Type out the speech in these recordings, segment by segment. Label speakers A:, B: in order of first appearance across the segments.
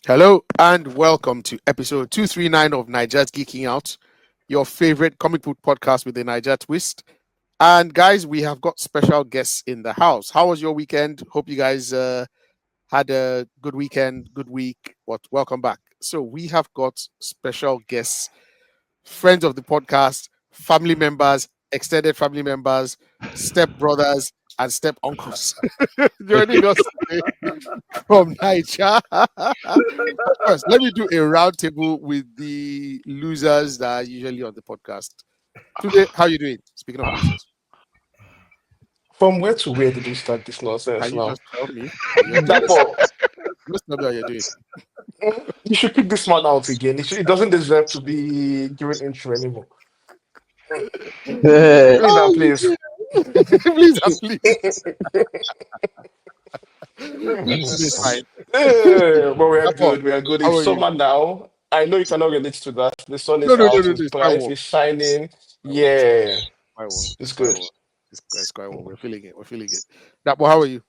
A: Hello and welcome to episode 239 of Naija's Geeking Out, your favorite comic book podcast with a Naija twist. And guys, we have got special guests in the house. How was your weekend? Hope you guys had a good weekend, good week. Welcome back. So we have got special guests, friends of the podcast, family members, extended family members, step brothers, and step uncles joining us today from Naija. But first, let me do a round table with the losers that are usually on the podcast. Today, how you doing? Speaking of losers,
B: From where to where did you start this
A: can
B: nonsense
A: you
B: now?
A: just tell me how you're doing?
B: Dapo,
A: Just tell me how you're doing.
B: you should pick this man out again. It doesn't deserve to be during intro anymore. Bring that,
A: Oh,
B: please.
A: please, please. It's fine.
B: But we are
A: Dapo,
B: good. We are good.
A: how
B: It's
A: are you?
B: summer now. I know you cannot relate to that. The sun
A: No,
B: is
A: no, no,
B: out.
A: no,
B: It's
A: no. It's quite
B: bright.
A: warm.
B: It's shining.
A: Quite warm.
B: Yeah,
A: Quite warm.
B: it's
A: Quite
B: good.
A: warm. It's quite warm. We're feeling it. We're feeling it. Dapo, how are you?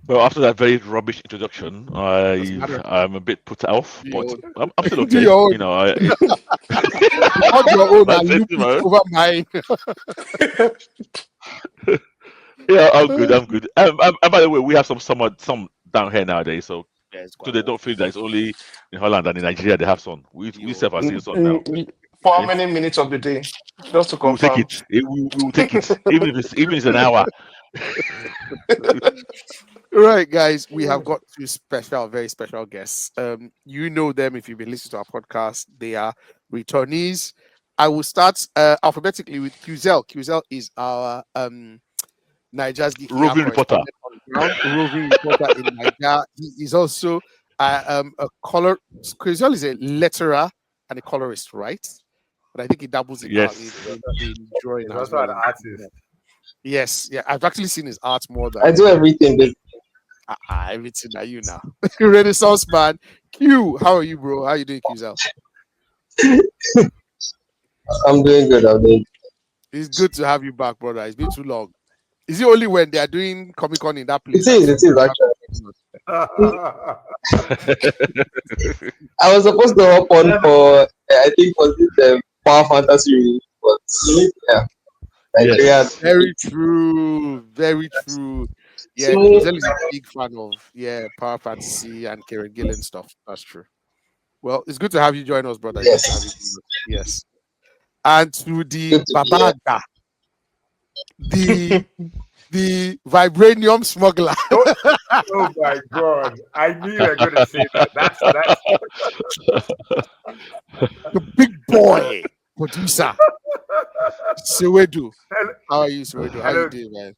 C: Well, after that very rubbish introduction,
A: Doesn't matter.
C: I'm a bit put off,
A: Do your
C: but
A: own.
C: I'm still
A: Do
C: okay.
A: your
C: You
A: own.
C: know,
A: Hold your own
C: that's
A: and
C: it,
A: loop
C: you
A: it
C: know.
A: over mine.
C: Yeah, I'm good. I'm good. And by the way, we have some down here nowadays, so
A: Yeah, it's quite
C: they
A: warm.
C: don't feel that it's only in Holland and in Nigeria they have sun. We
A: Yo,
C: self are seeing
B: Mm,
C: sun now.
B: For how
C: Okay,
B: many minutes of the day? Just to
C: we will take
B: confirm.
C: it. We will take it, even if it's an hour.
A: right, guys, we have got two special, very special guests. You know them if you've been listening to our podcast. They are returnees. I will start alphabetically with Qzel. Qzel is our Nigeria's geeking out
C: Roving reporter.
A: correspondent on the ground, roving reporter in Nigeria. He is also a color. Qzel is a letterer and a colorist, right? But I think he dabbles in art
C: Yes.
A: in drawing
D: He's
A: as
D: also
A: well.
D: an artist.
A: Yes, yeah, I've actually seen his art more
E: I
A: than
E: do everything.
A: everything that you now. Renaissance man. Q, how are you, bro? How you doing, Qzel?
E: I'm doing good. I'm doing.
A: It's good to have you back, brother. It's been too long. Is it only when they are doing Comic Con in that place
E: It
A: that
E: is. It is actually. I was supposed to hop on for. I think was this Power Fantasy release, but yeah, Nigeria.
C: Yes.
A: Very true. Very true. Yeah, Quinzel is a big fan of Power Fantasy and Karen Gillan stuff. That's true. Well, it's good to have you join us, brother. It's good to have you
E: Yes,
A: join us. Yes. And to the
E: good to be here.
A: Babaga, the the vibranium smuggler,
D: oh, oh my God! I knew you were going to say that. That's.
A: the big boy producer, Sewedu.
D: Hello,
A: How are you, Sewedu? How you
D: hello.
A: doing, man?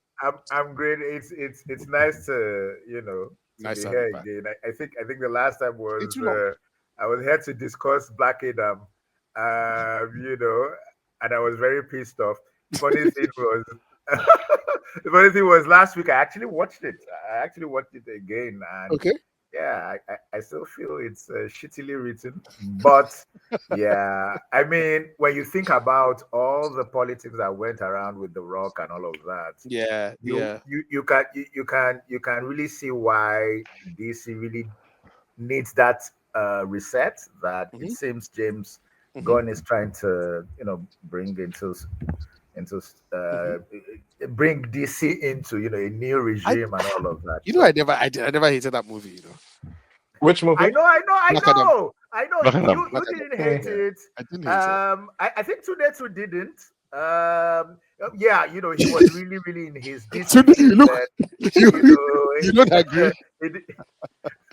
D: I'm great. It's nice to to
A: Nice
D: be
A: to have you
D: here
A: back.
D: again. I think the last time
A: It's
D: was
A: too long.
D: I was here to discuss Black Adam, and I was very pissed off. Funny thing was, the funny thing was last week I actually watched it. I actually watched it again, and
A: Okay.
D: yeah, I still feel it's shittily written, but yeah, I mean, when you think about all the politics that went around with The Rock and all of that,
A: Yeah, yeah.
D: you can really see why DC really needs that reset that it
A: Hmm.
D: seems James
A: Hmm.
D: Gunn is trying to bring into
A: Hmm.
D: bring DC into a new
A: I,
D: regime and all of that.
A: you know,
D: So
A: I never hated that movie. You know,
B: Which
D: I
B: movie?
D: know, I know, I
A: Black Adam.
D: know, I know.
C: Black
D: You
C: Adam.
D: you
A: Black Adam.
D: didn't hate
B: Mm.
A: Yeah,
D: it.
A: I didn't hate it.
D: I think Two didn't. Yeah, he was really, really in his
A: So
D: DC
A: you
D: phase
A: look,
D: then.
A: you,
D: You know,
A: you don't agree.
D: he, di-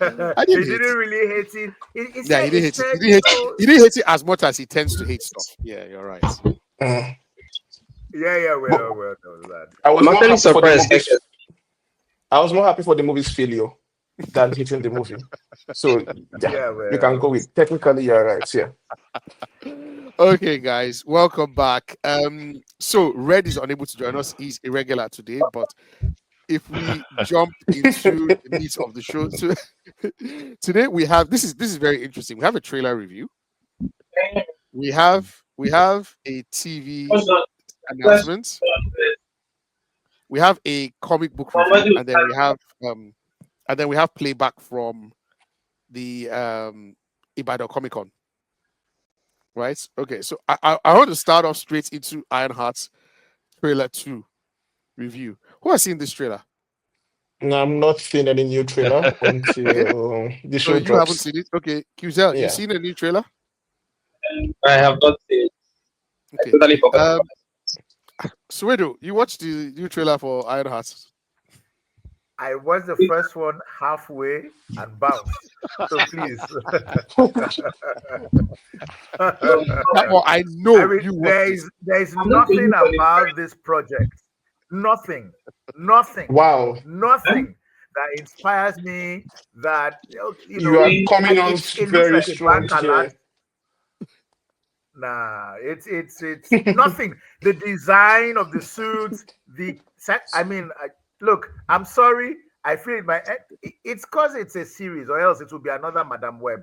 A: I
D: he
A: didn't hate
D: didn't
A: it.
D: really hate it. He
A: Yeah,
D: said,
A: he
D: he
A: didn't hate it.
D: said,
A: He didn't hate it as much as he tends to hate stuff. Yeah, you're right.
B: Mm.
D: yeah,
B: But
D: well, there was that.
B: I was
E: I'm
B: more
E: actually
B: happy for the
E: surprised.
B: movie's. I was more happy for the movie's failure than hitting the movie. So yeah,
D: Yeah,
B: you can
D: well,
B: go with technically you're right. Yeah.
A: Okay, guys, welcome back. So Red is unable to join us. He's irregular today, but if we jump into the meat of the show, so today we have this is very interesting. We have a trailer review. We have a TV announcement. We have a comic book review, and then we have playback from the Ibadan Comic Con, right? Okay, so I want to start off straight into Ironheart's trailer 2 review. Who has seen this trailer?
B: No, I'm not seeing any new trailer
A: Okay,
B: until the
A: so
B: show
A: you haven't
B: drops.
A: seen it. Okay, Qzel, you
B: Yeah.
A: seen a new trailer?
E: I have not seen it. I
A: Okay,
E: totally forgot about
A: Swedo, you watched the new trailer for Ironheart.
D: I watched the first one halfway and bounced. So please.
A: That one, I
D: I
A: know
D: mean,
A: you watched this.
D: there is
E: I'm not
D: nothing
E: saying for the
D: about this project. Nothing, nothing,
B: Wow.
D: nothing that inspires me. That
B: You are coming on
D: it looks
B: very
D: like a
B: strong
D: bank alert.
B: here.
D: Nah, it's nothing. The design of the suits, the set. I mean, look, I'm sorry. I feel it's because it's a series, or else it will be another Madame Web.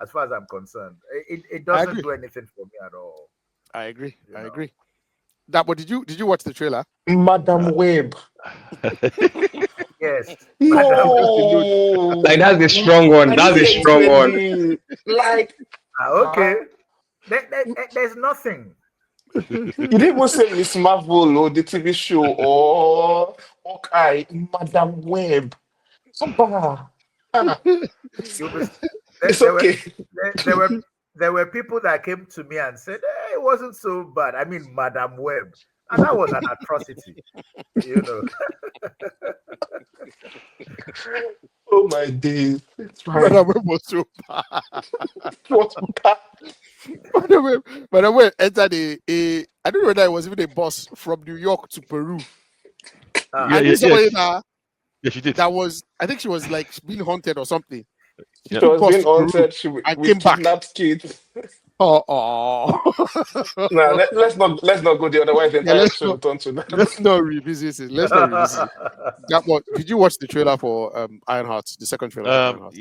D: As far as I'm concerned, it
A: I
D: doesn't
A: agree.
D: do anything for me at all.
A: I agree.
D: You
A: I
D: know.
A: agree. That, but did you watch the trailer?
B: Madam Web.
D: Yes, Madame
A: Just
D: Web.
A: the note.
E: like
B: No.
E: that's a strong one.
B: I didn't
E: That's a
B: hear you
E: strong
B: say
E: one.
B: the like.
D: Okay, there's nothing.
B: You didn't even say Miss Marvel or the TV show or Hawkeye. Madam Web. Abba. Ah,
D: You'll be,
B: it's
D: there were
B: okay.
D: there were there were people that came to me and said it wasn't so bad. I mean, Madame Web, and that was an atrocity. You know.
B: Oh my days. It's
A: But
B: fine.
A: was so bad.
B: What's that?
A: By the way, entered I don't know whether it was even a bus from New York to Peru.
C: Yeah,
A: I
D: Uh-huh.
A: knew
C: yeah,
A: somebody
C: yes, yes, she did.
A: that was, I think she was like being haunted or something. She
C: Yeah.
B: She
A: took
B: was
A: bus
B: being
A: to Peru
B: haunted
A: and
B: with
A: came back.
B: kidnapped kids.
A: Oh.
B: Nah, let's not go there. Otherwise, the
A: Yeah,
B: entire episode will turn to
A: let's
B: that.
A: not revisit it. Let's not revisit it. That what did you watch the trailer for Ironheart, the second trailer for Ironheart?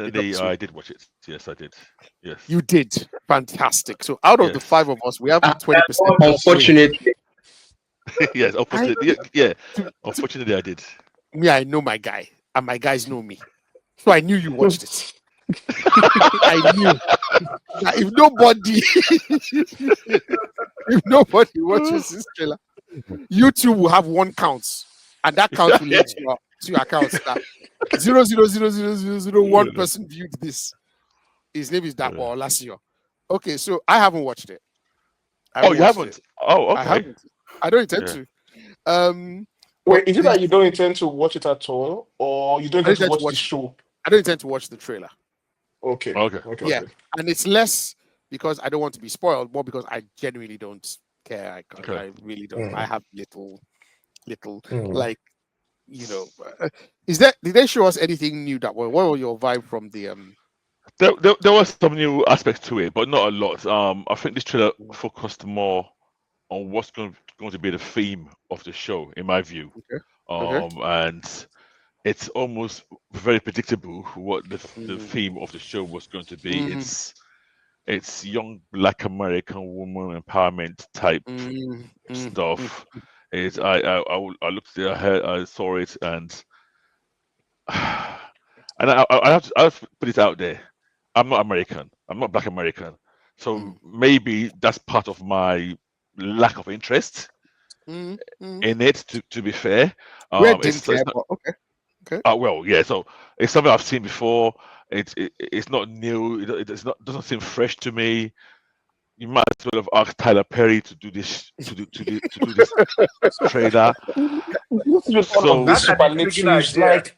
A: It dropped
C: Unfortunately,
A: this week.
C: I did watch it. Yes, I did. Yes,
A: You did. Fantastic. So out of the
C: yes,
A: 5 of us, we have
E: Uh,
A: 20% swing.
E: Unfortunately,
C: yes.
A: I
C: Unfortunately, yeah.
A: to,
C: Unfortunately, I did.
A: me, I know my guy, and my guys know me. So I knew you watched it. I knew that if nobody watches this trailer, YouTube will have one count, and that count will link to your accounts. That 0.0000001 person viewed this. His name is Dapo Olasio. Okay, so I haven't watched it. I
C: Oh,
A: haven't
C: you
A: watched it.
C: haven't? Oh,
A: I
C: okay.
A: haven't. I don't intend
C: Yeah.
A: to. Um, but
B: Wait, is it that you don't intend to watch it at all, or you don't
A: I
B: intend
A: don't
B: to
A: intend to
B: watch the
A: watch.
B: show?
A: I don't intend to watch the trailer.
B: Okay,
C: Okay.
B: okay,
A: Yeah,
B: okay.
A: and it's less because I don't want to be spoiled, more because I genuinely don't care.
C: Okay.
A: I really don't. I
B: Mm,
A: have little
B: mm.
A: like did they show us anything new that were what were your vibe from the
C: There was some new aspects to it, but not a lot. I think this trailer focused more on what's going to be the theme of the show, in my view.
A: okay
C: And it's almost very predictable what the
A: mm,
C: theme of the show was going to be.
A: mm,
C: It's young Black American woman empowerment type
A: mm, mm, mm,
C: stuff. It's I looked there, I saw it, and I have to put it out there. I'm not American. I'm not Black American. So
A: mm,
C: maybe that's part of my lack of interest
A: mm, mm.
C: in it. To be fair,
A: We didn't
C: it's
A: care,
C: not.
A: but okay.
C: Well, yeah. So it's something I've seen before. It's not new. It's not doesn't seem fresh to me. You might as well have asked Tyler Perry to do this to do this trailer.
B: What's with all of
C: So
B: these
D: That's an intriguing
B: superlatives?
D: idea.
B: Like,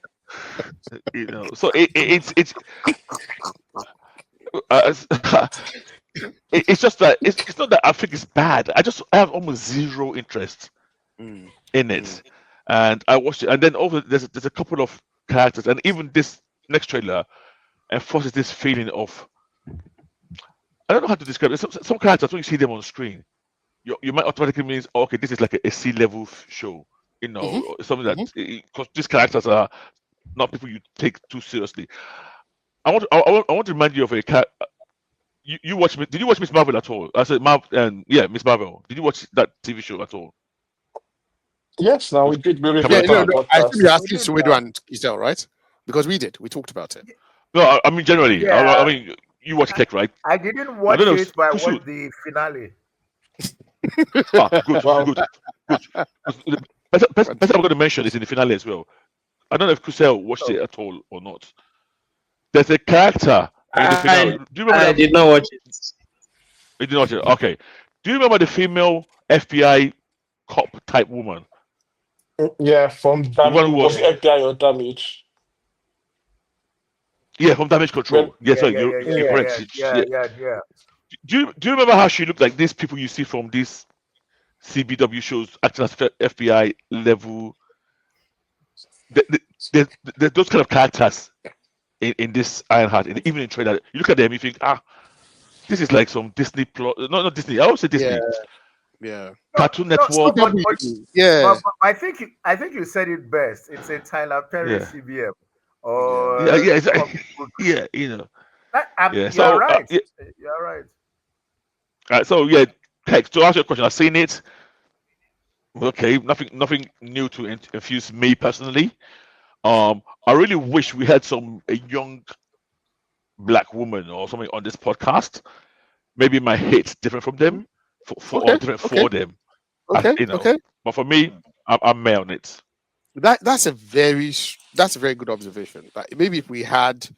C: so it's uh, it's just that it's not that I think it's bad. I have almost zero interest
A: Mm,
C: in
A: mm,
C: it, and I watched it, and then there's a couple of characters, and even this next trailer enforces this feeling of I don't know how to describe it. Some characters when you see them on screen, you might automatically means okay, this is like a C-level show,
A: mhm,
C: or something that
A: mhm.
C: because these characters are not people you take too seriously. I want to remind you of a cat. You watch me? Did you watch Miss Marvel at all? I said Marvel, and yeah, Miss Marvel. Did you watch that TV show at all?
B: yes, now
C: It
B: we
C: was
B: did. We
C: coming
A: Yeah,
B: reviewed
C: out
B: it on
A: no,
B: the
C: time.
A: no. I assume
B: podcast.
A: you're
D: We
A: asking
D: did
A: Suedo
D: now.
A: and Giselle, right? Because we did. We talked about it.
C: No, I mean generally. I
D: Yeah,
C: mean, you watch Tech, right?
D: I didn't
C: I don't
D: watch
C: know.
D: it, but I
C: Kusu.
D: watched the finale.
C: Good,
B: Wow.
C: good, good. 'Cause the person I'm going to mention is in the finale as well. I don't know if Kusel watched
D: Oh,
C: it at all or not. There's a character in the finale.
E: I
C: Do you remember
E: I
C: that?
E: did not watch it.
C: You didn't watch it. Okay. Do you remember the female FBI cop type woman?
B: Yeah, from
C: The one
B: Dam
C: who
B: was it
C: was
B: FBI or Damage?
C: from Damage
B: When
C: Control. Yeah,
D: yeah,
C: sorry,
D: yeah, yeah,
C: you're
D: yeah,
B: yeah.
C: correct.
D: yeah,
C: Yeah.
D: yeah, yeah, yeah.
C: Do you remember how she looked like these people you see from these CBW shows acting as FBI level? The, the, there's those kind of characters in this Ironheart. Even in trailer, you look at them, you think, this is like some Disney plot. No, not Disney. I would say
A: Yeah,
C: Disney
A: yeah.
D: No,
C: Cartoon
D: no,
A: So
C: Network.
A: yeah,
D: but I think you said it best. It's a Tyler Perry
C: Yeah,
D: CBM
A: yeah.
C: yeah,
D: or comic book.
C: yeah. Yeah.
D: You're
C: So
D: right. You're right.
C: so yeah. Heck, to answer your question, I've seen it. Okay, nothing new to infuse me personally. I really wish we had a young black woman or something on this podcast. Maybe my hit different from them,
A: Mhm.
C: or
A: Okay,
C: different
A: okay,
C: for them.
A: okay,
C: You know.
A: okay.
C: But for me, I'm male on it.
A: That's a very good observation. Like maybe if we had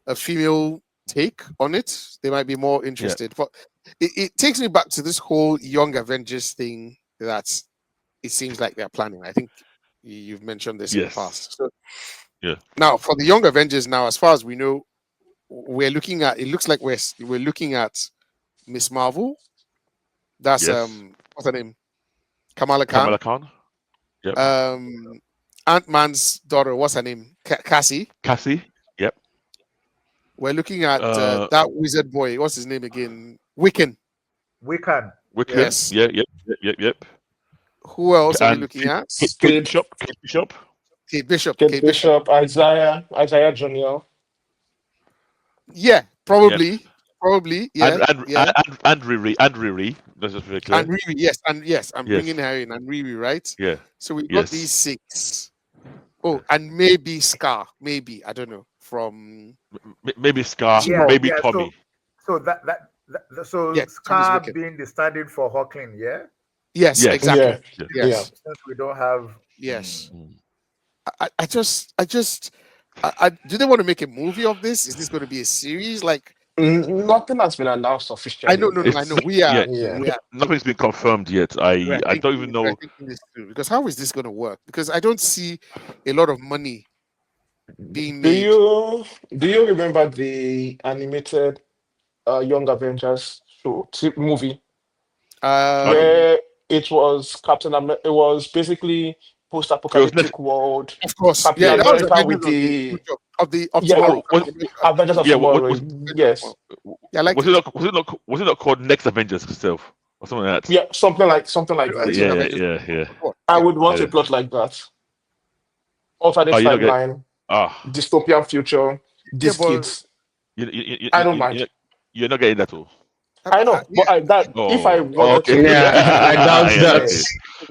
A: a female take on it, they might be more
C: Yeah.
A: interested. But it takes me back to this whole Young Avengers thing that it seems like they're planning. I think you've mentioned this in the
C: Yes.
A: past. So
C: Yeah.
A: now for the Young Avengers, now as far as we know, we're looking at. It looks like we're looking at Miss Marvel. That's
C: Yes.
A: what's her name? Kamala
C: Kamala
A: Khan.
C: Khan. Yep.
A: Um, Ant Man's daughter. What's her name? Cassie.
C: Cassie. Yep.
A: We're looking at
C: Uh,
A: that wizard boy. What's his name again? Wiccan.
D: Wiccan.
C: Wiccan.
D: Yes.
A: Yes.
C: Yeah. Yep.
A: Who else are we
C: And
A: looking at?
C: Kate
B: Kate,
C: Bishop. Kate Bishop.
A: Kate Bishop.
B: Kate
A: Kate Bishop.
B: Bishop, Isaiah Junior.
A: Yeah,
C: Yep.
A: probably. Probably.
C: And
A: Yeah. Yeah.
C: And Riri. That's just very
A: And
C: clear.
A: Riri. Yes. And yes, I'm bringing
C: Yes.
A: her in. And Riri, right?
C: Yeah.
A: So we've got these
C: Yes.
A: six. Oh, and maybe Scar. Maybe I don't know. From
C: Maybe Scar.
D: Yeah,
A: She-Hulk.
C: Maybe
D: yeah. So
C: Tommy.
D: so so
A: Yeah. Tommy's
D: Scar
A: Wiccan.
D: being the standing for Hawkling, yeah.
A: Yes.
C: Yes.
A: Exactly.
B: Yeah,
C: Yes.
B: yeah.
A: Yes.
D: Since we don't have.
A: Yes.
C: Mm.
A: I do they want to make a movie of this? Is this going to be a series? Like
B: Nothing has been announced
A: I know,
B: officially
A: no, no, I
B: yet.
A: know.
C: It's yeah.
B: Yeah.
A: We are
C: Nothing's been confirmed yet. I don't even
A: we're
C: know.
A: thinking this through because how is this going to work? Because I don't see a lot of money being
B: Do
A: made.
B: you remember the animated Young Avengers movie
C: I don't.
A: Um,
B: where it was Captain America? It was basically
C: It was next.
B: post-apocalyptic world.
A: of course,
B: Captain
A: yeah, that was
B: America with
A: Avengers of the
B: the
A: future of
B: yeah,
A: tomorrow.
B: Avengers of
C: Yeah.
B: Tomorrow.
A: Avengers of tomorrow.
B: Yes,
A: Yeah, I liked
C: Was it
A: it.
C: not? Was it not called Next Avengers itself or something like that?
B: yeah, something like
A: I
B: that.
A: think
B: Yeah,
A: Avengers
C: Yeah.
A: what?
B: I
A: Yeah,
B: would want
C: Yeah.
B: a plot like that. Alternate
C: Oh, you don't get.
B: timeline,
C: Ah,
B: dystopian future.
A: yeah,
B: These
A: but
B: kids, I don't mind.
C: you're not getting that all.
B: I know,
A: yeah,
B: but that if I
C: Oh,
B: wanted
C: okay.
B: to make
E: Yeah,
B: it,
E: I doubt
C: Yeah,
E: that.
B: yeah,
C: okay.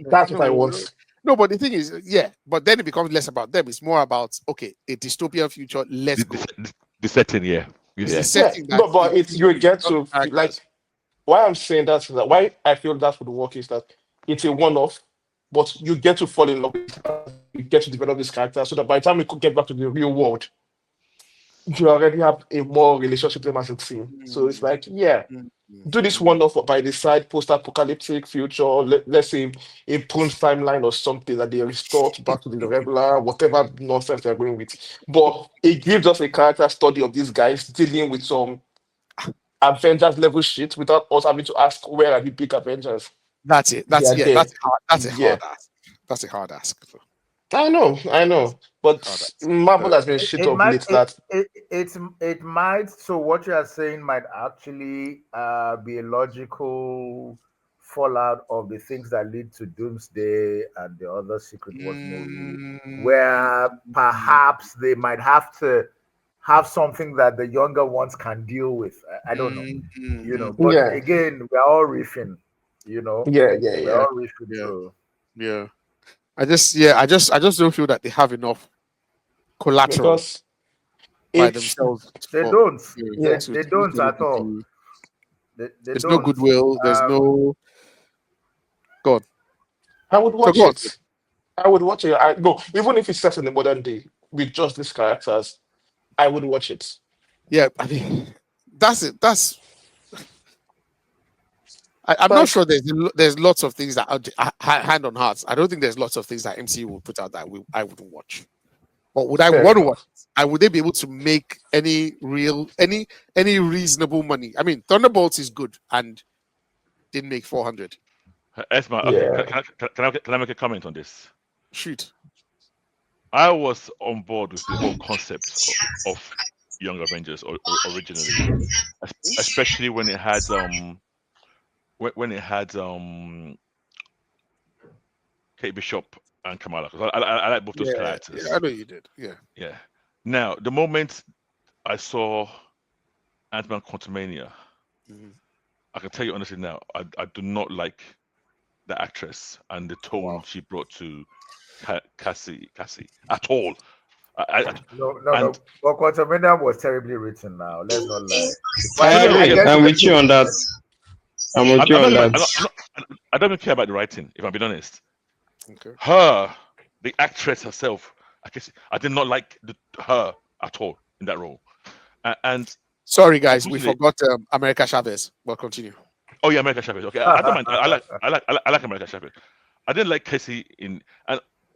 B: that's what I
A: no,
B: want.
A: no, but the thing is, yeah, but then it becomes less about them. It's more about okay, a dystopian future. Let's
C: The,
A: go.
C: the setting, yeah.
A: It's the
C: Yeah.
B: Yeah,
A: setting that
B: no, but it's you
A: intrigues me,
B: get
A: not
B: to
A: the
B: like
A: characters.
B: why I'm saying that is that why I feel that would work is that it's a one-off, but you get to fall in love with it, you get to develop this character so that by the time we could get back to the real world, you already have a more relationship with them as a team. So it's
A: Mm,
B: like, yeah,
A: mm, mm,
B: do this
A: mm.
B: one-off by the side, post-apocalyptic future, let's say a prune timeline or something that they restore back to the regular, whatever nonsense they're going with. But it gives us a character study of these guys dealing with some Avengers level shit without us having to ask where are the big Avengers?
A: That's it.
B: They
A: That's
B: are
A: yeah.
B: there.
A: That's a
B: Yeah.
A: hard ask. That's a hard ask.
B: I know.
A: Hard
B: But
A: ask.
B: Marvel has been
D: It,
B: shit
D: it
B: of
D: might
B: late that
D: it might so what you are saying might actually be a logical fallout of the things that lead to Doomsday and the other Secret Wars movie,
A: Mm,
D: where perhaps they might have to have something that the younger ones can deal with. I don't know,
A: mm, mm, mm,
D: but
B: yeah,
D: again, we're all riffing, you know, we're
B: yeah.
D: all riffing.
A: yeah,
D: So
A: yeah. I just don't feel that they have enough collateral.
B: Because
A: by
B: It's
A: themselves
D: They
A: for
D: don't.
B: yeah.
D: They don't at all.
A: celebrity.
D: They
A: There's no
D: don't.
A: goodwill. There's no God.
B: I would
A: So
B: watch
A: God,
B: it. I would watch it. I no, even if it's set in the modern day with just these characters, I would watch it.
A: yeah. I mean, that's it. I'm not
B: Like,
A: sure there's lots of things that hand on hearts. I don't think there's lots of things that MCU will put out that I wouldn't watch. But would I
B: fair
A: want to watch?
B: enough.
A: I would they be able to make any reasonable money? I mean, Thunderbolts is good and didn't make 400.
C: Esma, okay,
B: Yeah.
C: can I make a comment on this?
A: Shoot.
C: I was on board with the whole concept of Young Avengers originally, especially when it had when it had Kate Bishop and Kamala, because I like both those
A: Yeah, I
C: characters.
A: know you did. Yeah.
C: Yeah. Now, the moment I saw Ant-Man Quantumania,
A: Mhm.
C: I can tell you honestly now, I do not like the actress and the tone
A: Wow.
C: she brought to Cassie at all. I,
D: No.
C: and
D: But Quantumania was terribly written now. Let's not lie. But
C: no,
E: I
C: no, no,
D: I
E: agree.
C: yes,
D: get
E: I'm
D: you.
E: with you on that. I'm with you
C: I'm not
E: on
C: even,
E: that.
C: I don't even care about the writing, if I'm being honest.
A: Okay.
C: Her, the actress herself, I did not like her at all in that role. And
A: Sorry, guys, we
C: unfortunately,
A: forgot America Chavez. Well, continue.
C: oh yeah, America Chavez. Okay, I don't mind. I like America Chavez. I didn't like Casey and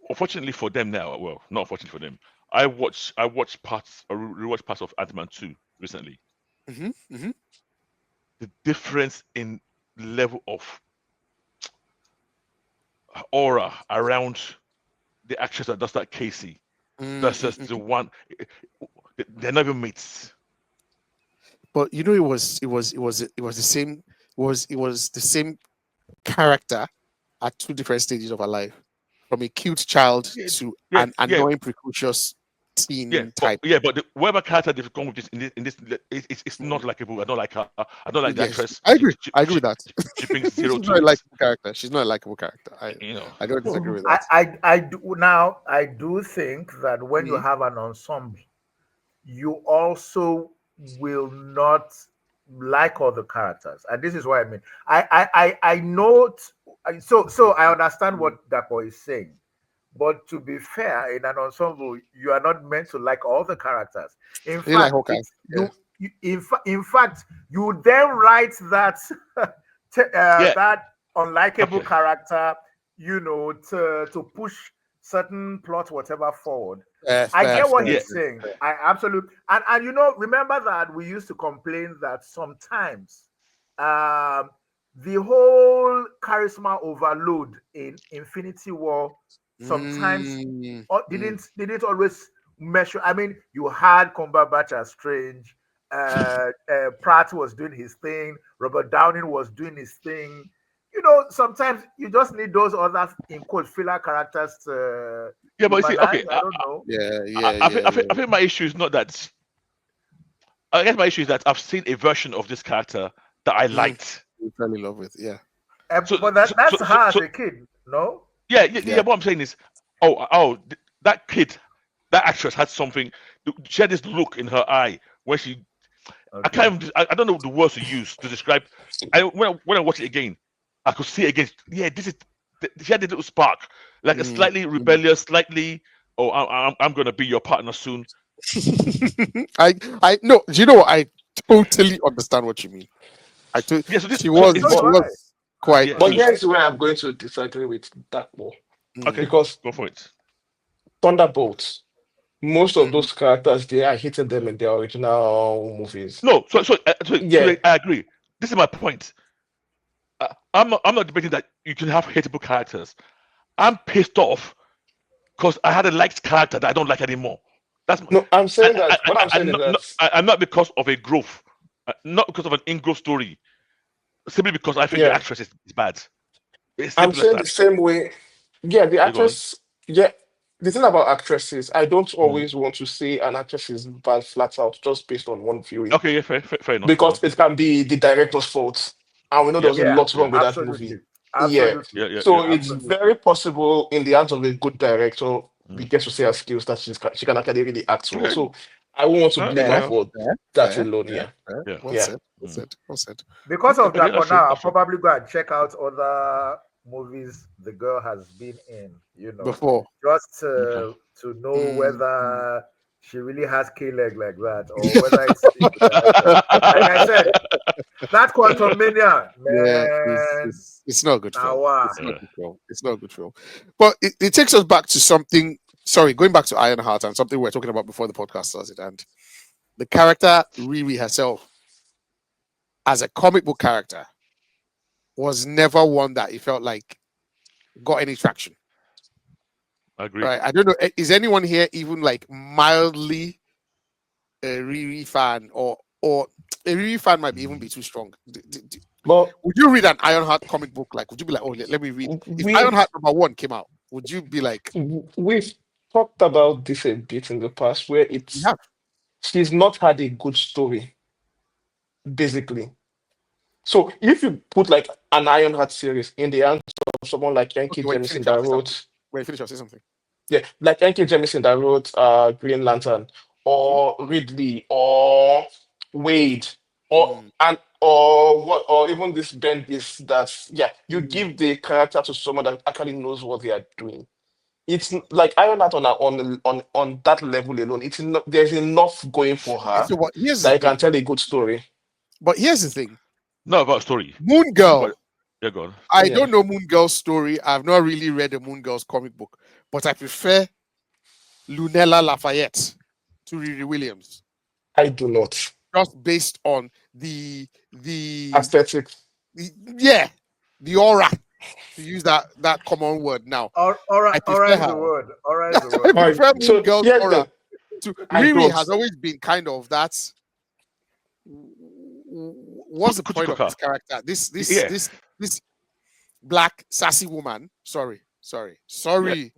C: unfortunately for them now. Well, not unfortunately for them. I watched parts or rewatched parts of Ant-Man 2 recently.
A: Hmm.
C: The difference in level of aura around the actress that does that Casey versus the
A: Hmm.
C: one, they're not even mates.
A: But you know, it was the same it was the same character at two different stages of her life, from a cute child
C: Yeah,
A: to
C: yeah,
A: an
C: yeah,
A: annoying, precocious
C: yeah.
A: teen
C: But
A: type.
C: whatever character they've gone with this it's
A: Mm.
C: not likable. I don't like her. I don't like the
A: Yes,
C: actress.
A: I agree. I agree with that.
C: She brings zero
A: She's
C: to
A: not a
C: it.
A: likable character. She's not a likable character. I
C: You know.
A: I don't disagree with that.
D: I do now. I do think that when you
A: Mhm.
D: have an ensemble, you also will not like all the characters, and this is what I mean. I note. So I understand
A: Mhm.
D: what Dapo is saying, but to be fair, in an ensemble, you are not meant to like all the characters. In
A: I didn't like
D: fact,
A: Hawkeye.
D: it's
A: Yeah.
D: in fact, you then write that
C: Yeah.
D: that unlikable
C: Okay.
D: character, to push certain plot whatever forward. I
A: Fair,
D: get what
A: fair,
C: Yeah.
D: he's
A: fair,
D: saying.
A: fair.
D: I absolutely and remember that we used to complain that sometimes um the whole charisma overload in Infinity War sometimes
A: Mm, mm.
D: didn't always measure. I mean, you had Cumberbatch as Strange, Pratt was doing his thing, Robert Downing was doing his thing. Sometimes you just need those other in quote filler characters to
C: Yeah, but you see,
D: humanize.
C: okay,
D: I don't know.
A: Yeah, yeah, yeah,
C: I
A: yeah.
C: think my issue is not that. I guess my issue is that I've seen a version of this character that I
A: Mm.
C: liked.
A: We fell in love with. Yeah,
C: So,
D: But
C: so, so,
D: that's
C: so,
D: her as
C: so
D: a kid, no?
C: yeah.
A: yeah.
C: What I'm saying is, that kid, that actress had something. She had this look in her eye when she. I
D: Okay.
C: can't. I don't know the words to use to describe. When I watch it again, I could see it again. Yeah, this is. She had a little spark, like a
A: Mm,
C: slightly
A: mm.
C: rebellious, slightly. Oh, I'm gonna be your partner soon.
A: I no. Do you know what? I totally understand what you mean.
C: Yeah. So this.
A: She
C: So
A: was
C: in
D: So
C: this.
A: she
D: do
B: But
D: I.
A: was quite
C: Yeah.
B: but
A: cute.
B: here's where I'm going to disagree with that more.
A: Mm,
C: Okay.
B: Because
C: Go for it.
B: Thunderbolts, most of
A: mhm.
B: those characters they are hitting them in their original movies.
C: No. So
B: Yeah.
C: I agree. This is my point. I'm not debating that you can have hateable characters. I'm pissed off because I had a liked character that I don't like anymore. That's
B: No, I'm saying that what I'm saying
C: I'm
B: is
C: not,
B: that
C: I'm not because of a growth, not because of an in-growth story. Simply because I think the
B: yeah,
C: actress is bad. It's
B: I'm
C: simple as
B: saying the
C: that.
B: same way. Yeah, the
C: You go on.
B: actress, yeah. The thing about actresses, I don't
C: Mhm.
B: always want to say an actress is bad flat out just based on one viewing.
C: Okay, yeah, fair enough, fair
B: Because
C: enough.
B: it can be the director's fault. And we know
C: Yeah,
B: there's a
D: Yeah,
B: lot
C: yeah,
B: wrong with that
D: absolutely.
B: movie. Yeah.
D: Absolutely.
C: yeah.
B: So it's
D: Absolutely.
B: very possible in the hands of a good director, we
C: Mhm.
B: get to see her skills that she can actually really act well.
C: Okay,
B: So I won't want to
C: Huh?
B: blame her
A: Fair,
C: Well,
B: for
A: fair,
B: that
A: fair,
B: alone.
A: fair,
B: Yeah,
A: fair.
C: yeah.
A: Well
B: yeah.
A: said. Well
C: Mm.
A: said. Well said.
D: Because of
C: Okay,
D: that, for
C: that's true.
D: now, I'll
C: That's true.
D: probably go and check out other movies the girl has been in,
A: Before.
D: just
C: Okay.
D: to know
A: Mm.
D: whether she really has K leg like that or whether like I said, that Quantum Mania,
A: Yeah,
D: man.
A: it's not a good
D: Now,
A: film. It's not a
C: Yeah.
A: good film. It's not a good film. But it takes us back to something. Sorry, going back to Ironheart and something we were talking about before the podcast started, and the character Riri herself, as a comic book character, was never one that it felt like got any traction.
C: I agree.
A: Right? I don't know. Is anyone here even like mildly a Riri fan, or a Riri fan might be even be too strong?
B: But
A: Would you read an Ironheart comic book? Like, would you be like, oh, let me read? If
B: we
A: Ironheart #1 came out, would you be like,
B: we've talked about this a bit in the past, where
A: we
B: it's
A: have?
B: she's not had a good story, basically. So if you put like an Ironheart series in the hands of someone like Yankee
A: Okay, wait,
B: Jemisin
A: finish. I'll
B: that
A: say something.
B: wrote,
A: Wait, finish. I'll say something.
B: yeah, like Yankee Jemisin that wrote Green Lantern,
A: Hmm.
B: or Ridley, or Wade, or
A: Mm,
B: and or what, or even this Bendis, that's, yeah, you
A: mm.
B: give the character to someone that actually knows what they are doing. It's like Ironheart on that level alone. It's not, there's enough going for
A: Okay,
B: her
A: so what? Here's the
B: that you can
A: thing.
B: tell a good story.
A: But here's the thing.
C: Not about story.
A: Moon
C: It's about
A: Girl.
C: yeah, go on.
A: I
B: Yeah,
A: don't know Moon Girl's story. I've not really read a Moon Girl's comic book, but I prefer Lunella Lafayette to Riri Williams,
B: I do not.
A: just based on the
B: Aesthetic.
A: yeah, the aura, to use that common word now.
D: Aura,
A: I
D: aura
A: prefer
D: is the
A: her.
D: word. Aura is the
A: I
D: word.
B: All right.
A: prefer Moon
B: So
A: Girl's
B: here's
A: aura
B: the
A: to
B: I
A: Riri
B: don't.
A: has always been kind of that. What's the
C: Coochie
A: point of this
C: cooker.
A: character?
C: Yeah.
A: This black sassy woman.
C: Yeah.
A: Sorry,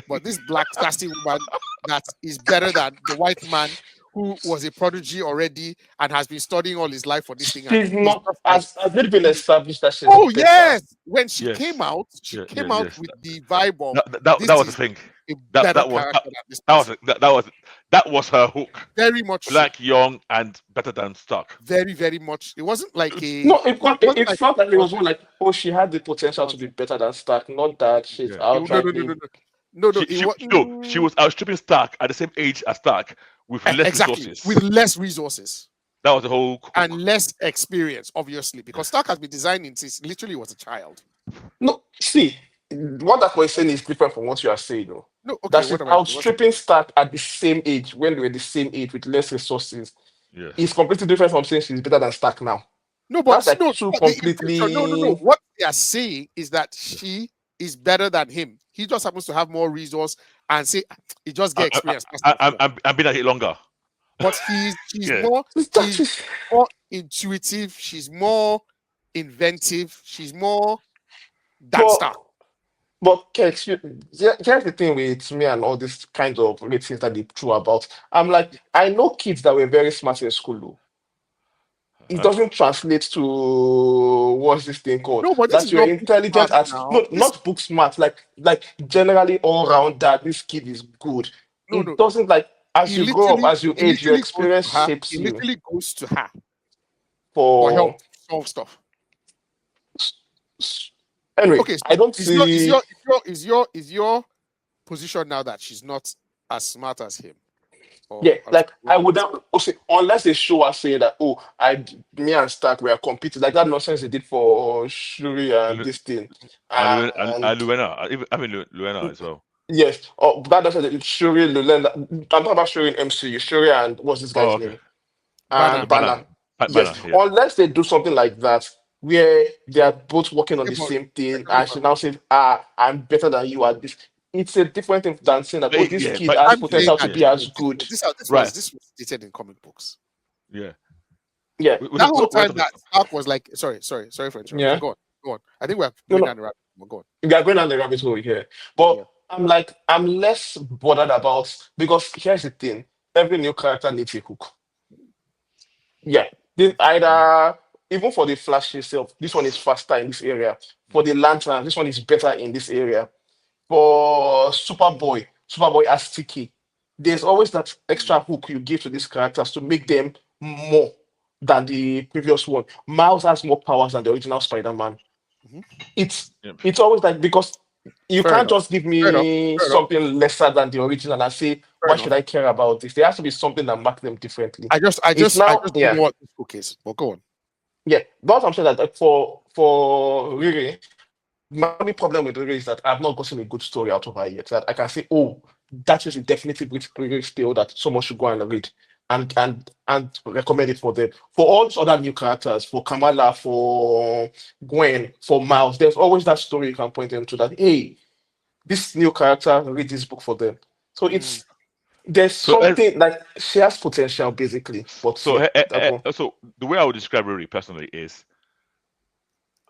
A: but this black sassy woman that is better than the white man who was a prodigy already and has been studying all his life for this thing, and
B: She's
A: he's
B: not,
A: just like,
B: has it been established that she's
A: oh
B: better?
A: yes. When she came
C: Yes.
A: out, she
C: Yeah.
A: came
C: Yes.
A: out
C: Yes.
A: with the vibe of
C: That
A: this
C: was the
A: is
C: thing.
A: a
C: That
A: better
C: that was
A: character than this
C: that was
A: person.
C: that was her hook.
A: Very much so.
C: Black, young, and better than Stark.
A: Very, very much. It wasn't like a.
B: No,
A: It wasn't
B: it
A: like
B: felt like it
A: it was
B: was more like, oh, she had the potential to be
A: nonsense.
B: better than Stark, not that she's
C: Yeah.
A: No, no, no, no,
B: outrightly.
A: no, no, no.
C: She
A: It
C: she
A: was
C: no. She was outstripping Stark at the same age as Stark with less
A: exactly with
C: resources.
A: less resources
C: That was the whole
A: and
C: hook.
A: less experience, obviously,
C: Yeah.
A: because Stark has been designing since literally was a child.
B: No, see, what that was saying is different from what you are saying, though.
A: No, okay,
B: That
A: what
B: she's
A: am I saying? What's it?
B: outstripping Stark at the same age, when they were the same age with less resources,
C: Yes.
B: is completely different from saying she's better than Stark now.
A: No,
B: That's
A: but
B: like
A: no,
B: two
A: but the impression, no, no, no.
B: completely.
A: What they are saying is that she is better than him. He just happens to have more resource and say he just get experience. That's the difference.
C: I'm been at it longer.
A: But she's
C: Yeah.
A: more
B: That
A: she's
B: is,
A: more intuitive. She's more inventive. She's more than
B: but
A: Stark.
B: Kex, here's the thing with me and all these kinds of ratings that they threw about. I'm like, I know kids that were very smart in school, though. It
C: Uh-huh.
B: doesn't translate to what's this thing called?
A: No, but this
B: That
A: is
B: you're
A: not book
B: intelligent
A: smart
B: at,
A: now.
B: no,
A: This
B: not book smart, like generally all round that this kid is good.
A: no,
B: It
A: no.
B: doesn't, like, as you grow up, as you
A: He
B: age, your
A: literally goes
B: experience
A: to her.
B: shapes
A: He
B: you
A: literally goes to her for help
B: for
A: solve stuff.
B: s- s- anyway,
A: Okay, so
B: I don't see.
A: is your position now that she's not as smart as him?
B: Yeah,
A: Or
B: like
A: what
B: I
A: would
B: would
A: you say?
B: have also, unless they show us saying that, oh, me and Stark were competing, like that nonsense they did for Shuri and
C: Lu-
B: this thing.
C: and
B: And
C: Luena. I mean Luena as well.
B: yes, oh, that nonsense they did Shuri, Lulenda. I'm talking about Shuri in MCU, Shuri and what's this
C: Oh,
B: guy's
C: okay.
B: name?
A: Banner.
B: And Banner. Yes,
C: Banner. Yeah.
B: unless they do something like that, where they are both working on
A: Yeah,
B: the
A: but
B: same thing,
A: second
B: and
A: one.
B: she now says, I'm better than you at this. It's a different thing than saying that, oh, this
C: Yeah,
B: kid
C: but
B: has
A: I'm saying
B: potential to
A: that
C: yeah,
B: be as good.
C: right.
A: this was stated in comic books.
C: Yeah.
B: Yeah,
A: That whole
C: We're
A: time
C: talking.
A: that Stark was like, sorry for interrupting.
B: yeah.
A: Go on, go on. I think we're
B: No,
A: going
B: no.
A: down the rabbit. Hole. Go on.
B: We are going down the rabbit hole here. But
A: Yeah.
B: I'm like, I'm less bothered about, because here's the thing: every new character needs a hook. Yeah, this either, even for the Flash itself, this one is faster in this area. For the Lantern, this one is better in this area. For Superboy, Superboy has sticky. there's always that extra hook you give to these characters to make them more than the previous one. Miles has more powers than the original Spider-Man.
A: Mhm.
B: It's
C: Yeah.
B: it's always like, because you
A: Fair
B: can't
A: enough.
B: just give
A: Fair enough.
B: me
A: Fair enough.
B: something lesser than the original and say,
A: Fair
B: why should
A: enough.
B: I care about this? There has to be something that marks them differently. It's
A: I
B: now,
A: just don't
B: yeah,
A: know what this book is. But go on.
B: yeah. But I'm saying that, like, for Riri, my only problem with Riri is that I've not gotten a good story out of her yet. That I can say, oh, that is definitely Riri's tale that someone should go and read and recommend it for them. For all these other new characters, for Kamala, for Gwen, for Miles, there's always that story you can point them to, that, hey, this new character, read this book for them. So
A: Mm.
B: there's
C: So,
B: something like, she has potential basically. But
C: so,
B: yeah, that one.
C: so the way I would describe Riri personally is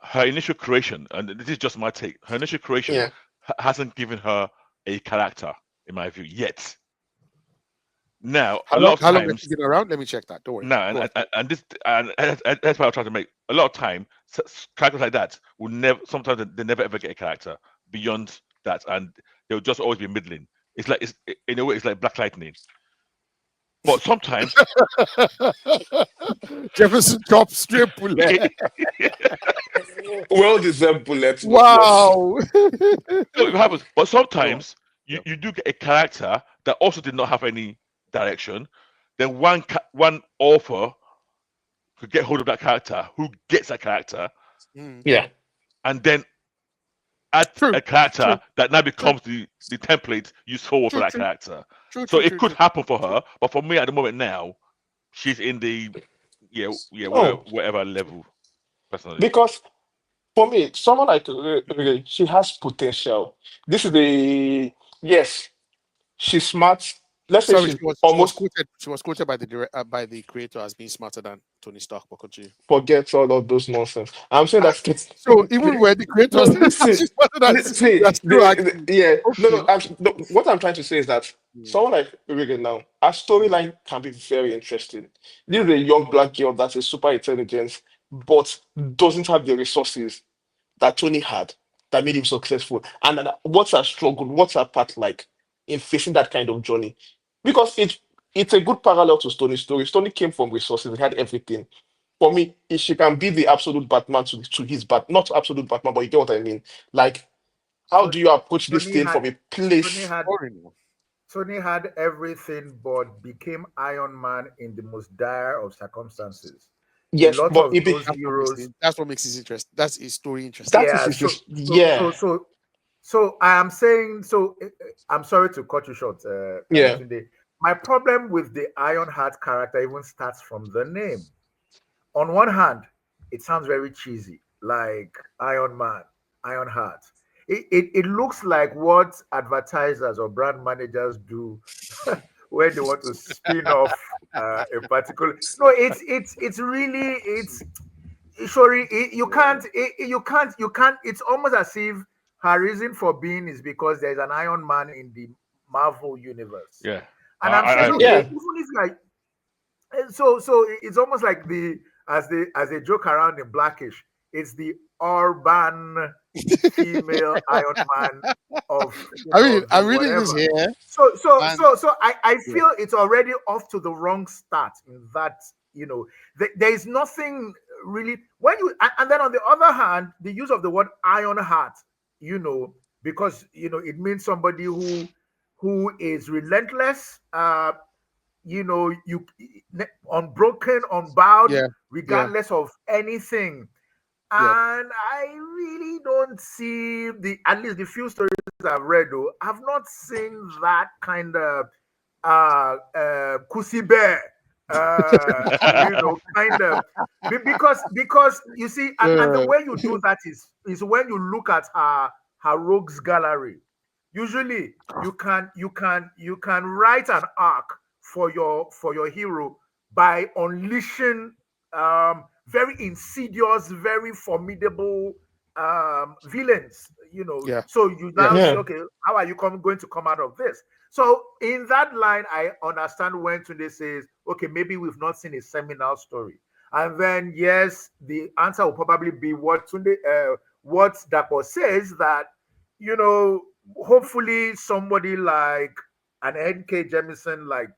C: her initial creation, and this is just my take. Her initial creation
B: Yeah.
C: hasn't given her a character, in my view, yet. Now,
A: How
C: a
A: long?
C: lot of
A: How long has she
C: times,
A: been around? Let me check that. Don't worry.
C: now,
A: Go on.
C: and this, and that's what I'm trying to make. A lot of time, characters like that will never. Sometimes they never ever get a character beyond that, and they'll just always be middling. It's like, in a way, it's like Black Lightning. But sometimes,
A: Jefferson chop straight bullet.
B: Well deserved bullets, but yes.
A: Wow.
C: no, it happens. But
A: Go on.
C: sometimes
A: Yeah.
C: you do get a character that also did not have any direction. Then one author could get hold of that character, who gets that character,
A: Mm.
B: Yeah.
C: and then add
A: True.
C: a character
A: True.
C: that now
A: True.
C: becomes the template used forward for
A: True.
C: that
A: True.
C: character.
A: True.
C: So
A: True.
C: it
A: True.
C: could
A: True.
C: happen for
A: True.
C: her, but for me at the moment now, she's in the
B: Oh,
C: whatever level personally.
B: because for me, someone like Ray, she has potential. This is the, yes, she's smart. Let's say
A: Sorry,
B: she's
A: she was
B: almost,
A: quoted. She was quoted by by the creator as being smarter than Tony Stark. But continue.
B: forgets all of those nonsense. I'm saying
A: Ah,
B: that.
A: so even when the creator
B: No,
A: says
B: see,
A: she's smarter than,
B: see,
A: you are still arguing.
B: yeah, no,
A: Okay.
B: no, no. What I'm trying to say is that
A: Mm,
B: someone like Regan now, our
A: mm,
B: storyline can be very interesting. This is a young black girl that is super intelligent, but doesn't have the resources that Tony had that made him successful. And what's her struggle? What's her path like in facing that kind of journey? Because it's a good parallel to Tony's story. Tony came from resources, he had everything. For me, if she can be the absolute Batman to his Bat, not absolute Batman, but you get what I mean. Like, how
D: So
B: do you approach this
D: Tony
B: thing
D: had
B: from a
D: Tony
B: place?
D: had
A: boring.
D: Tony had everything but became Iron Man in the most dire of circumstances. A
B: Yes,
D: lot
B: but
D: of
B: it be
D: those heroes,
A: That's what makes it interesting. That's his story interesting.
B: that is
D: yeah.
B: his
D: So so so
B: yeah,
D: so so I am saying so. I'm sorry to cut you short,
B: yeah.
D: Tunde. My problem with the Ironheart character even starts from the name. On one hand, it sounds very cheesy, like Iron Man, Ironheart. It looks like what advertisers or brand managers do when they want to spin off a particular. No, it's really sorry. You can't. It's almost as if her reason for being is because there's an Iron Man in the Marvel universe,
C: Yeah,
D: and I'm
C: I
D: saying,
C: agree.
D: okay,
B: Yeah.
D: even if like so it's almost like as they joke around in Blackish, it's the urban female Iron Man of
A: I mean,
D: of the
A: I'm reading this
D: whatever.
A: here, and
D: So I
A: yeah,
D: feel it's already off to the wrong start in that there is nothing really when you and then on the other hand, the use of the word iron heart, because it means somebody who is relentless, you unbroken, unbowed,
A: yeah, yeah,
D: regardless of anything.
A: yeah.
D: And I really don't see at least the few stories I've read, though, I've not seen that kind of Kusi bear, kind of because you see, and the
A: Uh,
D: way you do that is when you look at her rogues gallery. Usually, you can write an arc for your hero by unleashing very insidious, very formidable villains.
A: yeah,
D: So you
A: yeah.
D: now say,
B: Yeah.
D: okay, how are you going to come out of this? So in that line, I understand when Tunde says, okay, maybe we've not seen a seminal story. And then yes, the answer will probably be what Dapo says, that you know, hopefully somebody like and N.K. Jemisin, like,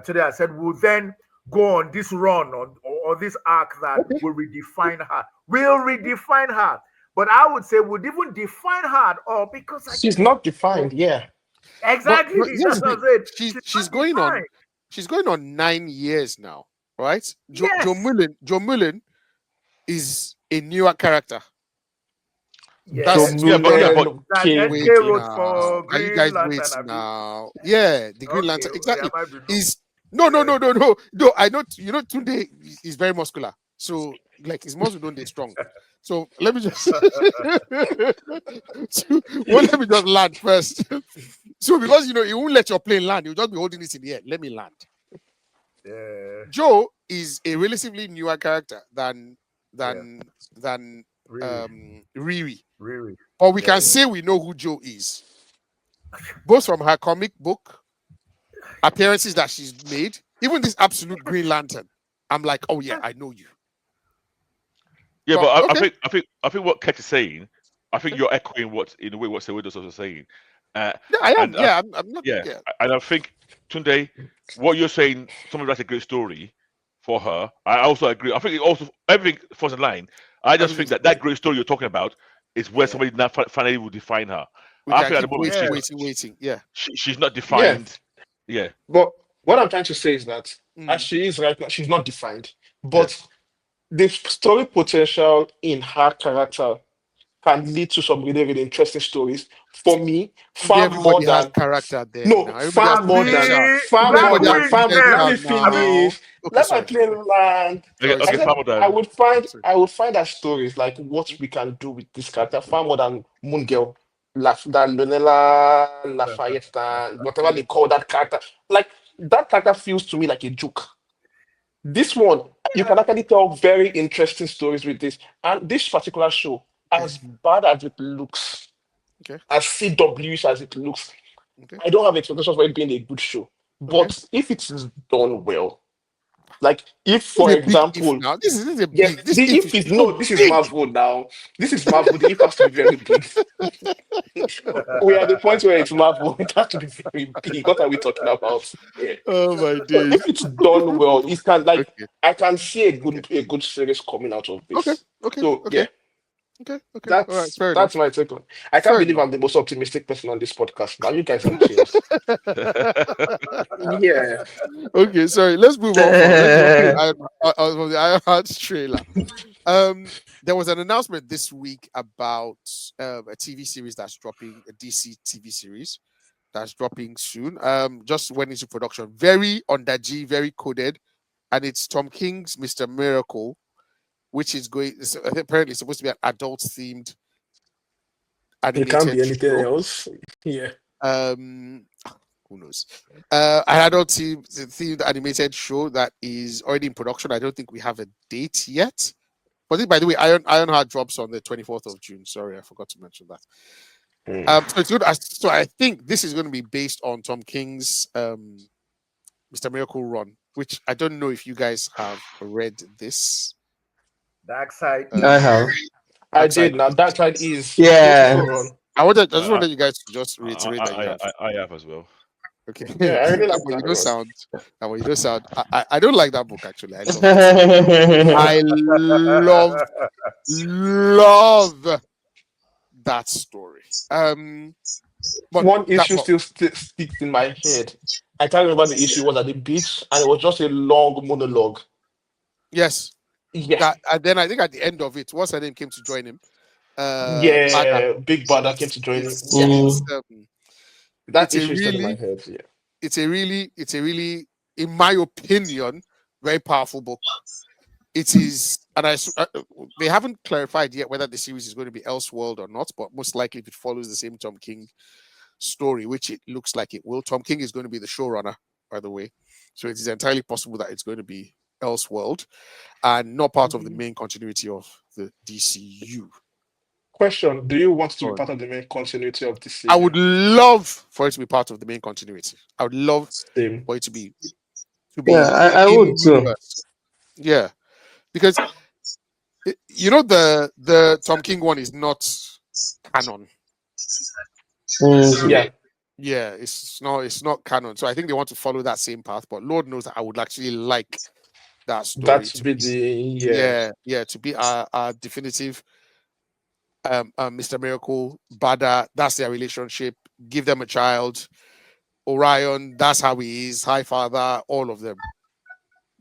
D: today I said, will then go on this run or this arc that
A: Okay.
D: will redefine her. Will redefine her. But I would say would even define her at all because
B: She's
D: again,
B: not defined. Yeah.
D: exactly,
A: But here's
D: that's
A: the
D: what I'm
A: thing.
D: saying.
A: She's
D: She's
A: she's
D: not
A: going on
D: defined.
A: she's going on 9 years now, right? Joe
D: Yes.
A: Mullen is a newer character.
B: Joe
A: That's
D: Yeah.
C: Yeah, but
D: But
C: yeah, but
B: Mullen,
D: that
B: okay.
D: N.K.
A: wait
D: wrote
A: now.
D: for
A: Can you
D: Green
A: guys wait
D: Lantern, Abi.
A: now? Yeah, the Green
D: Okay,
A: Lantern.
D: I
A: Exactly.
D: might be wrong.
A: Is no, no,
D: Yeah.
A: no, no, no, no. I know. You know, Tunde is very muscular. So, like, his muscle don't they strong. So let me just. So, well, let me just land first. So because he won't let your plane land, he'll just be holding it in the air. Let me land.
D: Yeah.
A: Joe is a relatively newer character
D: Yeah.
A: than than
D: Really.
A: Riri.
D: Really.
A: But we
D: Yeah,
A: can
D: yeah.
A: say we know who Joe is, both from her comic book appearances that she's made, even this absolute Green Lantern. I'm like, oh yeah, I know you.
C: yeah,
A: But
C: but I
A: okay,
C: think what Ketch is saying, I think
A: okay.
C: you're echoing what in a way what Sewedo's also saying, uh,
A: Yeah, I am.
C: and
A: Yeah, I'm not.
C: yeah,
A: Yeah,
C: and I think Tunde, what you're saying, someone writes a great story for her. I also agree. I think it also everything falls in line. I just think
A: everything's
C: that
A: good.
C: that great story you're talking about is where
D: Yeah.
C: somebody now finally will define her.
A: We
C: I
A: can
C: think at
A: keep
C: the moment
A: waiting,
D: Yeah.
A: waiting. Yeah.
C: she's not
B: Yeah.
C: defined. Yeah,
B: But what I'm trying to say is that as
A: Mm,
B: she is right now, she's not defined.
C: yeah.
B: But the story potential in her character can lead to some really, really interesting stories. For me,
A: Tunde,
B: far more
A: everybody has
B: than
A: character there
B: no,
A: now. Everybody has
B: far more than
A: potential.
D: Abi,
B: far more
A: Everybody has
B: than
D: Blackwind
B: far. Let
A: potential
D: them.
B: me
D: Abi,
A: now.
B: finish.
A: Okay,
B: Let my
A: sorry.
B: plane land.
C: Okay,
A: Sorry,
B: I
C: okay,
A: sorry.
B: said
C: Farmer
B: I
C: Dan.
B: would find
A: Sorry.
B: I would find that stories like what we can do with this character far more than Moon Girl, than Lunella, Lafayette, than whatever they call that character. Like that character feels to me like a joke. This one, you can actually tell very interesting stories with this. And this particular show,
A: Okay,
B: as bad as it looks,
A: okay,
B: as CW as it looks,
A: okay,
B: I don't have expectations for it being a good show.
A: okay.
B: But if it is done well, like if,
A: This
B: for
A: is a big if
B: example,
A: now. This is a
B: yes,
A: big. This
B: the
A: if
B: if
A: is
B: is
A: so
B: no, this is
A: big.
B: Marvel now. This is Marvel. The if has to be very big. We are at the point where it's Marvel. It has to be very big. What are we talking about? Yeah.
A: Oh my
B: So
A: days.
B: if it's done well, it can like
A: Okay,
B: I can see
A: okay,
B: a good series coming out of
A: okay,
B: this.
A: okay,
B: So
A: okay,
B: yeah,
A: okay, okay. All right, fair enough.
B: that's my take on. I can't
A: Fair
B: believe
A: enough.
B: I'm the most optimistic person on this podcast. Now you guys have changed. Yeah.
A: Okay, sorry. Let's move on from. Let's go from the from the Ironheart trailer. There was an announcement this week about a TV series that's dropping, a DC TV series that's dropping soon. Just went into production. Very under G, very coded, and it's Tom King's Mr. Miracle, which is going. It's apparently supposed to be an adult-themed
B: It can't
A: animated
B: be anything
A: show.
B: else. Yeah.
A: Um, who knows? An adult themed animated show that is already in production. I don't think we have a date yet. But by the way, Ironheart drops on the 24th of June. Sorry, I forgot to mention that.
B: Hmm.
A: So it's good. So I think this is going to be based on Tom King's Mr. Miracle run, which I don't know if you guys have read this.
D: Dark side
E: I
A: Um,
D: is.
E: have.
B: I
A: Dark Side.
B: did now. That side is beautiful
E: Yeah.
B: run.
A: I just
C: I,
A: wanted you guys to just
C: I,
A: reiterate that you have.
C: I have as well.
A: Okay,
B: Yeah, I really
A: that
B: like
A: way you
B: that
A: don't
B: run.
A: sound. That way you don't sound. I don't like that book actually. I love it. I love that story. But
B: One
A: that
B: issue
A: but
B: still sticks in my head. I can't remember the issue was at the beach, and it was just a long monologue.
A: yes,
B: Yeah,
A: that and then I think at the end of it, what's her name came to join him. Bada.
B: yeah, Big Brother came
A: It's
B: to join in.
A: it's
B: Yeah,
A: it's
E: Mm.
A: um
B: that
A: it's a
B: issue is still in my
A: really
B: head. Yeah,
A: in my opinion very powerful book. It is, and they haven't clarified yet whether the series is going to be Elseworld or not, but most likely if it follows the same Tom King story, which it looks like it will. Tom King is going to be the showrunner, by the way, so it is entirely possible that it's going to be Elseworld and not part of the main continuity of the DCU.
B: question: do you want to be
A: Go on.
B: part of the main continuity of this
A: I would
B: CU?
A: love for it to be part of the main continuity. I would love
B: Same.
A: for it to
E: Yeah,
A: be
E: I
A: in
E: would too.
A: universe. Yeah, because the Tom King one is not canon.
E: Mm.
B: Yeah,
A: Yeah, it's not canon. So I think they want to follow that same path. But Lord knows that I would actually like that
B: That
A: story
B: should
A: to
B: be
A: be,
B: yeah.
A: yeah, to be our definitive Mr. Miracle, Bada, that's their relationship. Give them a child. Orion, that's how he is. High Father, all of them.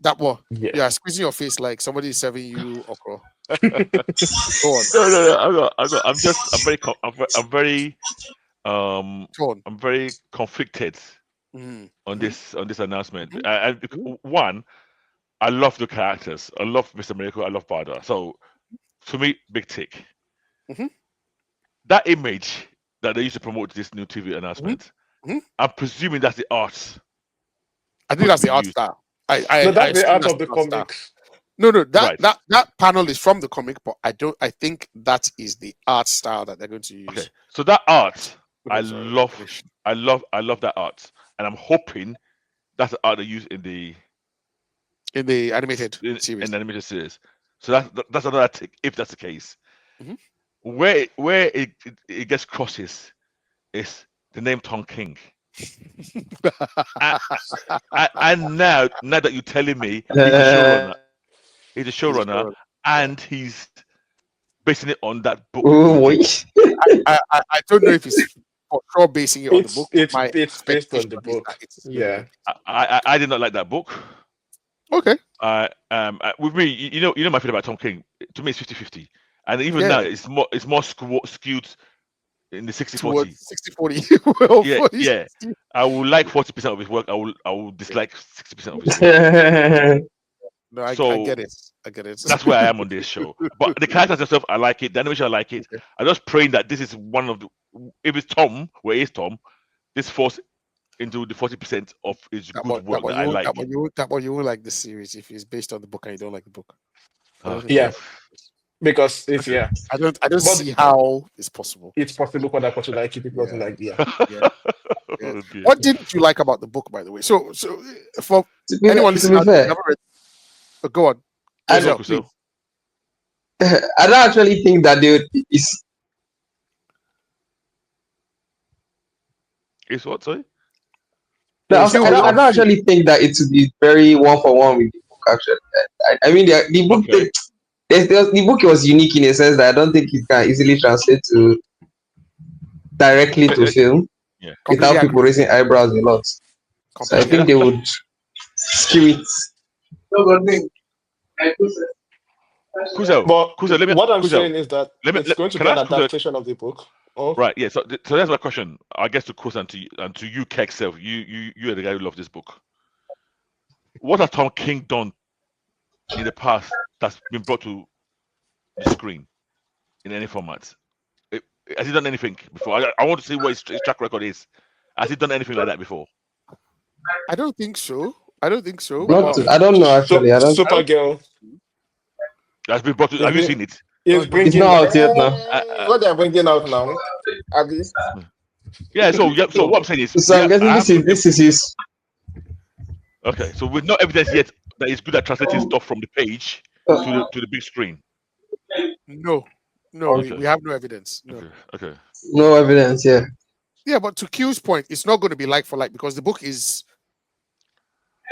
A: That one.
B: Yeah.
A: Yeah, squeezing your face like somebody is serving you okra. Go on.
C: No. I'm very
A: Go on.
C: I'm very conflicted
A: Mm-hmm.
C: on this announcement.
A: Mm-hmm.
C: One, I love the characters. I love Mr. Miracle. I love Bada. So for me, big tick.
A: Mm-hmm.
C: That image that they used to promote this new TV
A: Mm-hmm.
C: announcement,
A: Mm-hmm.
C: I'm presuming that's the art
A: I think
C: going to
A: that's
C: be
A: the art
C: used.
A: style.
B: No,
A: I
B: that's the
A: assume
B: art
A: that's
B: of
A: the
B: the
A: art style.
B: comics.
A: No, that
C: Right.
A: that that panel is from the comic, but I think that is the art style that they're going to
C: Okay.
A: use.
C: So that art, I
A: Okay, sorry.
C: love.
A: Finish.
C: I love that art, and I'm hoping that's the art they use in the
A: In the animated
C: in
A: series.
C: the animated series. So that's another tick if that's the case.
A: Mhm.
C: Where it gets crosses is the name Tom King. And, and now that you're telling me he's a
A: He's a
C: showrunner,
A: showrunner. Yeah.
C: and he's basing it on that book
E: oh
C: he
E: boy.
C: did.
A: I don't know if it's for sure basing it on the book, but
B: It's
A: my
B: it's based on
A: expectation
B: the
A: is that
B: book.
A: it's going to be
B: Yeah.
C: I did not like that book.
A: okay.
C: With me, you know my feeling about Tom King. To me, it's 50-50. And even now,
A: Yeah,
C: it's more skewed in the 60
A: towards
C: 40.
A: 60/40. Well,
C: Yeah,
A: 40,
C: yeah.
A: 60.
C: I will like 40% of his work. I will
A: Yeah.
C: dislike 60% of his work.
A: No, I
C: So
A: get it. I get it.
C: that's where I am on this show. But the characters themselves, I like it. The animation, I like it.
A: Okay.
C: I'm just praying that this is one of the. If it's Tom, where is Tom? This falls into the 40% of his good
A: That
C: work
A: one
C: that I
A: you
C: like.
A: that one you won't like the series if it's based on the book and you don't like the book. I don't think
B: Yeah.
A: that's
B: Because it's
C: Okay.
B: yeah.
A: I don't
B: But
A: see how it's possible.
B: it's possible for that person to like it if it doesn't
A: Yeah,
B: like yeah.
A: yeah, yeah.
C: Oh dear.
A: What didn't you like about the book, by the way? So for
E: to be
A: anyone
E: to
A: listening
E: be
A: out there, you
E: fair,
A: haven't read, go on,
C: Yeah, go
E: I
C: on,
A: Kuzel,
C: Kusel.
A: please.
E: I don't actually think that they is.
C: It's what, sorry?
E: No,
A: It's
E: I
A: still
E: don't. I
A: on
E: don't
A: you.
E: actually think that it would be very one for one with the book. Actually, I mean the book.
C: Okay.
E: The book was unique in a sense that I don't think it can easily translate to directly
C: Eh,
E: to
C: eh,
E: film
C: yeah.
A: Completely
E: without people
A: agree.
E: raising eyebrows a lot. So I
A: Completely
E: think
C: Okay.
E: they
A: agree.
E: would skew it. No, but then,
C: Kusel,
B: But
C: Kusel,
B: what I'm
C: Kusel,
B: saying is that
C: let me,
B: it's going to
C: can
B: be
C: I
B: an
C: ask Kusel?
B: adaptation of the book. Oh,
C: Right, yeah. So that's my question. I guess to Kusel and to you, Keck self. You are the guy who loves this book. What has Tom King done in the past that's been brought to the screen in any format? Eh, Has he done anything before? I want to see what his track record is. Has he done anything like that before?
A: I don't think so. I don't think so.
C: Right.
E: not.
A: But
C: Okay.
E: I don't know
B: so
E: actually. I don't.
A: I don't.
B: Supergirl
C: That's been brought to.
B: is
C: Have you
B: being
C: seen it?
B: is
E: It's
B: bringing
E: not out yet now.
B: what they're bringing out now. Abby.
C: Yeah. So yeah. So what I'm saying is,
E: So I'm guessing
C: I have no.
E: this is his.
C: Okay. So with no evidence yet that he's good at translating stuff from the page
E: Uh,
C: to the big screen.
A: No, no, we
C: Okay.
A: have no evidence. No.
C: Okay. Okay.
E: no evidence. Yeah.
A: Yeah, but to Q's point, it's not going to be like for like because the book is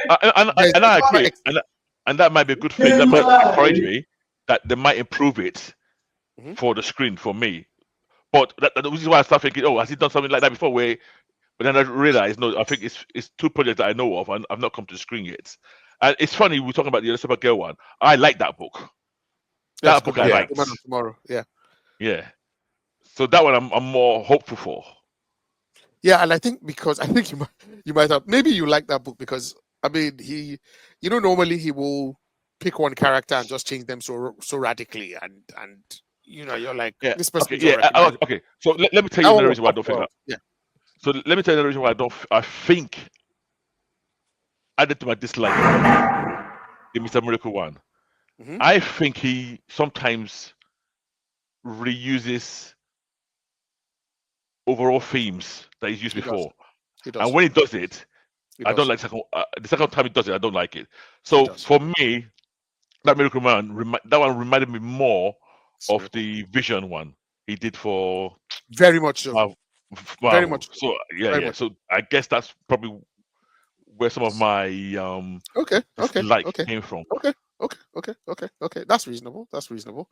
C: And
A: there's
C: I
A: quite
C: agree, and that might be a good thing. That might encourage me that they might improve it
A: Mhm.
C: for the screen for me. But which is why I start thinking, oh, has he done something like that before? But then I realize, no, I think it's two projects that I know of, and I've not come to the screen yet. And it's funny we're talking about the Elizabeth Girl one. I like that book.
A: yes,
C: That
A: good
C: book I
A: book.
B: Yeah.
A: Woman of
C: liked.
A: Tomorrow. Yeah,
C: Yeah. So that one I'm more hopeful for.
A: yeah, and I think because I think you might have maybe you like that book because I mean normally he will pick one character and just change them so radically and you're like
C: Yeah.
A: this person
C: Okay.
A: is
C: Yeah.
A: unrecognizable.
C: Okay. So let me tell
A: That
C: you
A: one
C: another
A: was
C: reason why I
A: off
C: don't
A: the
C: think
A: world.
C: that.
A: Yeah.
C: So let me tell you another reason why I don't. I think added to my dislike of the Mr. Miracle one.
A: Hmm.
C: I think he sometimes reuses overall themes that he's used
A: He does.
C: before,
A: He
C: and
A: does.
C: when he does it,
A: He
C: I don't
A: does.
C: like the second time he does it. I don't like it.
A: He
C: So
A: does.
C: for me, that Miracle Man, that one reminded me more
A: It's a
C: of
A: miracle.
C: the Vision one he did for
A: Very much so.
C: Marvel.
A: Very
C: Marvel.
A: much,
C: So yeah,
A: very
C: yeah.
A: much.
C: So I guess that's probably where some of my
A: Okay, okay,
C: dislike
A: okay,
C: came from.
A: okay, okay. That's reasonable. That's reasonable.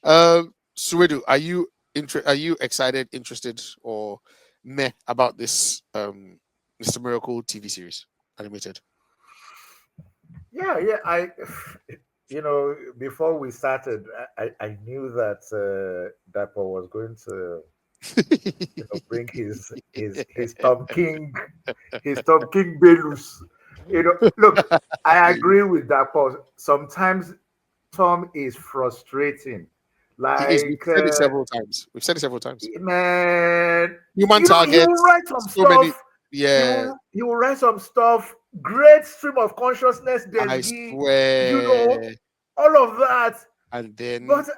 A: Suedu, are you excited, interested, or meh about this Mr. Miracle TV series animated?
D: Yeah, yeah. Before we started, I knew that Dapper was going to, bring his Tom King Belus. Look, I agree with Dapper. Sometimes Tom is frustrating.
A: He is. We've
D: Like,
A: said it several times. We've said it several times.
D: man,
A: Human
D: he will
A: targets,
D: write some
A: so many.
D: stuff. He
A: Yeah,
D: will he will write some stuff. Great stream of consciousness,
A: I
D: Desgi,
A: swear.
D: all of that.
A: And then
D: But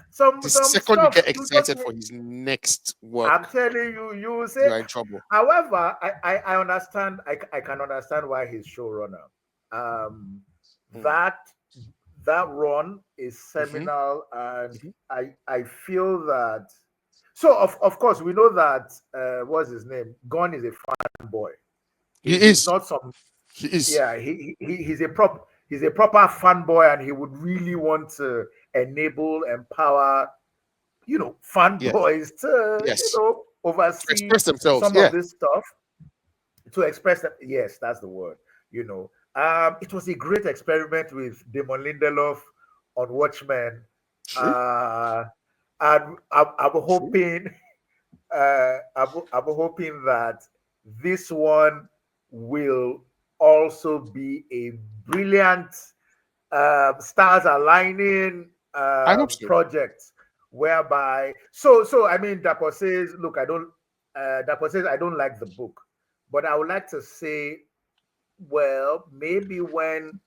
D: some
A: the
D: some
A: second you
D: stuff
A: get
D: you just
A: excited for his next
D: I'm
A: work,
D: telling you, you will say.
A: you are in trouble.
D: However, I understand. I can understand why he's showrunner. Um,
A: Mm.
D: that that run is
A: Hmm.
D: seminal, and
A: Hmm.
D: I feel that. So of course we know that what's his name? Gon is a fanboy.
A: He
D: He's
A: is.
D: not some.
A: He is.
D: Yeah, he's a proper fanboy, and he would really want to enable, empower,
A: Yeah.
D: fanboys to,
A: Yes. To
D: oversee
A: express themselves.
D: some of
A: Yeah.
D: this stuff, to express that. Yes, that's the word. It was a great experiment with Damon Lindelof on Watchmen.
A: True.
D: Uh, and I'm
A: True.
D: hoping, I'm hoping that this one will also be a brilliant, stars aligning,
A: I hope so.
D: project, whereby, so I mean, Dapo says, look, Dapo says I don't like the book, but I would like to say, well, maybe when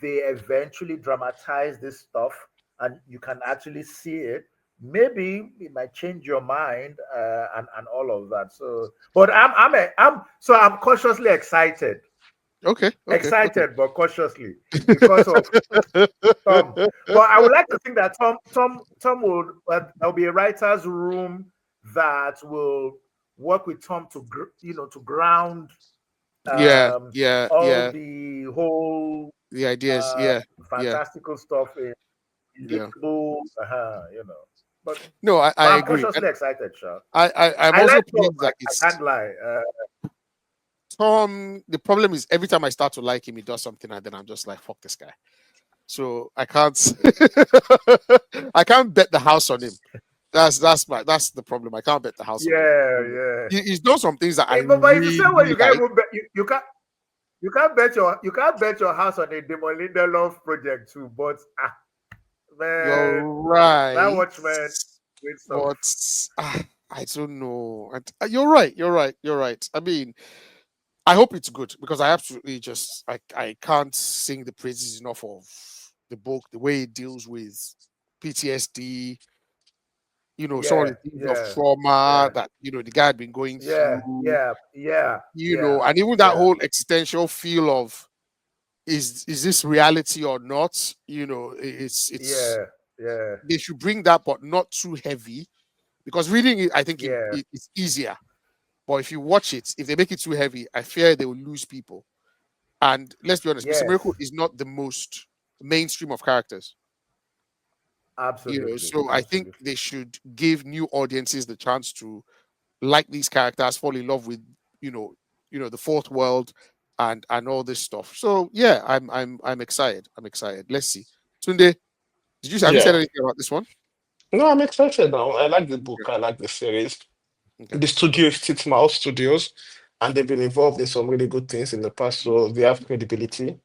D: they eventually dramatize this stuff and you can actually see it, maybe it might change your mind, and all of that. So, but I'm cautiously excited,
A: Okay. Okay. Okay.
D: but cautiously, because of Tom. But I would like to think that Tom will, there'll be a writer's room that will work with Tom to to ground,
A: Yeah.
D: um,
A: Yeah.
D: all
A: Yeah.
D: the whole,
A: The ideas.
D: uh,
A: Yeah. Yeah.
D: fantastical stuff in
A: Yeah.
D: relatable, But
A: No, I
D: I'm
A: agree. And
D: cautiously excited, Sha.
A: I'm
D: I
A: also
D: like Tom.
A: pleased that
D: I
A: it's
D: can't lie.
A: Tom. The problem is every time I start to like him, he does something and then I'm just like, fuck this guy. So I can't I can't bet the house on him. That's the problem. I can't bet the house on him.
D: Yeah, yeah.
A: He's done some things that I
D: But if you say what
A: really
D: you can't
A: like.
D: even bet, you can't bet your house on a Demon Lindelof project too. But
A: You're
D: man, that
A: right,
D: Watchman, great stuff.
A: but I don't know. You're right. You're right. You're right. I mean, I hope it's good because I absolutely just I can't sing the praises enough of the book, the way it deals with PTSD. Some of
D: Yeah,
A: the things of
D: yeah,
A: trauma
D: yeah,
A: that the guy had been going
D: yeah,
A: through.
D: yeah, yeah, yeah,
A: And even that
D: yeah,
A: whole existential feel of is this reality or not? It's
D: yeah, yeah,
A: they should bring that, but not too heavy because reading it, I think
D: yeah,
A: it's easier. But if you watch it, if they make it too heavy, I fear they will lose people. And let's be honest, Mr.
D: yes,
A: Miracle is not the most mainstream of characters.
D: absolutely,
A: So I think
D: absolutely.
A: they should give new audiences the chance to like these characters, fall in love with, the fourth world and all this stuff. So yeah, I'm excited. I'm excited. Let's see. Tunde, have you said
B: Yeah.
A: anything about this one?
B: No, I'm excited now. I like the book.
A: Okay.
B: I like the series.
A: Okay.
B: The studio is Titmouse Studios, and they've been involved in some really good things in the past, so they have credibility.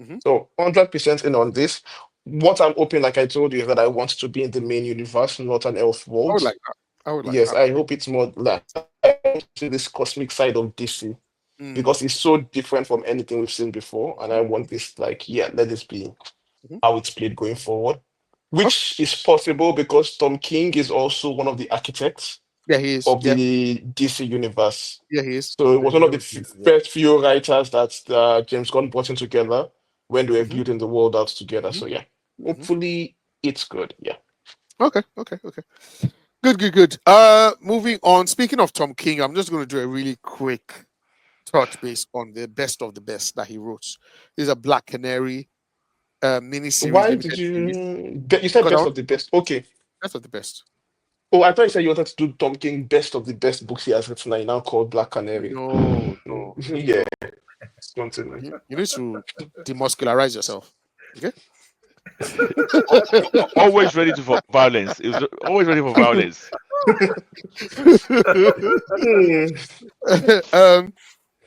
A: Hmm.
B: So 100% in on this. What I'm hoping, like I told you, is that I want to be in the main universe, not an elf
A: I would
B: world.
A: like that. I would like
B: Yes,
A: that.
B: I hope it's more like I want to see this cosmic side of DC
A: Mm.
B: because it's so different from anything we've seen before, and I want this like, yeah, let this be
A: Hmm.
B: how it's played going forward,
A: Okay.
B: which is possible because Tom King is also one of the architects
A: Yeah, he is.
B: of
A: Yeah.
B: the DC universe.
A: Yeah, he is.
B: So it
D: The
B: was one of the
D: new this, yeah.
B: first few writers that James Gunn brought in together when they were
A: Hmm.
B: building the world out together.
A: Hmm.
B: So yeah,
A: Hmm.
B: hopefully it's good. Yeah.
A: Okay. Okay. Okay. Good, good, good. Moving on. Speaking of Tom King, I'm just going to do a really quick touch base on the best of the best that he wrote. This is a Black Canary mini series,
B: Why did
A: limited series.
B: you said
A: Because I
B: best
A: want
B: of the best? Okay.
A: best of the best.
B: Oh, I thought you said you wanted to do Tom King best of the best books he has written. I now called Black Canary.
A: No,
B: Mm,
A: no,
B: yeah,
A: no.
B: continue.
A: You need to demuscularize yourself. Okay.
C: Always ready to for violence. It was always ready for violence.
B: Hmm.
A: um,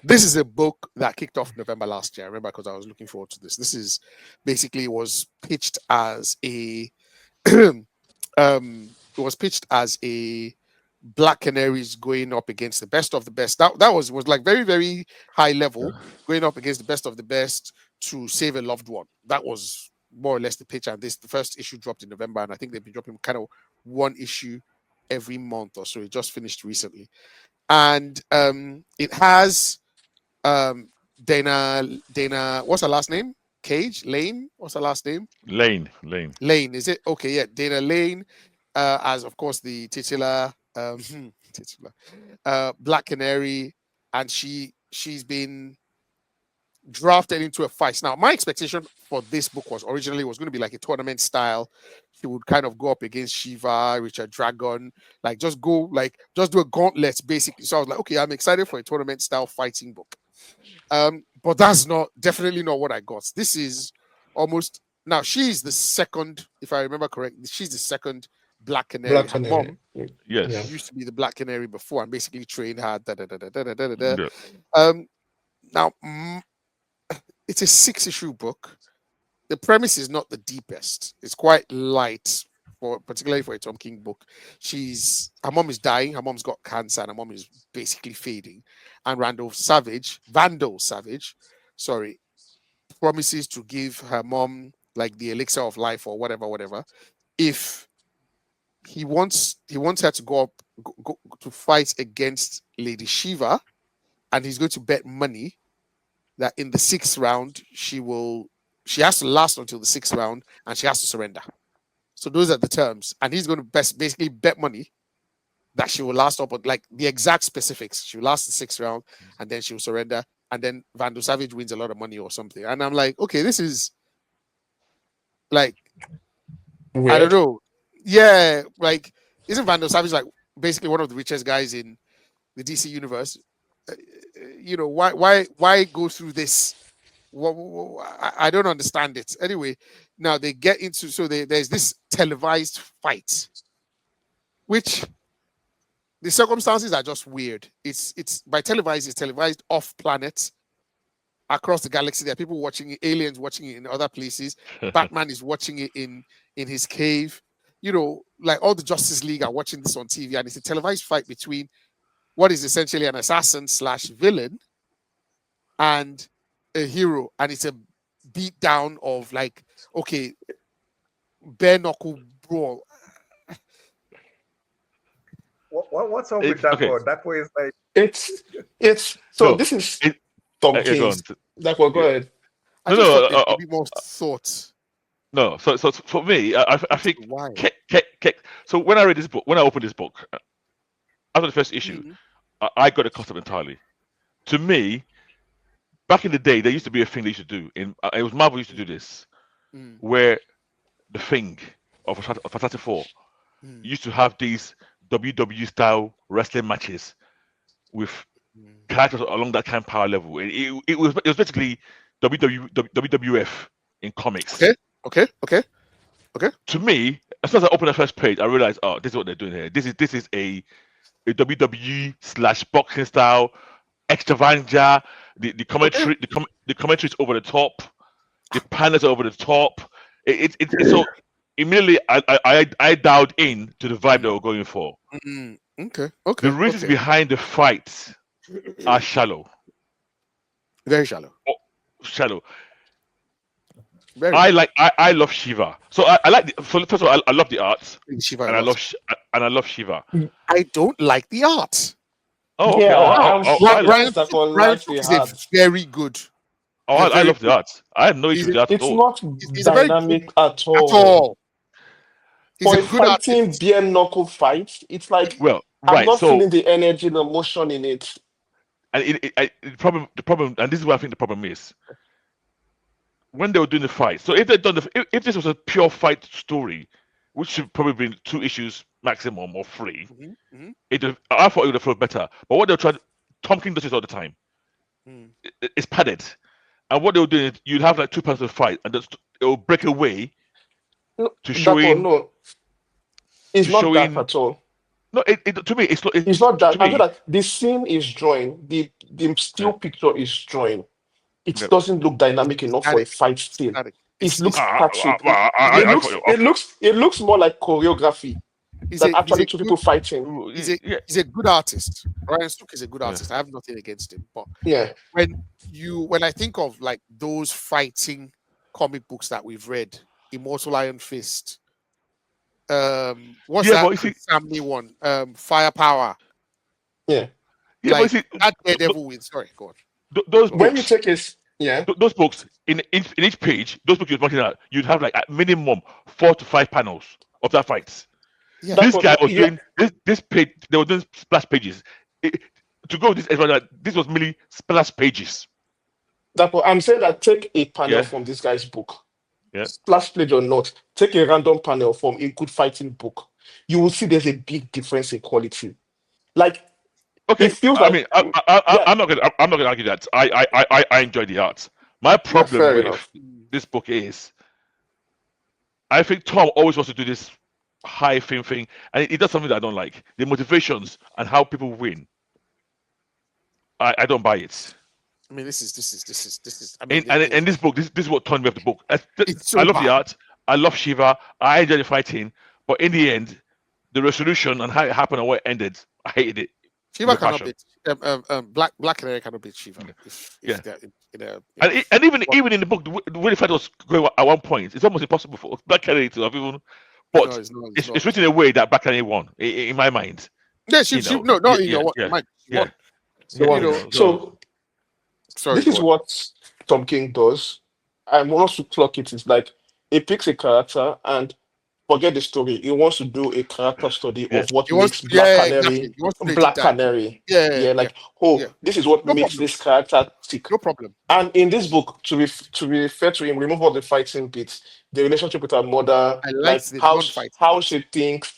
A: this is a book that kicked off November last year. I remember because I was looking forward to this. This is basically was pitched as a it was pitched as a Black Canaries going up against the best of the best. That was like very, very high level, going up against the best of the best to save a loved one. That was more or less the pitch. And this the first issue dropped in November, and I think they've been dropping kind of one issue every month or so. It just finished recently. And it has um Dana, what's her last name? Cage? Lane? What's her last name?
C: Lane.
A: Lane, is it? Okay, yeah. Dana Lane, as of course the titular titular Black Canary, and she's been drafted into a fight. Now, my expectation for this book was originally was going to be like a tournament style. She would kind of go up against Shiva, Richard Dragon, like just go like just do a gauntlet basically. So I was like, okay, I'm excited for a tournament style fighting book. But that's not definitely not what I got. This is almost now she's the second, if I remember correctly, she's the second Black Canary.
B: Black
A: Her
B: Canary.
A: mom
B: Yeah.
C: Yes.
A: used to be the Black Canary before and basically trained her. Da, da, da, da, da, da, da, da.
C: Yeah.
A: Now it's a 6 issue book. The premise is not the deepest. It's quite light for particularly for a Tom King book. Her mom is dying. Her mom's got cancer, and her mom is basically fading. And Vandal Savage, sorry, promises to give her mom like the elixir of life or whatever, whatever. If he wants her to go to fight against Lady Shiva, and he's going to bet money that in the 6th round she has to last until the 6th round and she has to surrender. So those are the terms, and he's going to basically bet money that she will last up like the exact specifics. She will last the 6th round and then she will surrender, and then Vandal Savage wins a lot of money or something. And I'm like, okay, this is like I don't
B: Weird.
A: know. Yeah, like isn't Vandal Savage like basically one of the richest guys in the DC universe? Why go through this? I don't understand it. Anyway, now they get into there's this televised fight, which the circumstances are just weird. It's by televised, it's televised off planet across the galaxy. There are people watching it, aliens watching it in other places. Batman is watching it in his cave. Like all the Justice League are watching this on TV, and it's a televised fight between what is essentially an assassin slash villain and a hero, and it's a beat down of like, okay, bare knuckle brawl.
D: What's up with
C: It's okay.
D: Dakwa? Dakwa is like,
B: It's so
C: No.
B: this is
C: It,
B: Tom
C: yeah, go on.
B: King's. Go
C: Yeah.
B: ahead.
A: I
C: No,
A: just thought
C: no.
A: there'd be more thought.
C: No. So for me, I think
A: Why?
C: So when I read this book, when I opened this book after the first issue,
A: Mhm.
C: I got it caught up entirely. To me, back in the day, there used to be a thing they used to do. It was Marvel used to do this,
A: Mm,
C: where the thing of Fantastic Four
A: mm,
C: used to have these WWE style wrestling matches with
A: mm.
C: characters along that kind of power level. It was basically WWF in comics.
A: Okay, okay, okay, okay.
C: To me, as soon as I opened the first page, I realized, oh, this is what they're doing here. This is a WWE slash boxing style extravaganza. The
A: Okay.
C: commentary the commentary is over the top. The panels are over the top. It's so immediately I dialed in to the vibe they were going for.
A: Okay,
C: The
A: okay,
C: reasons
A: okay.
C: behind the fights are shallow.
A: Very shallow.
C: Oh, shallow.
A: Very.
C: I love Shiva. So I like first of all I love the arts
A: Shiva a
C: and I
A: lot.
C: love and I love Shiva.
A: I don't like the art.
C: Oh okay.
B: Yeah, I'm
C: I
B: surprised that one
A: Ryan
B: likes the
A: is a
B: art.
A: very good. He's a
C: I
A: very
C: love the arts. I have no issue
A: he's
C: with
A: a,
C: the art at
B: It's
C: all.
B: not
A: he's a very good
B: dynamic at
A: at
B: all.
A: all. He's
B: For
A: a
B: a
A: good
B: fighting
A: artist.
B: bare knuckle fight, it's like
C: Well,
B: I'm
C: right.
B: not
C: So,
B: feeling the energy, the emotion in it.
C: and the problem, and this is what I think the problem is when they were doing the fight. So if they'd done if this was a pure fight story, which should probably be 2 issues maximum or 3,
A: Mhm, mhm,
C: I thought it would have flowed better. But what they're trying, Tom King does this all the time.
A: mm.
C: It's padded, and what they were doing is you'd have like 2 parts of the fight, and it will break away
B: No,
C: to
B: Dapo,
C: showing
B: no, it's
C: to
B: not that
C: showing.
B: at all.
C: No, to me it's
B: It's not that.
C: to
B: I'm saying
C: me.
B: that the scene is drawing, the
C: Yeah,
B: still picture is drawing. It
C: yeah.
B: doesn't look dynamic enough for a
A: Static.
B: fight
A: It's
B: scene.
A: static.
B: It
A: It's
B: looks
A: it's
B: static.
C: I thought
B: It looks more like choreography
A: he's
B: than
A: a
B: actually two
A: good
B: people fighting.
C: yeah,
A: he's a good artist. Ryan Sook is a good
C: yeah.
A: artist. I have nothing against him. But
B: Yeah.
A: when I think of like those fighting comic books that we've read, Immortal Iron Fist, what's
C: Yeah, but
A: that
C: you see,
A: Chris Samney one? Firepower.
B: Yeah.
C: yeah, but you
A: Like
C: see,
A: that Daredevil with sorry, God.
C: those
A: Go on.
B: When you
C: books,
B: take it, yeah,
C: those books in each page, those books you're pointing at, you'd have like at minimum 4 to 5 panels of that fight.
A: Yeah.
B: that
C: This guy was
B: yeah,
C: doing this page. They were doing splash pages. To go with this was merely splash pages.
B: I'm saying that take a panel
C: Yeah,
B: from this guy's book,
C: yeah.
B: splash page or not, take a random panel from a good fighting book. You will see there's a big difference in quality. Like it
C: Okay.
B: feels
C: I
B: like
C: mean,
B: yeah,
C: I'm not gonna argue that. I enjoy the art. My
B: yeah,
C: problem
B: fair
C: with
B: enough.
C: this book is I think Tom always wants to do this high fame thing, and he does something that I don't like. The motivations and how people win. I don't buy it.
A: I mean, this is. I mean,
C: In this book, this is what turned me off the book.
A: it's
C: I
A: so
C: love the
A: bad.
C: art. I love Shiva. I enjoy the fighting, but in the end, the resolution and how it happened and what it ended, I hated it with
A: Shiva
C: a
A: cannot
C: passion.
A: beat Black Canary cannot beat Shiva if
C: Yeah,
A: they're in a
C: and
A: but
C: even in the book, the way the fight was going at one point, it's almost impossible for Black Canary to have even.
A: no,
C: But
A: it's not. It's
C: it's
A: not.
C: written in a way that Black Canary won in my mind.
A: Yeah, she no,
C: Yeah,
A: not in
C: yeah,
A: your what
C: yeah,
A: mind. She
C: yeah,
A: won.
B: So
C: yeah.
A: You
B: what?
A: know.
C: So
B: So
A: Sorry,
B: this is
A: God.
B: what Tom King does. I want to clock it. It's like he picks a character and forget the story. He wants to do a character study
C: yeah,
B: of what
A: He wants
B: makes
A: yeah, exactly. He wants to do a deep
B: Black
A: dive.
B: Canary.
A: Yeah,
B: Yeah,
A: yeah,
B: like,
A: yeah.
B: oh, this is what
A: No
B: makes
A: problem.
B: this character tick.
A: No problem.
B: And in this book, to refer to him, remove all the fighting bits, the relationship with her mother,
A: I
B: like
A: liked the non-fighting
B: how
A: bits.
B: she thinks,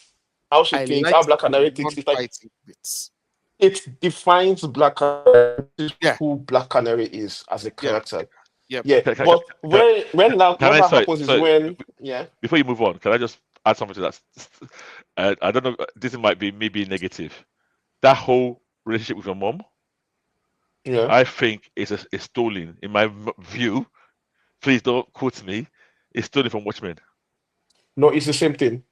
A: I
B: how
A: liked
B: Black
A: the
B: Canary thinks. It's like
A: non-fighting bits.
B: it defines Black Canary,
A: Yeah,
B: who Black Canary is as a
A: yeah,
B: character.
A: yeah.
B: Yeah,
C: can, can,
B: but
C: can, can
B: what
C: I
B: now
C: sorry,
B: happens is
C: sorry
B: when yeah,
C: before you move on, can I just add something to that? I don't know. This might be maybe negative. That whole relationship with your mom,
B: yeah.
C: I think is stolen in my view. Please don't quote me. It's stolen from Watchmen.
B: No, it's the same thing.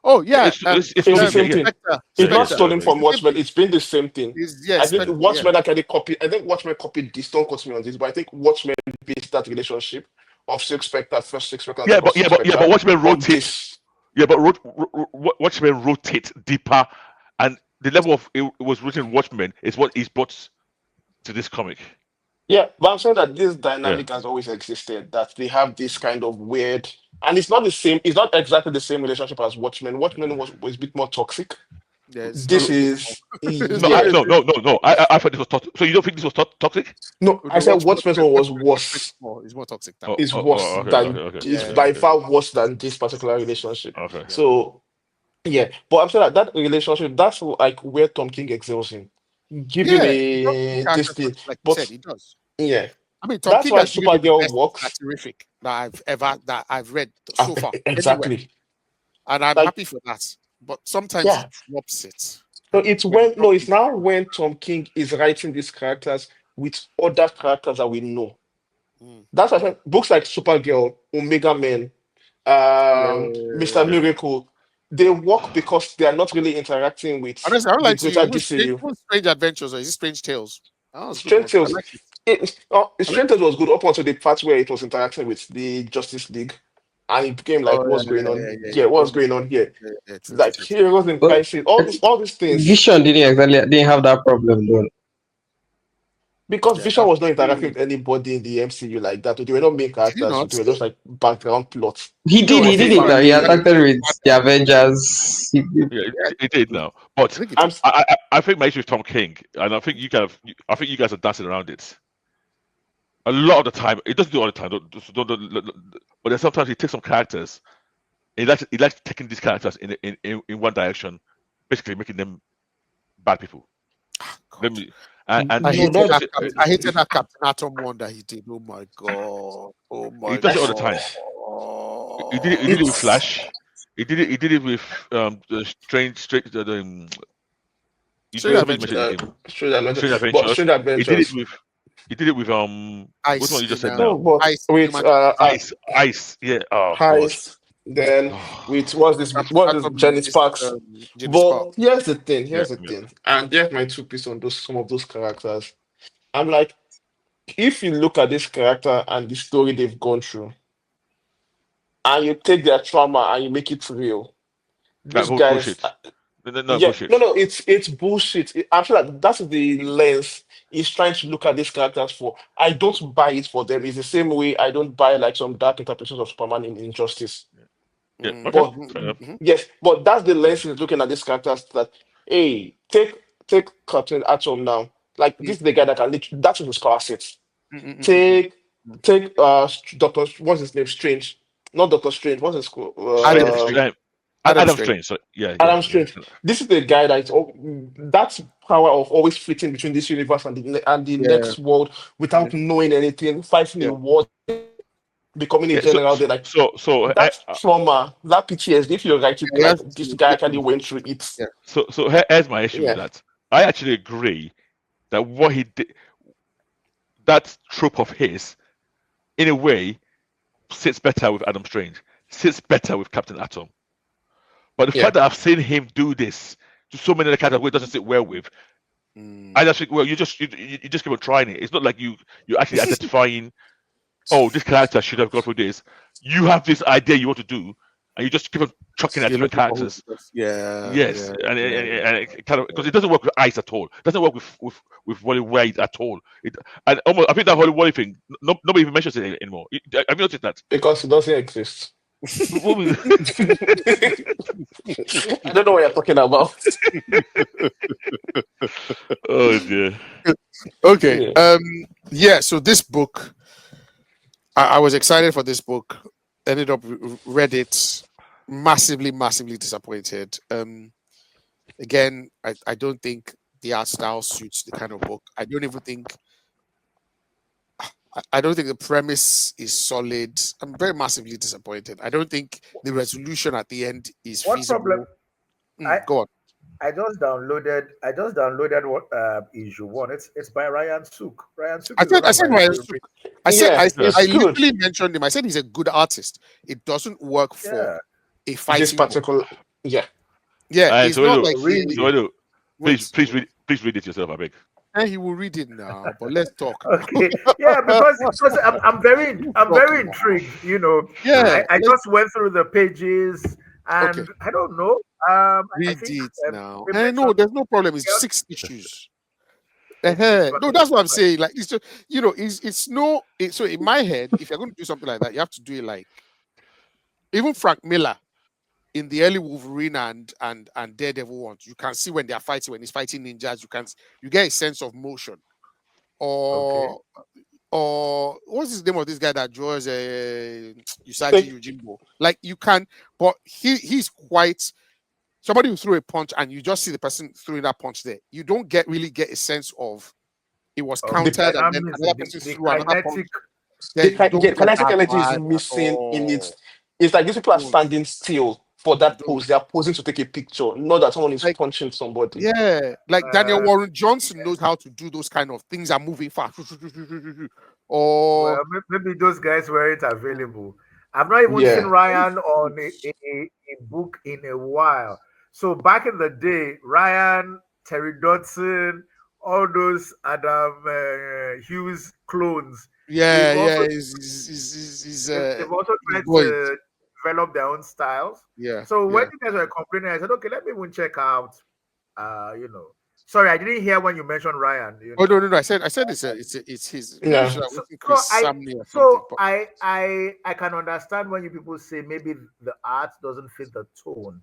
A: Oh
C: Yeah,
A: yeah,
C: it's
B: It's the
C: stolen. Yeah,
B: same
C: yeah,
B: thing.
A: Spectre,
B: It's
C: yeah,
B: not
A: Spectre.
B: stolen
A: It's
B: from
A: the same
B: Watchmen.
A: thing.
B: It's been the same thing.
A: Yeah,
B: I think
A: Spectre. Yeah.
B: Watchmen actually copied. I think Watchmen copied this. Don't quote me on this, but I think Watchmen based that relationship of Silk Spectre, first Silk Spectre, and
C: yeah,
B: second
C: but
B: Silk
C: but
B: Spectre
C: Watchmen
B: on
C: wrote it.
B: this.
C: Yeah, but Watchmen wrote it deeper, and the level of it was written in Watchmen is what is brought to this comic.
B: Yeah, but I'm saying that this
C: Yeah,
B: dynamic has always existed. That they have this kind of weird, and it's not the same. It's not exactly the same relationship as Watchmen. Watchmen was a bit more toxic.
A: Yeah, it's not
B: This
A: a bit more.
B: is
A: It's
C: no,
A: not
B: yeah.
A: a bit.
C: no. I thought this was so you don't think this was toxic?
B: No, I
A: The
B: said Watchmen's one was
A: Watchmen
B: worse.
A: is more toxic than
C: Oh,
A: this
B: Is
A: one.
B: worse
C: okay,
B: than is
A: Yeah,
B: by
C: okay.
B: far worse than this particular relationship.
C: Okay.
A: yeah.
B: So yeah, but I'm saying that relationship, that's like where Tom King excels in. Give him
A: Yeah, he does the
B: a this
A: character
B: thing.
A: stuff, like you
B: But
A: said, he does.
B: yeah,
A: I mean, Tom
B: that's
A: King
B: why
A: has given me the
B: Supergirl
A: best
B: works.
A: satirific that I've read so far anywhere,
B: Exactly.
A: and I'm
B: Like,
A: happy for that. But sometimes he
B: yeah.
A: drops it,
B: So
A: and when he drops
B: it's
A: it,
B: now when Tom King is writing these characters with other characters that we know.
A: mm,
B: That's why I said books like Supergirl, Omega Men, Mr.
C: Yeah.
B: Miracle, they work because they are not really interacting with
A: honestly, I don't
B: the
A: like to
B: greater
A: even
B: DCU.
A: Strange Adventures or is it Strange Tales? That was a good
B: Strange
A: one. I
B: Tales,
A: like it. I like
B: Strange
A: it.
B: Tales was good up until the part where it was interacting with the Justice League, and it became like,
A: Oh
B: what's going
A: yeah,
B: on?
A: yeah, yeah.
B: Yeah,
A: It
B: what's
A: became
B: going on here?
A: yeah, true, true,
B: Like
A: true, true.
B: heroes in
E: But
B: crisis,
E: I
B: all these things.
E: Vision didn't exactly didn't have that problem though.
B: Because
A: Yeah,
B: Vision
A: that's
B: was not interacting
D: See,
B: with anybody in the MCU like that. They were not main
A: did he
B: characters.
A: not?
B: They were just like background plots.
A: No,
E: He
A: I
E: did
A: think
E: it
A: he
E: now. He
A: interacted
B: He,
E: interacted with
A: with
E: the
A: Batman.
E: Avengers. He did.
C: Yeah,
A: Yeah,
C: it did now. But
A: I think it
B: I'm
A: is.
C: I think my issue with Tom King, and I think I think you guys are dancing around it. A lot of the time, it doesn't do it all the time. But then sometimes he takes some characters. He likes taking these characters in one direction, basically making them bad people. Let
A: God.
C: me and
A: I
B: no,
A: hated
B: not
A: that. I hated that Captain Atom one that he did. Oh my god. Oh
C: he
A: my
C: does it all the
A: god.
C: time. He did it with
B: it's
C: Flash. He did it with the strange
A: Strange
C: somebody
A: Adventure.
C: mentioned his name.
B: Strange
C: Strange
B: Adventures. But
C: Adventures.
B: Strange
C: He did it
B: Adventures.
C: with which one
A: Ice
C: you just
A: in
C: said now?
B: No, but
A: Ice in
B: with
C: Ice. Yeah. Oh God.
B: Heist, then with
A: Captain
B: what's this
A: Atom is
B: Jenny
A: this
B: Sparks.
A: Jimmy Spark.
B: But here's the thing,
C: Yeah.
B: here's the
C: Yeah.
B: thing, and there's my two piece on those some of those characters. I'm like, if you look at this character and the story they've gone through, and you take their trauma and you make it real,
C: That
B: these guys,
C: bullshit. No
B: yeah, no,
C: bullshit.
B: no, it's bullshit. I'm sure that that's the lens he's trying to look at these characters for. I don't buy it for them. It's the same way I don't buy like some dark interpretations of Superman in Injustice.
C: Yeah. Okay.
B: But
C: Fair enough.
A: Mhm.
B: yes, but that's the lens he's looking at these characters that, hey, take Captain Atom now. Like
A: Mm,
B: this is the guy that can literally that's his power set.
A: mm, mm, mm, mm,
B: Take
A: mm.
B: take Doctor what's his name? Strange. Not Doctor Strange. What's his
C: Strange.
A: Adam Strange. Adam
C: Adam
A: Strange.
C: Strange. So yeah. Yeah.
B: Adam
C: Yeah.
B: Strange. This is the guy that is that's power of always flitting between this universe and the
A: Yeah.
B: next world
A: Yeah.
B: without knowing anything, fighting
A: Yeah.
B: a war, becoming a
C: Yeah.
B: general. They're like that trauma, that PTSD. If you write it
A: Yeah.
B: like this guy actually went through it.
A: Yeah.
C: Here's my issue with
B: Yeah.
C: that. I actually agree that what he did, that trope of his, in a way, sits better with Adam Strange, sits better with Captain Atom. But the
B: Yeah.
C: fact that I've seen him do this to so many other characters where it doesn't sit well with,
A: Mm.
C: I just think, well, you just keep on trying it. It's not like you're actually identifying, oh, this character should have gone through this. You have this idea you want to do, and you just keep on chucking at
A: You're
C: different
A: looking for who
C: characters.
A: to just- Yeah.
C: Yes,
A: Yeah. Yeah.
C: and it kind of because it doesn't work with Ice at all. It doesn't work with Wally Wade at all. And almost, I think that Wally Wally thing, nobody even mentions it anymore. Have you noticed that?
B: Because it doesn't exist.
C: What was-
B: I don't know what you're talking about.
C: oh dear.
A: Okay.
B: Yeah.
A: Yeah. So this book, I was excited for this book. Ended up read it, massively disappointed. Again, I don't think the art style suits the kind of book. I don't even think. I don't think the premise is solid. I'm very massively disappointed. I don't think the resolution at the end is
D: what problem?
A: feasible. Go on.
D: I just downloaded what issue one. It's by Ryan Sook. Ryan Sook
A: I
D: is one
A: said I
D: of
A: said
D: my
A: Ryan
D: favorite.
A: Suk. I said
B: Yeah,
C: Yeah.
A: I
B: it's good.
A: literally mentioned him. I said he's a good artist. It doesn't work for
D: Yeah.
A: a
B: This
A: fighting book.
B: particular yeah.
A: Yeah, it's not
C: So
A: like
D: Really.
A: wait.
C: please read it yourself, I beg.
A: And he will read it now, but let's talk now.
D: Okay. Yeah, because I'm
A: Talk
D: very
A: now.
D: intrigued. You know,
A: Yeah,
D: I just went through the pages
A: okay.
D: and I don't know. I
A: Read
D: think
A: it now.
D: they
A: No,
D: mentioned
A: there's no problem. It's
D: yeah,
A: 6 issues.
D: it's
A: No, that's what I'm saying. Like it's just, it's no. So in my head, if you're going to do something like that, you have to do it like even Frank Miller in the early Wolverine and Daredevil ones. You can see when they are fighting, when he's fighting ninjas. You get a sense of motion.
D: okay.
A: Or what's his name of this guy that draws Usagi
B: Take
A: Yojimbo? Like you can, but he's quite somebody who threw a punch and you just see the person throwing that punch there. You don't really get a sense of it was
D: Of the
B: the
A: countered and then
D: dynamics,
A: another person
D: the
A: threw another punch.
D: kinetic.
A: Then you don't
B: yeah,
A: get
B: kinetic
A: that
B: energy is
A: vibe at
B: missing in it.
A: all.
B: It's like these people
A: You
B: are
A: don't.
B: standing still for
A: You
B: that
A: don't.
B: pose. They are posing to take a picture, not that someone is
A: Like
B: punching somebody.
A: yeah, like Daniel
D: Uh,
A: Warren Johnson knows how to do those kind of things are moving fast. Or
D: well, maybe those guys weren't available. I've not even seen
B: Yeah.
D: Ryan on a book in a while. So back in the day, Ryan, Terry Dodson, all those Adam Hughes clones, they've
A: yeah,
D: also
A: he's
D: they've also
A: he's
D: tried
A: boys.
D: to develop their own styles.
A: Yeah,
D: So when
A: yeah.
D: you guys were complaining, I said, okay, let me even check out, Sorry, I didn't hear when you mentioned Ryan.
A: Oh no! I said it's his. Maybe you
B: Yeah.
A: should have
D: So,
A: written
D: so
A: Chris
D: I
A: Samney or something.
D: so
A: But
D: I can understand when you people say maybe the art doesn't fit the tone,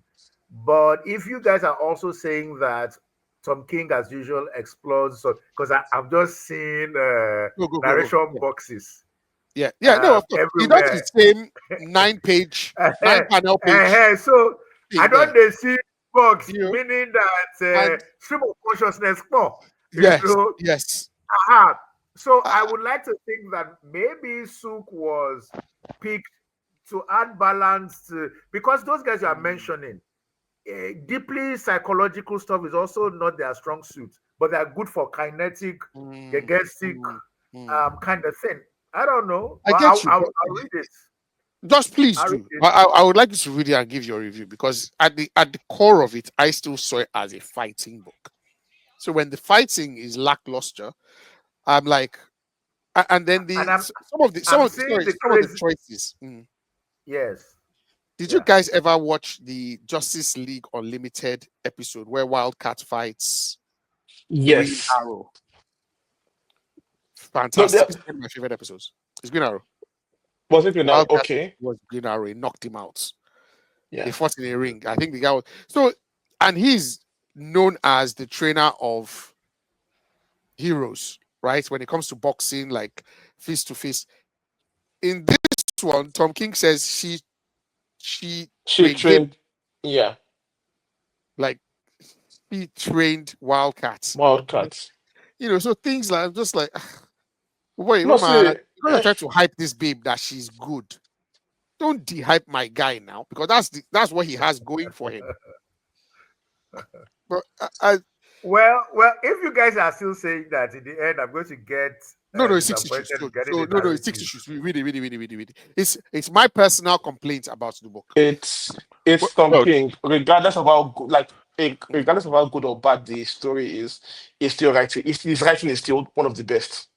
D: but if you guys are also saying that Tom King, as usual, explores, so because I've just seen
A: go.
D: narration
A: Yeah,
D: boxes
A: yeah. No, of course he does the
D: everywhere.
A: same 9-page, 9-panel page
D: So I
A: thing
D: don't
A: there.
D: they see box,
A: You know,
D: meaning that
A: and
D: stream of consciousness, you
A: yes,
D: know.
A: yes.
D: Aha. So
A: Uh,
D: I would like to think that maybe Sook was picked to add balance to, because those guys you are mentioning, deeply psychological stuff is also not their strong suit, but they're good for kinetic,
A: mm,
D: gegestic
A: mm, mm.
D: kind of thing. I don't know,
A: I
D: but
A: get you, but
D: I'll read it.
A: just please
D: I'll read
A: do.
D: it.
A: I would like you to read it and give your review because at the core of it, I still saw it as a fighting book. So when the fighting is lackluster, I'm like, and then
D: And
A: the
D: I'm seeing the
A: some of the
D: crazy.
A: choices.
D: Yes.
A: Did you
D: Yeah.
A: guys ever watch the Justice League Unlimited episode where Wildcat fights Green
B: Yes.
A: Arrow?
B: No,
A: Fantastic.
B: there
A: It's one of my favorite episodes. It's Green Arrow.
B: was it now.
A: Wildcat
B: Okay.
A: was Green Arrow. He knocked him out. They
B: Yeah.
A: fought in a ring. I think the guy was so, and he's known as the trainer of heroes, right? When it comes to boxing, like fist to fist. In this one, Tom King says she
B: She
A: trained him,
B: trained. Yeah.
A: like he trained Wildcats.
B: Wildcats.
A: So things like I'm just like, wait,
B: No,
A: man,
B: see.
A: you're trying to hype this babe that she's good. Don't de-hype my guy now because that's what he has going for him. But
D: Well, if you guys are still saying that in the end, I'm going to get
A: no, it's 6 issues.
D: disappointed in getting
A: So
D: the
A: no, it's 6
D: narrative.
A: issues. Read it, read it, read it, read it, read it. It's my personal complaint about the book.
B: It's
A: Well,
B: Tom
C: Well,
B: King, regardless of how good, regardless of how good or bad the story is, he's still writing. His writing is still one of the best.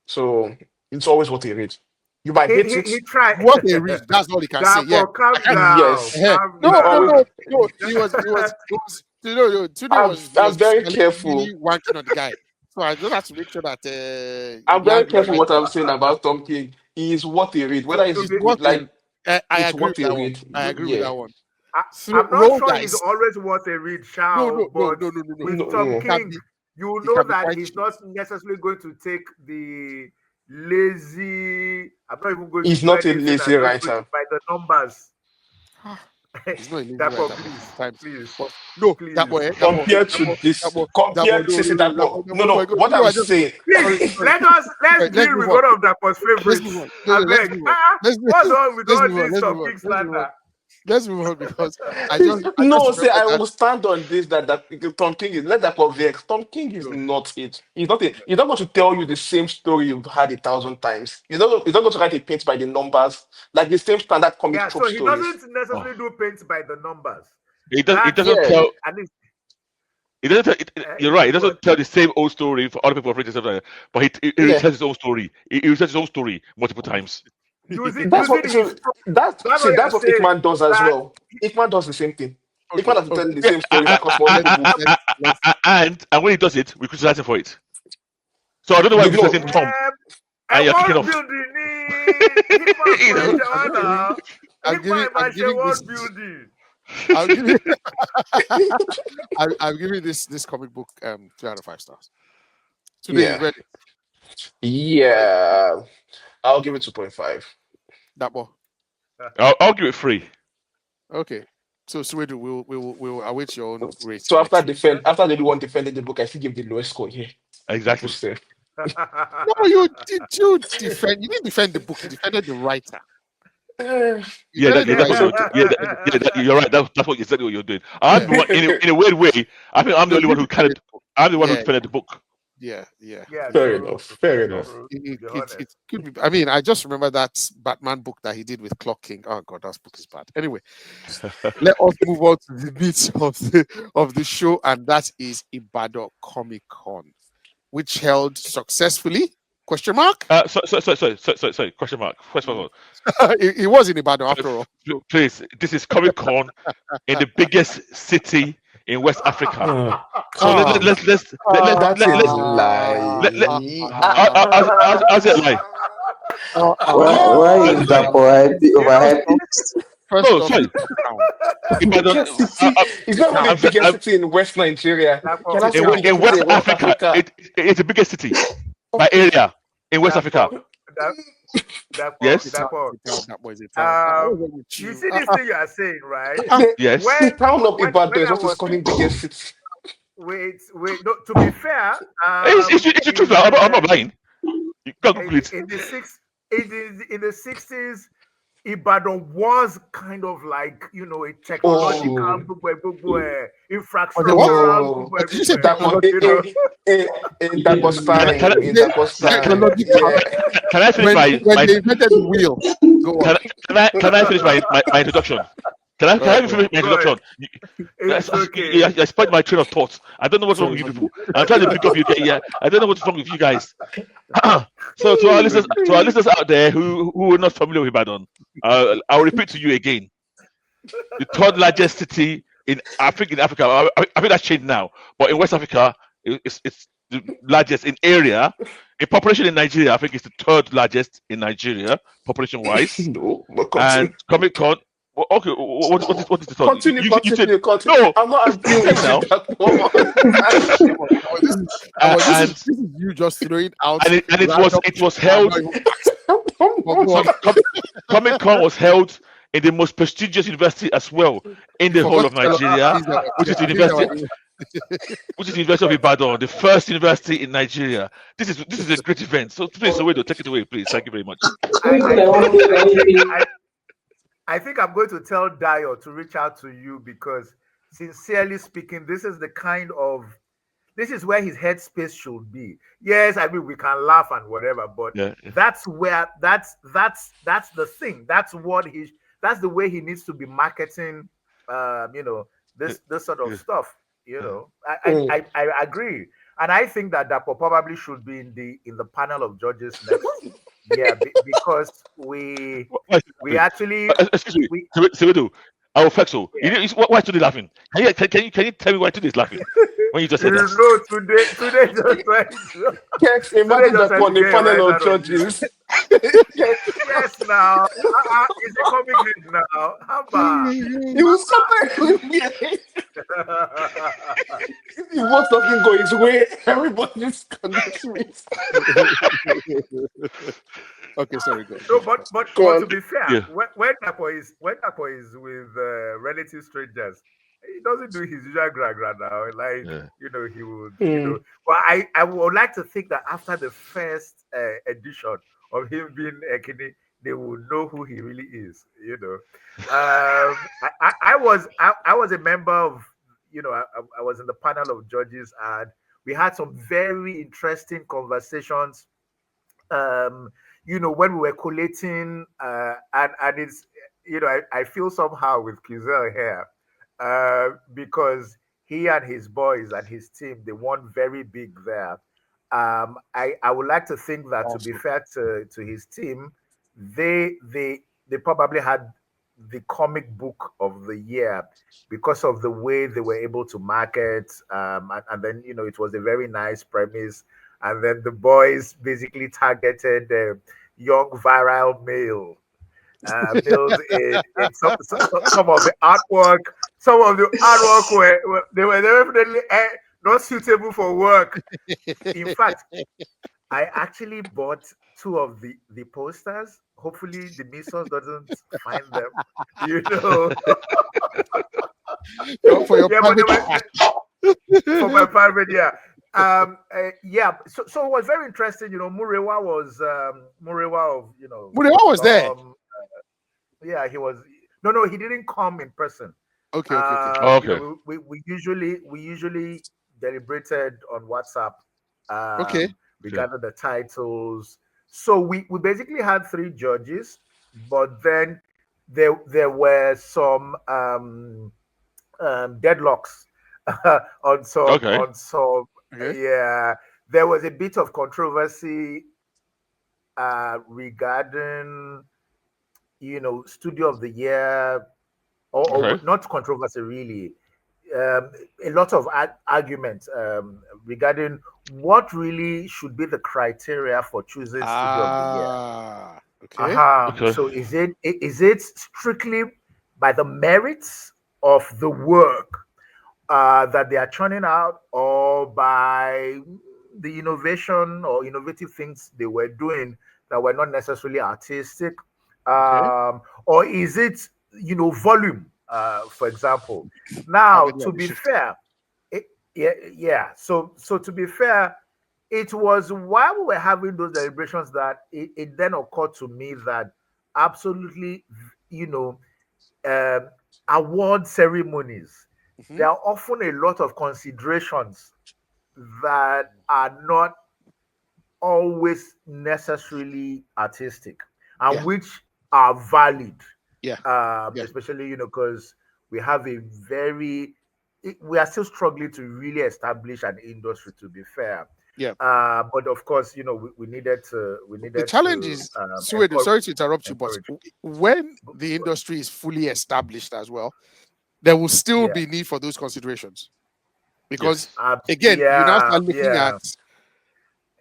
B: So it's always what he read. You might
D: He
B: hate
D: he,
B: it.
D: he tried.
A: what they read, that's all he can say. Yeah,
D: Dapo,
A: I
D: calm
A: can't.
D: down,
B: Yes,
D: calm
A: No,
B: he's
A: no,
B: always.
D: down.
A: no, no. It was. Today
B: I'm
A: was
B: very
A: basically
B: careful.
A: wanking on the guy. So I just have to make sure that
B: I'm
A: he has
B: very
A: the
B: careful
A: right.
B: what I'm saying about Tom King. He is what he read. Whether
D: To
B: it's
A: It's
D: be,
B: good,
A: what they.
B: like
A: I
B: it's
A: agree
B: what
A: with
B: he
A: that one.
B: read.
A: I agree with
B: Yeah.
A: that one.
D: I'm not
A: Roll
D: sure he's
A: dice.
D: always what a read,
A: No,
D: Shao,
A: no, no,
D: but
A: no, no, no, no.
D: with
B: No,
D: Tom
B: no.
A: Can
D: King,
A: be.
D: you
A: It
D: know
A: can be
D: that
A: quite
D: he's
A: cheap.
D: not necessarily going to take the lazy. I'm not even going to
B: He's
D: do
B: not a
D: anything
B: lazy
D: and just going to
B: writer.
D: by the numbers.
A: He's not a lazy
D: Therefore,
A: writer most
D: please,
A: times.
D: please,
A: But no, that
D: please,
A: boy,
B: Compared to this,
A: that boy,
B: compared
A: no,
B: to
A: no, no,
B: that boy.
A: that
B: No,
A: boy,
B: no.
A: boy, go.
B: What
A: No,
B: I'm
A: I just
B: saying,
D: please.
A: sorry.
D: Let's
A: Let's
D: deal
A: move
D: with
A: on.
D: one of Dapo's
A: Let's move
D: favorites.
A: on. No,
D: I
A: no, let's
D: beg.
A: move on. Let's move,
D: What's wrong with
A: let's
D: all
A: move on.
D: this
A: Let's move
D: Tom
A: on.
D: King
A: Let's move on.
D: slander?
A: Let's move on because I just
B: no, say
A: remember
B: I
A: that.
B: will stand on this that Tom King is let that vex. Tom King is
A: No,
B: not it. He's not going to tell you the same story you've had 1,000 times. He's not going to write a paint by the numbers like the same standard comic
D: Yeah,
B: trope
D: so he
B: stories.
D: doesn't
C: oh,
D: necessarily do paint by the numbers.
C: it
D: That's
C: doesn't
B: Yeah,
C: tell.
D: at least
C: It doesn't tell,
D: he
C: you're right.
D: does
C: It
D: what
C: doesn't tell the same old story for other people have written stuff like that, but he
B: yeah.
C: retells his own story. He retells his own story multiple times.
B: That's
D: using
B: what
D: his
B: so that's
D: that's
B: see
D: what
B: that's
D: you're
B: what
D: saying.
B: Ikman does as
D: That
B: well. Ikman does the same thing.
A: okay,
B: Ikman has been
A: okay.
B: telling the
C: Yeah,
B: same stories across
A: Let's
B: multiple books.
A: let's
C: and when he does it, we criticize him for it. So I don't know why we criticize him,
B: No,
C: Tom,
D: A
C: and you're kicking
D: world
C: off.
D: building need
C: You know,
A: I'm giving I'm giving this
D: world building.
A: I'm giving I'm giving this comic book 3 out of 5 stars. Today you've
B: yeah,
A: read it.
B: yeah. I'll give it 2.5.
A: That boy.
C: I'll give it 3.
A: Okay. So Suedu, we'll await your own
B: So
A: rating
B: after
A: next week.
B: after the one defending the book, I still give the lowest score here. People
C: Exactly.
B: say.
A: No, you defend. You didn't defend the book. You defended the writer.
B: Eh,
A: You defended the
C: That's
A: writer.
C: what you're. You're right. That's what exactly what you're doing. I'm
A: Yeah.
C: the one in a weird way. I think I'm the
A: No,
C: only
A: you
C: one who
A: defended the book.
C: I'm the one who
A: Yeah,
C: defended the book.
A: yeah, yeah,
D: Yeah,
A: yeah.
B: fair
D: true,
B: enough. Fair
C: Yeah.
B: enough.
D: true.
A: It,
D: To be
A: it,
D: honest.
A: it could be. I mean, I just remember that Batman book that he did with Clock King. Oh God, that book is bad. Anyway, let us move on to the meat of the show, and that is Ibadan Comic Con, which held successfully? Question mark.
C: Sorry. Question mark. Question mark.
A: It was in Ibadan after all.
C: Please, this is Comic Con in the biggest city in West Africa.
B: Mm.
C: So
B: That's a
C: let, let,
B: lie.
C: how's it like?
E: Why is that
B: Why?
E: for
D: You know,
E: overhyped?
A: First
C: No,
A: off,
C: sorry. Ibadan,
B: Biggest city. It's not even
C: I'm,
B: the biggest
C: I'm,
B: city in West Nigeria. Can I say
D: now,
B: biggest
C: in
B: city
C: West
B: in West
C: Africa,
B: Africa?
C: it's the biggest city by area in West
D: that
C: Africa.
D: that
C: Yes,
A: that boy is a town. What was with
D: you
A: you?
D: see this thing you are saying, right?
C: yes.
B: The town of
D: When
B: Ibadan is
D: I
B: what is
D: was
B: calling biggest city.
D: wait. No, to be fair,
C: It's the truth. I'm not lying. You can Google it.
D: in the 60s, Ibadan was kind of like, a technological
B: Oh,
A: Was it what?
D: infrastructural
B: oh,
A: Did you say technology?
D: you know.
B: in that was
C: Can I,
B: time. In that was time.
A: Technological.
B: Yeah.
C: can I finish
A: When they invented the wheel. Go on.
C: can I finish my introduction?
A: All right,
C: Can I
A: go
C: finish
A: on.
C: my
D: Go ahead.
C: introduction?
D: It's okay.
C: I spoiled my train of thought. I don't know what's wrong
A: Sorry,
C: with you
A: man.
C: people. I'm trying to pick up you. Yeah, I don't know what's wrong with you guys. So to our listeners out there who are not familiar with Ibadan, I'll repeat to you again. The third largest city in Africa. I think that's changed now, but in West Africa, it's the largest in area. In population in Nigeria, I think it's the third largest in Nigeria, population wise.
B: No, but
C: And
B: continue.
C: Comic Con. Well, okay, what is the third?
B: Continue,
C: You said
B: continue.
C: no.
B: I'm not
C: Listen
B: arguing with you
C: now.
B: that one.
A: This is you just throwing out
C: And
A: random
C: it was
A: I'm
C: held.
A: not even but go on.
C: Comic Con was held in the most prestigious university as well in
A: You
C: the whole
A: forgot
C: of
A: to tell us
C: Nigeria, which is the
A: the days that
C: university
A: were
C: of Ibadan, the first university in Nigeria. This is a great event. So please, Sowedo, take it away, please. Thank you very much.
D: I think I'm going to tell Dio to reach out to you because, sincerely speaking, this is where his headspace should be. Yes, I mean we can laugh and whatever, but
C: Yeah.
D: that's where that's the thing. That's the way he needs to be marketing. This sort of
C: Yeah.
D: stuff.
C: Yeah.
D: I agree, and I think that Dapo probably should be in the panel of judges next year because we actually
C: Excuse me,
D: we
C: Sowedo. I will flex so.
D: yeah.
C: Why is today laughing? Can you tell me why today is laughing when you just said that?
D: No, today just trying to
B: Yes,
D: today
B: imagine
D: just
B: that
D: trying to
B: on the
D: get a rise
B: panel of
D: out of you.
B: judges. Yes,
D: Yes, now it's a comic hit now. How about?
B: he was something. If the vote doesn't go his way, everybody's gonna switch.
A: Okay, sorry, go.
D: No, but
B: Go
D: to
B: on.
D: be fair,
C: Yeah.
D: when Napo is with relative strangers, he doesn't do his usual gra now. Like
C: Yeah.
D: he would
B: Hmm.
D: But I would like to think that after the first edition of him being Ekini, they will know who he really is. I was a member of I was in the panel of judges and we had some very interesting conversations when we were collating, and it's, I feel somehow with Kizel here, because he and his boys and his team, they won very big there. I would like to think that, to be
A: Awesome.
D: fair to his team, they probably had the comic book of the year because of the way they were able to market, and then it was a very nice premise, and then the boys basically targeted young viral males in some of the artwork. Some of the artwork they were definitely not suitable for work. In fact, I actually bought two of the posters. Hopefully, the Misos doesn't find them. You know,
A: For your
D: yeah, but they
A: private
D: were
A: cash.
D: for my private, yeah. Yeah. So it was very interesting. Murewa was Murewa of
A: Murewa was there.
D: Yeah, he was. No, he didn't come in person.
A: Okay.
C: Oh, okay.
D: We usually deliberated on WhatsApp,
A: Okay.
C: Okay.
D: regarding the titles. So we basically had three judges, but then there were some deadlocks on some
C: Okay.
A: Okay.
D: yeah. There was a bit of controversy regarding studio of the year, or
C: Okay.
D: not controversy really. a lot of arguments regarding what really should be the criteria for choosing Studio of the Year.
A: Okay.
C: Okay.
D: So is it strictly by the merits of the work that they are churning out, or by the innovation or innovative things they were doing that were not necessarily artistic,
A: Okay.
D: or is it volume, for example?
A: How
D: Now,
A: many
D: to
A: are they
D: be
A: shifting?
D: fair, yeah. So to be fair, it was while we were having those deliberations that it then occurred to me that absolutely, you know, um, award ceremonies,
A: Hmm.
D: there are often a lot of considerations that are not always necessarily artistic,
A: Yeah.
D: and which are valid,
A: Yeah. Yeah.
D: especially because we have a very we are still struggling to really establish an industry, to be fair.
A: Yeah.
D: But of course, we
A: The
D: needed
A: challenge
D: to
A: is, Suedo, sorry to interrupt you, but
D: encourage.
A: when the industry is fully established as well, there will still
D: Yeah.
A: be need for those considerations. Because
C: Yes.
A: again, you now
D: Yeah.
A: start looking at,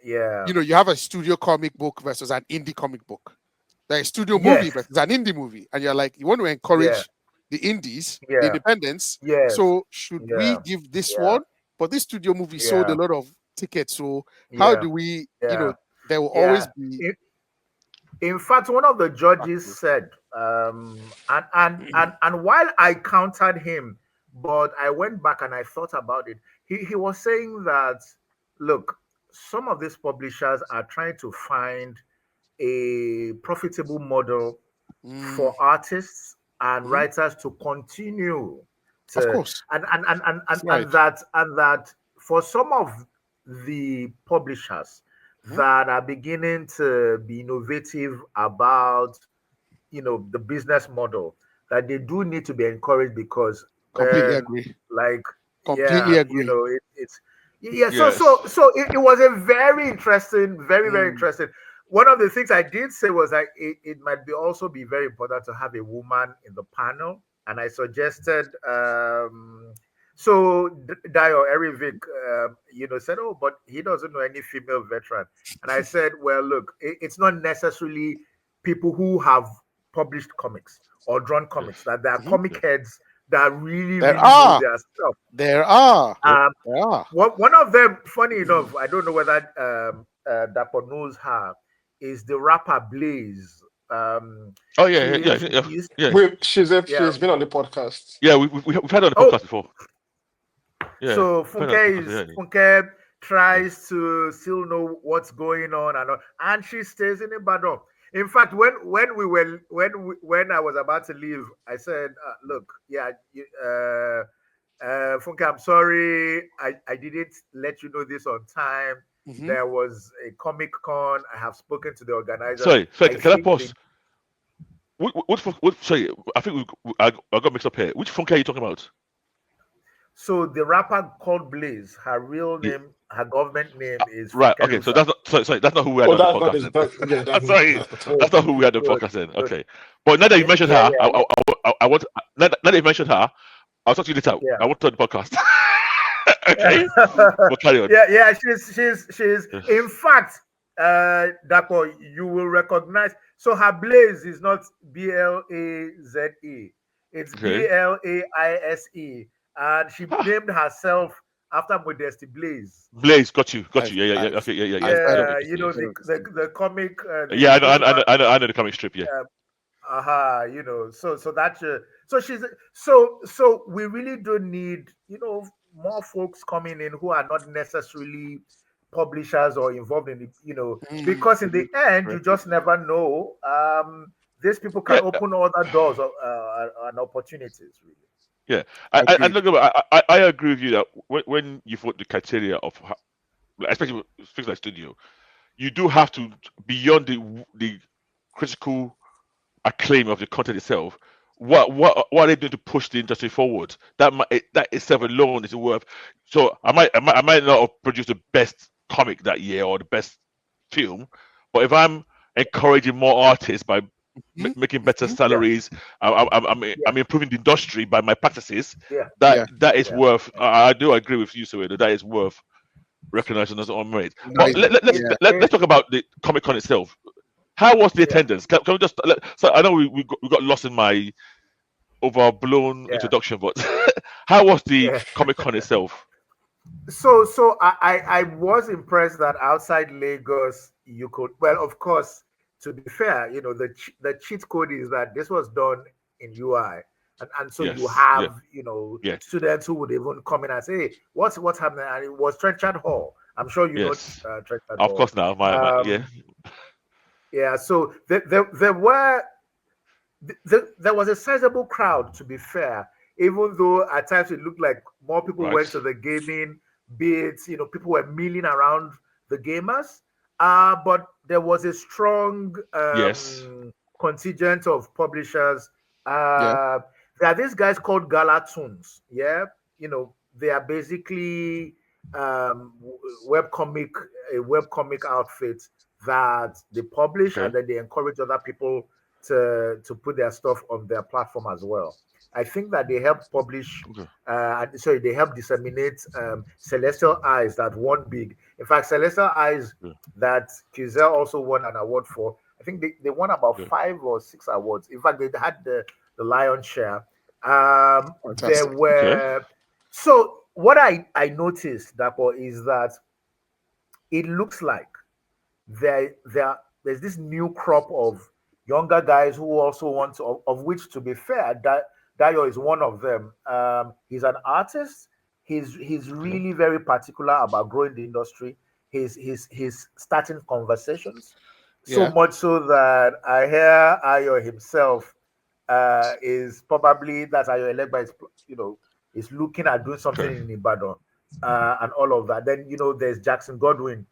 D: Yeah. Yeah.
A: you have a studio comic book versus an indie comic book. There is studio movie
D: Yes.
A: versus an indie movie. And you're like, you want to
D: Yeah.
A: encourage the indies, the
D: Yeah.
A: independence.
D: Yes.
A: So should we
D: Yeah.
A: give this
D: Yeah.
A: one? But this studio movie sold a
D: Yeah.
A: lot of tickets. So how
D: Yeah.
A: do we,
D: Yeah.
A: there will always
D: Yeah.
A: be
D: In fact, one of the judges
A: factors.
D: said, and while I countered him, but I went back and I thought about it. He was saying that, look, some of these publishers are trying to find a profitable model
A: Mm,
D: for artists and
A: mhm.
D: writers to continue
A: Of
D: to,
A: course.
D: and
A: Right.
D: that for some of the publishers
A: Mhm.
D: that are beginning to be innovative about the business model, that they do need to be encouraged, because
A: Completely agree.
D: like
A: Completely
D: yeah,
A: agree.
D: it's yeah. so so
C: Yes.
D: so it was a very interesting, very very
A: Mm,
D: interesting. One of the things I did say was that it might be also be very important to have a woman in the panel, and I suggested Dio Erivic, said, oh, but he doesn't know any female veteran. And I said, well, look, it's not necessarily people who have published comics or drawn
C: Yes.
D: comics, that there are
A: mhm.
D: comic
C: Yeah.
D: heads that really,
A: There
D: really know
A: are.
D: their stuff.
A: There are.
C: Yep.
D: Um,
A: There are.
D: one of them, funny enough, I don't know whether Dapo knows her, is the rapper Blaze.
C: Oh
D: She
C: yeah. Yeah.
D: is,
C: Yeah. Yeah.
D: she's,
C: Yeah.
B: Wait,
D: yeah.
B: she's been on the podcast.
C: Yeah, we've had it on the
D: Oh,
C: podcast before. Yeah,
D: so
C: we've had it on the podcast. Yeah.
D: Funke
C: Yeah.
D: tries to still know what's going on, and she stays in Ibadan. In fact, when I was about to leave, I said, "Look, yeah, Funke, I'm sorry, I didn't let you know this on time.
A: Mhm.
D: There was a Comic Con. I have spoken to the organizers.
C: Sorry.
D: I
C: Can I
D: think
C: pause? Sorry, I think I got mixed up here. Which Funke are you talking about?
D: so. The rapper called Blaze. Her real
C: Yeah,
D: name, her government name is
C: right.
D: Funke
C: Okay. So
D: Lusa.
C: that's not sorry. That's not who we had
B: Oh,
C: on the
B: that's not
C: podcast
B: this.
C: then.
B: Yeah,
C: Sorry,
B: that's not her.
D: Oh,
C: that's not who we had on the
D: good,
C: podcast then.
D: good.
C: Okay. But now that you
D: Yeah,
C: mentioned
D: yeah,
C: her,
D: yeah,
C: I want now that you mentioned her, I'll talk to you later.
D: yeah.
C: I want to on the podcast.
D: Yeah.
C: Okay. But carry on.
D: Yeah. She's.
C: Yeah.
D: In fact, Dapo, you will recognize. So her Blaze is not Blaze. It's
C: Okay.
D: Blaise, and she
C: Ah,
D: named herself after Modesty Blaze.
C: Blaze, got
A: I've
C: you. Yeah.
A: I've
C: Okay. Yeah.
A: I've heard of
D: Yeah,
A: this.
C: Yes.
A: Heard of this thing.
D: the comic,
C: Yeah.
D: the Yoruba.
C: I know the comic strip. Yeah.
D: So that's so she's so we really do need more folks coming in who are not necessarily publishers or involved in
A: Mm,
D: because in the
A: mhm.
D: end you
A: Right.
D: just never know. These people can
C: Yeah.
D: open other doors and opportunities, really.
C: Yeah. I
A: Agreed.
C: look. I agree with you that when you put the criteria of especially with things like studio, you do have to beyond the critical acclaim of the content itself. What are they doing to push the industry forward? That itself alone is worth. So I might not have produced the best comic that year or the best film, but if I'm encouraging more artists by
A: Mhm,
C: making better
A: mhm.
C: salaries. I'm improving the industry by my practices.
D: Yeah.
A: Yeah.
C: That is
D: Yeah.
C: worth. I do agree with you, Soweto. That is worth recognizing as on merit. But
A: Nice. Yeah.
C: let's talk about the Comic Con itself. How was the
D: Yeah.
C: attendance? Can we just so I know we got lost in my overblown
D: Yeah.
C: introduction, but how was the
D: Yeah.
C: Comic Con itself?
D: So I was impressed that outside Lagos you could, well, of course, to be fair, the cheat code is that this was done in UI, and so you
C: Yes, yeah,
D: have
C: yes,
D: students who would even come in and say, hey, what's happening, and it was Trenchard Hall. I'm sure you know
C: yes.
D: Trenchard
C: Of
D: Hall.
C: course, now my yeah,
D: Yeah, so there was a sizable crowd, to be fair, even though at times it looked like more people
C: right.
D: went to the gaming bits, people were milling around the gamers. But there was a strong
C: Yes,
D: contingent of publishers.
A: Yeah.
D: Uh, there are these guys called Galatoons. Yeah, they are basically webcomic, a webcomic outfit that they publish and
C: okay,
D: then they encourage other people to put their stuff on their platform as well. I think that they help publish,
C: okay,
D: sorry, they help disseminate Celestial Eyes that won big. In fact, Celestial Eyes
C: yeah,
D: that Kizel also won an award for. I think they won about
C: okay,
D: 5 or 6 awards. In fact, they had the lion's share. There
A: Fantastic.
C: okay,
D: were so what I noticed, Dapo, is that it looks like there's this new crop of younger guys who also want to, of which, to be fair, Dayo is one of them. He's an artist. He's
C: okay,
D: really very particular about growing the industry. He's starting conversations, so
A: Yeah.
D: much so that I hear Ayo himself is probably, that's Ayo Elegba is, is looking at doing something
C: okay,
D: in Ibadan, and all of that. Then there's Jackson Godwin,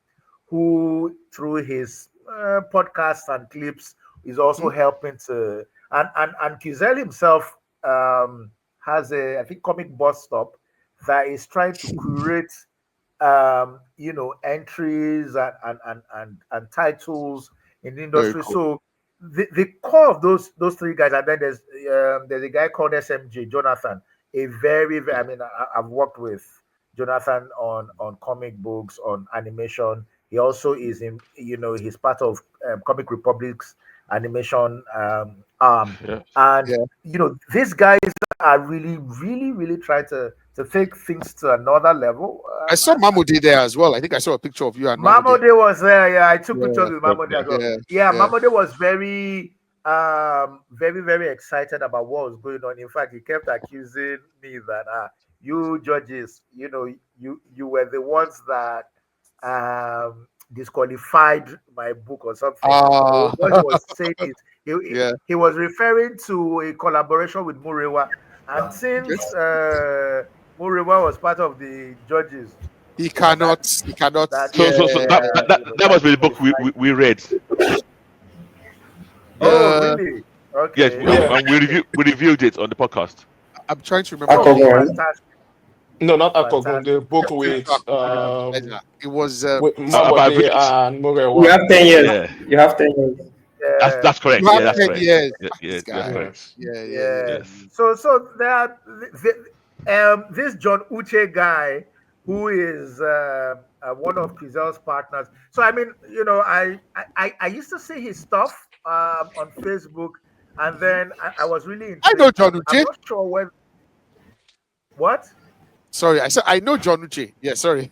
D: who through his podcasts and clips is also
A: Mhm.
D: helping to, and Kizel himself has a, I think, comic bus stop that is trying to curate entries and titles in the
A: Very
D: industry.
A: cool.
D: So the core of those three guys, and then there's a guy called SMJ Jonathan, a very, I mean, I've worked with Jonathan on comic books, on animation. He also is in, he's part of Comic Republic's animation arm.
C: yeah,
D: And
A: Yeah.
D: these guys are really, really, really trying to take things to another level.
A: I saw Mamudi there as well. I think I saw a picture of you and Mamudi.
D: Mamode was there. Yeah, I took
A: Yeah.
D: pictures with
C: okay,
D: Mamode as well.
A: Yeah.
D: Yeah,
A: Yeah.
D: Mamode was very, very, very excited about what was going on. In fact, he kept accusing me that you judges, you were the ones that disqualified my book or something.
A: Ah.
D: What he was saying is
A: Yeah.
D: he was referring to a collaboration with Murewa, and
A: Okay.
D: since Murewa was part of the judges,
A: He
D: that
A: cannot. He cannot.
D: that
C: So
A: Yeah.
C: that
D: that
C: must be the book
D: disqualified.
C: we read.
D: Oh,
A: Yeah.
D: really?
C: Yes,
D: Okay.
B: Yeah.
C: and we reviewed it on the podcast.
A: I'm trying to remember the
D: Oh,
A: name.
E: Aquaman.
D: fantastic,
B: No, not Akogun.
D: fantastic.
B: The book
A: Similar to Elijah. It was.
B: with
C: About
B: Mabode
C: Village.
B: and
E: You
B: Murewa.
E: have 10 years.
C: Yeah,
E: You have 10 years.
D: Yeah,
C: that's correct.
A: You
C: Yeah,
A: have
C: that's
A: 10
C: correct.
A: years.
C: Yeah,
A: This
C: yeah, that's
A: guy.
C: correct.
B: Yes.
A: Yeah. Yeah. Yeah.
D: yeah.
C: Yes.
D: So there are this John Uche guy who is one of Kizel's partners. So I mean, I used to see his stuff on Facebook, and
A: Mhm.
D: then I was really
A: I know
D: intrigued.
A: John
D: I'm
A: Uche.
D: not sure when. What?
A: Sorry, I said I know John Uche. Yeah. Sorry.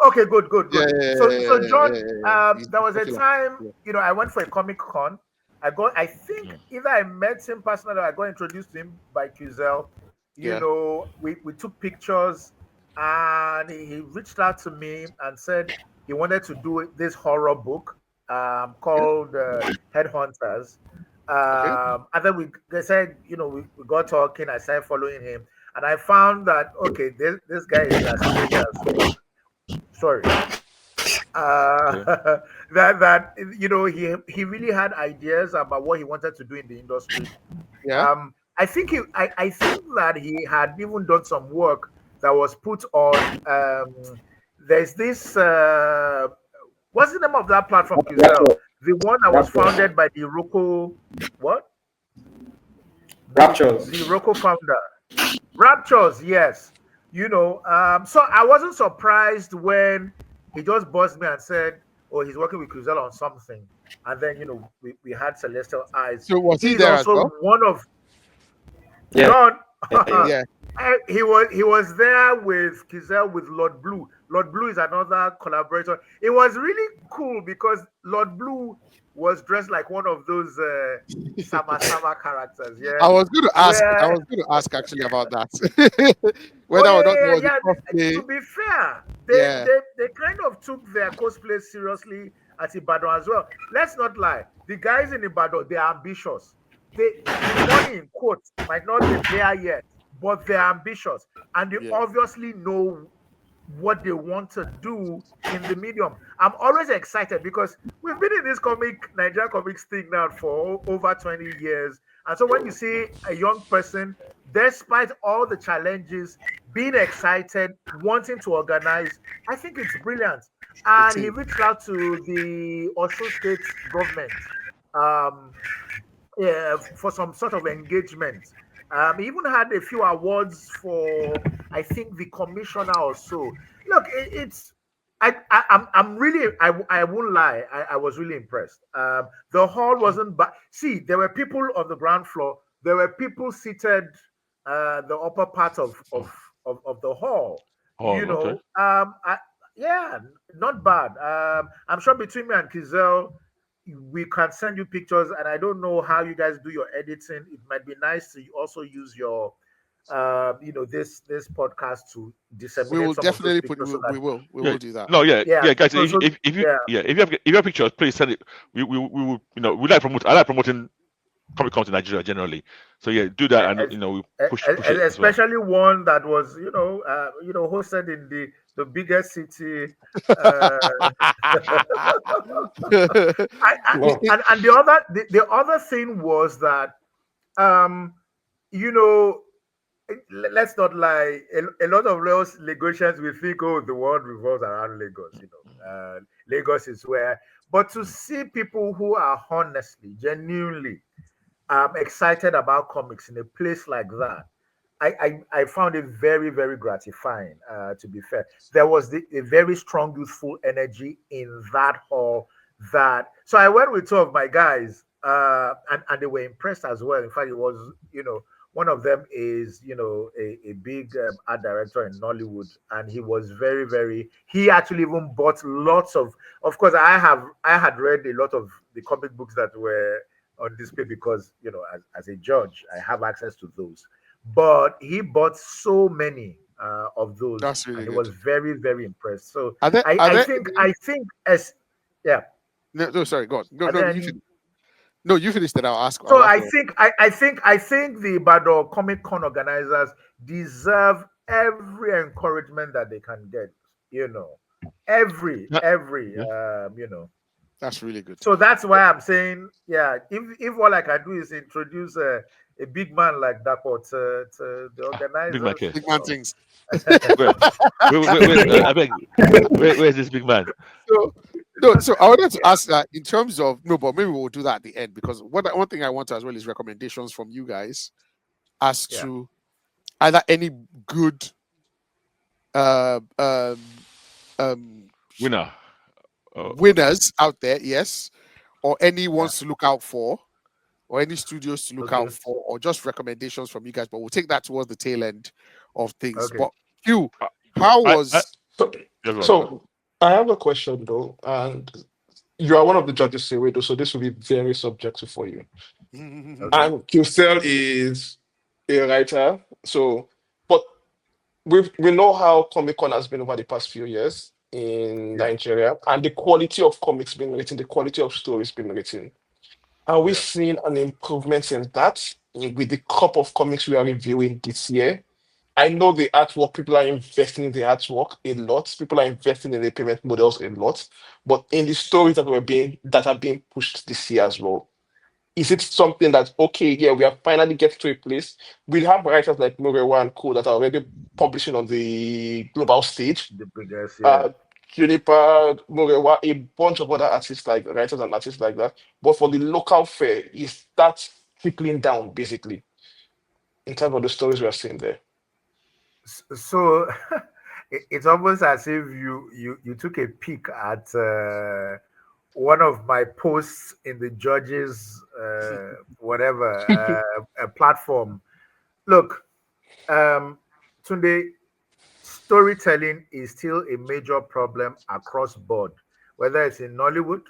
D: Okay, good, good,
A: Yeah.
D: good.
A: Yeah.
D: So
A: Yeah.
D: John,
A: Yeah. Yeah. He's
D: there was a
A: popular.
D: time,
A: Yeah.
D: I went for a Comic Con. I think
C: Yeah.
D: either I met him personally or I got introduced to him by Kizel.
A: Yeah.
D: We took pictures, and he reached out to me and said he wanted to do this horror book
A: Okay.
D: called Headhunters.
A: Okay.
D: And then they said, we got talking. I started following him, and I found that, okay, this guy is as strange as, sorry,
C: Okay.
D: he really had ideas about what he wanted to do in the industry.
A: Yeah.
D: I think that he had even done some work that was put on. There's this. What's the name of that platform, Kizel? the one that was
E: Raptors.
D: founded by the Rocco, what?
E: Raptures.
D: The Rocco founder. Raptures, yes. So I wasn't surprised when he just buzzed me and said, "Oh, he's working with Cruzel on something." And then we had Celestial Eyes.
A: So was he
D: He's
A: there as
D: also
A: well?
D: one of
E: Yeah.
D: John.
E: Yeah.
A: Yeah.
D: He was there with Kizel with Lord Blue. Lord Blue is another collaborator. It was really cool because Lord Blue was dressed like one of those Sama Sama characters. Yeah,
A: I was going to ask. I
D: where
A: was going to ask actually about that.
D: oh
A: Whether or not there was
D: yeah.
A: a cosplay.
D: To be fair, they,
A: Yeah.
D: they they kind of took their cosplay seriously at Ibadan as well. Let's not lie. The guys in Ibadan, they are ambitious. The money in quotes might not be there yet, but they're ambitious and they
A: Yeah.
D: obviously know what they want to do in the medium. I'm always excited because we've been in this Nigerian comics thing now for over 20 years. And so when you see a young person, despite all the challenges, being excited, wanting to organize, I think it's brilliant.
A: It
D: And he
A: is.
D: reached out to the Osun State government. Um, yeah, for some sort of engagement. He even had a few awards for, I think, the commissioner or so. Look, it's. I'm really. I won't lie. I was really impressed. The hall wasn't bad. See, there were people on the ground floor. There were people seated the upper part of the hall.
C: Oh, okay.
D: Yeah, not bad. I'm sure between me and Kizel, we can send you pictures, and I don't know how you guys do your editing. It might be nice to also use your this podcast to
A: We
D: disseminate
A: will
D: some of those
A: definitely put.
D: pictures so that
A: We
C: Yeah.
A: will do that.
C: No, yeah,
D: yeah
C: yeah, guys.
D: so so yeah
C: If you have pictures, please send it. We will. We like promote. I like promoting Comic Con to Nigeria generally. So yeah, do that, and
D: as,
C: we push it as well.
D: especially one that was hosted in the biggest city. uh
B: No.
D: and the other thing was that um you know let's not lie. A lot of those Lagosians will think, oh, the world revolves around Lagos. Lagos is where. But to see people who are honestly, genuinely excited about comics in a place like that, I found it very, very gratifying. To be fair, there was a very strong youthful energy in that hall. So I went with two of my guys, and they were impressed as well. In fact, it was one of them is a big art director in Nollywood, and he was very, very. He actually even bought lots of. Of course, I had read a lot of the comic books that were on display because as a judge I have access to those, but he bought so many of those,
A: That's really
D: and he
A: good.
D: was very, very impressed. So
A: Are there?
D: I,
A: Are
D: I
A: there?
D: think I think as yeah,
A: No, no, sorry. Go on. No,
D: and
A: no. You
D: then
A: finish. No, you finish. Then I'll ask.
D: so
A: I'll ask.
D: I think the Ibadan Comic Con organizers deserve every encouragement that they can get. You know, every
C: Yeah,
D: every
C: yeah.
A: That's really good.
D: So that's why I'm saying, yeah, if all I can do is introduce a big man like Dapper to the
C: Big man
D: organizers,
C: care.
A: Big man things.
C: Where, where's, I beg, where's this big man?
A: So, no, so I wanted to ask that in terms of no, but maybe we'll do that at the end because one thing I want as well is recommendations from you guys as
D: yeah,
A: to either any good uh, um, um,
C: Winner. Uh,
A: winners out there, yes, or any
D: yeah,
A: ones to look out for, or any studios to look out
D: okay,
A: for, or just recommendations from you guys. But we'll take that towards the tail end of things.
D: okay.
A: But you,
C: I,
A: how
C: I
A: was
B: So,
C: yeah, go on.
B: so I have a question though, and you are one of the judges, Sewedo, so this will be very subjective for you.
D: Okay,
B: And Qcell is a writer, so but we know how Comic Con has been over the past few years in
D: yeah,
B: Nigeria, and the quality of comics being written, the quality of stories being written. Are we
D: yeah.
B: seeing an improvement in that with the crop of comics we are reviewing this year? I know the artwork, people are investing in the artwork a lot. People are investing in the payment models a lot. But in the stories that are being pushed this year as well, is it something that okay, yeah, we are finally getting to a place? We have writers like Murewa and Co that are already publishing on the global stage.
D: The biggest,
B: Uh,
D: yeah.
B: Juniper, Morewa, a bunch of other artists like writers and artists like that. But for the local fair, it starts trickling down basically in terms of the stories we are seeing there.
D: So it's almost as if you took a peek at one of my posts in the judges whatever platform. Look, um, Tunde, storytelling is still a major problem across board, whether it's in Nollywood,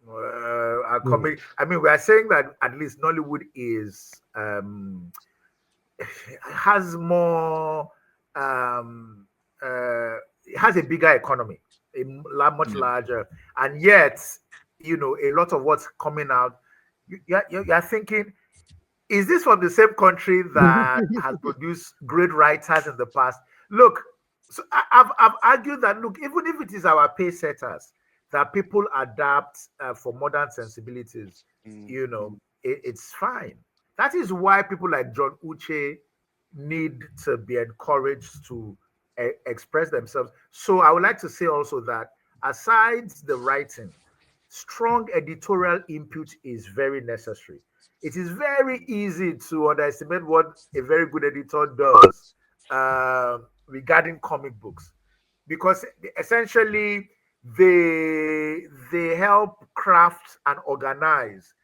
D: a
B: Mm.
D: comedy. I mean, we are saying that at least Nollywood is has more um it has a bigger economy, much
C: Yeah.
D: larger, and yet a lot of what's coming out, you're thinking, is this from the same country that has produced great writers in the past? Look, so I've argued that, look, even if it is our pace setters that people adapt for modern sensibilities,
A: Mm,
D: it's fine. That is why people like John Uche need to be encouraged to express themselves. So I would like to say also that aside the writing, strong editorial input is very necessary. It is very easy to underestimate what a very good editor does regarding comic books, because essentially they help craft and organize.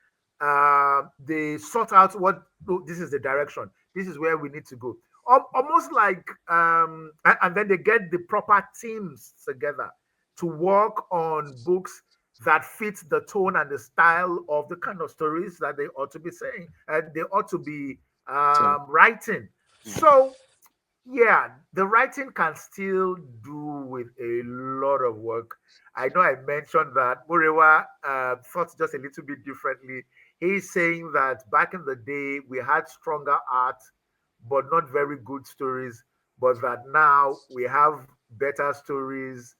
D: They sort out what, "Oh, this is the direction. This is where we need to go." Almost like, and then they get the proper teams together to work on books that fit the tone and the style of the kind of stories that they ought to be saying and they ought to be
A: so,
D: writing.
A: mm,
D: So yeah, the writing can still do with a lot of work. I know I mentioned that Murewa thought just a little bit differently. He's saying that back in the day we had stronger art, but not very good stories, but that now we have better stories,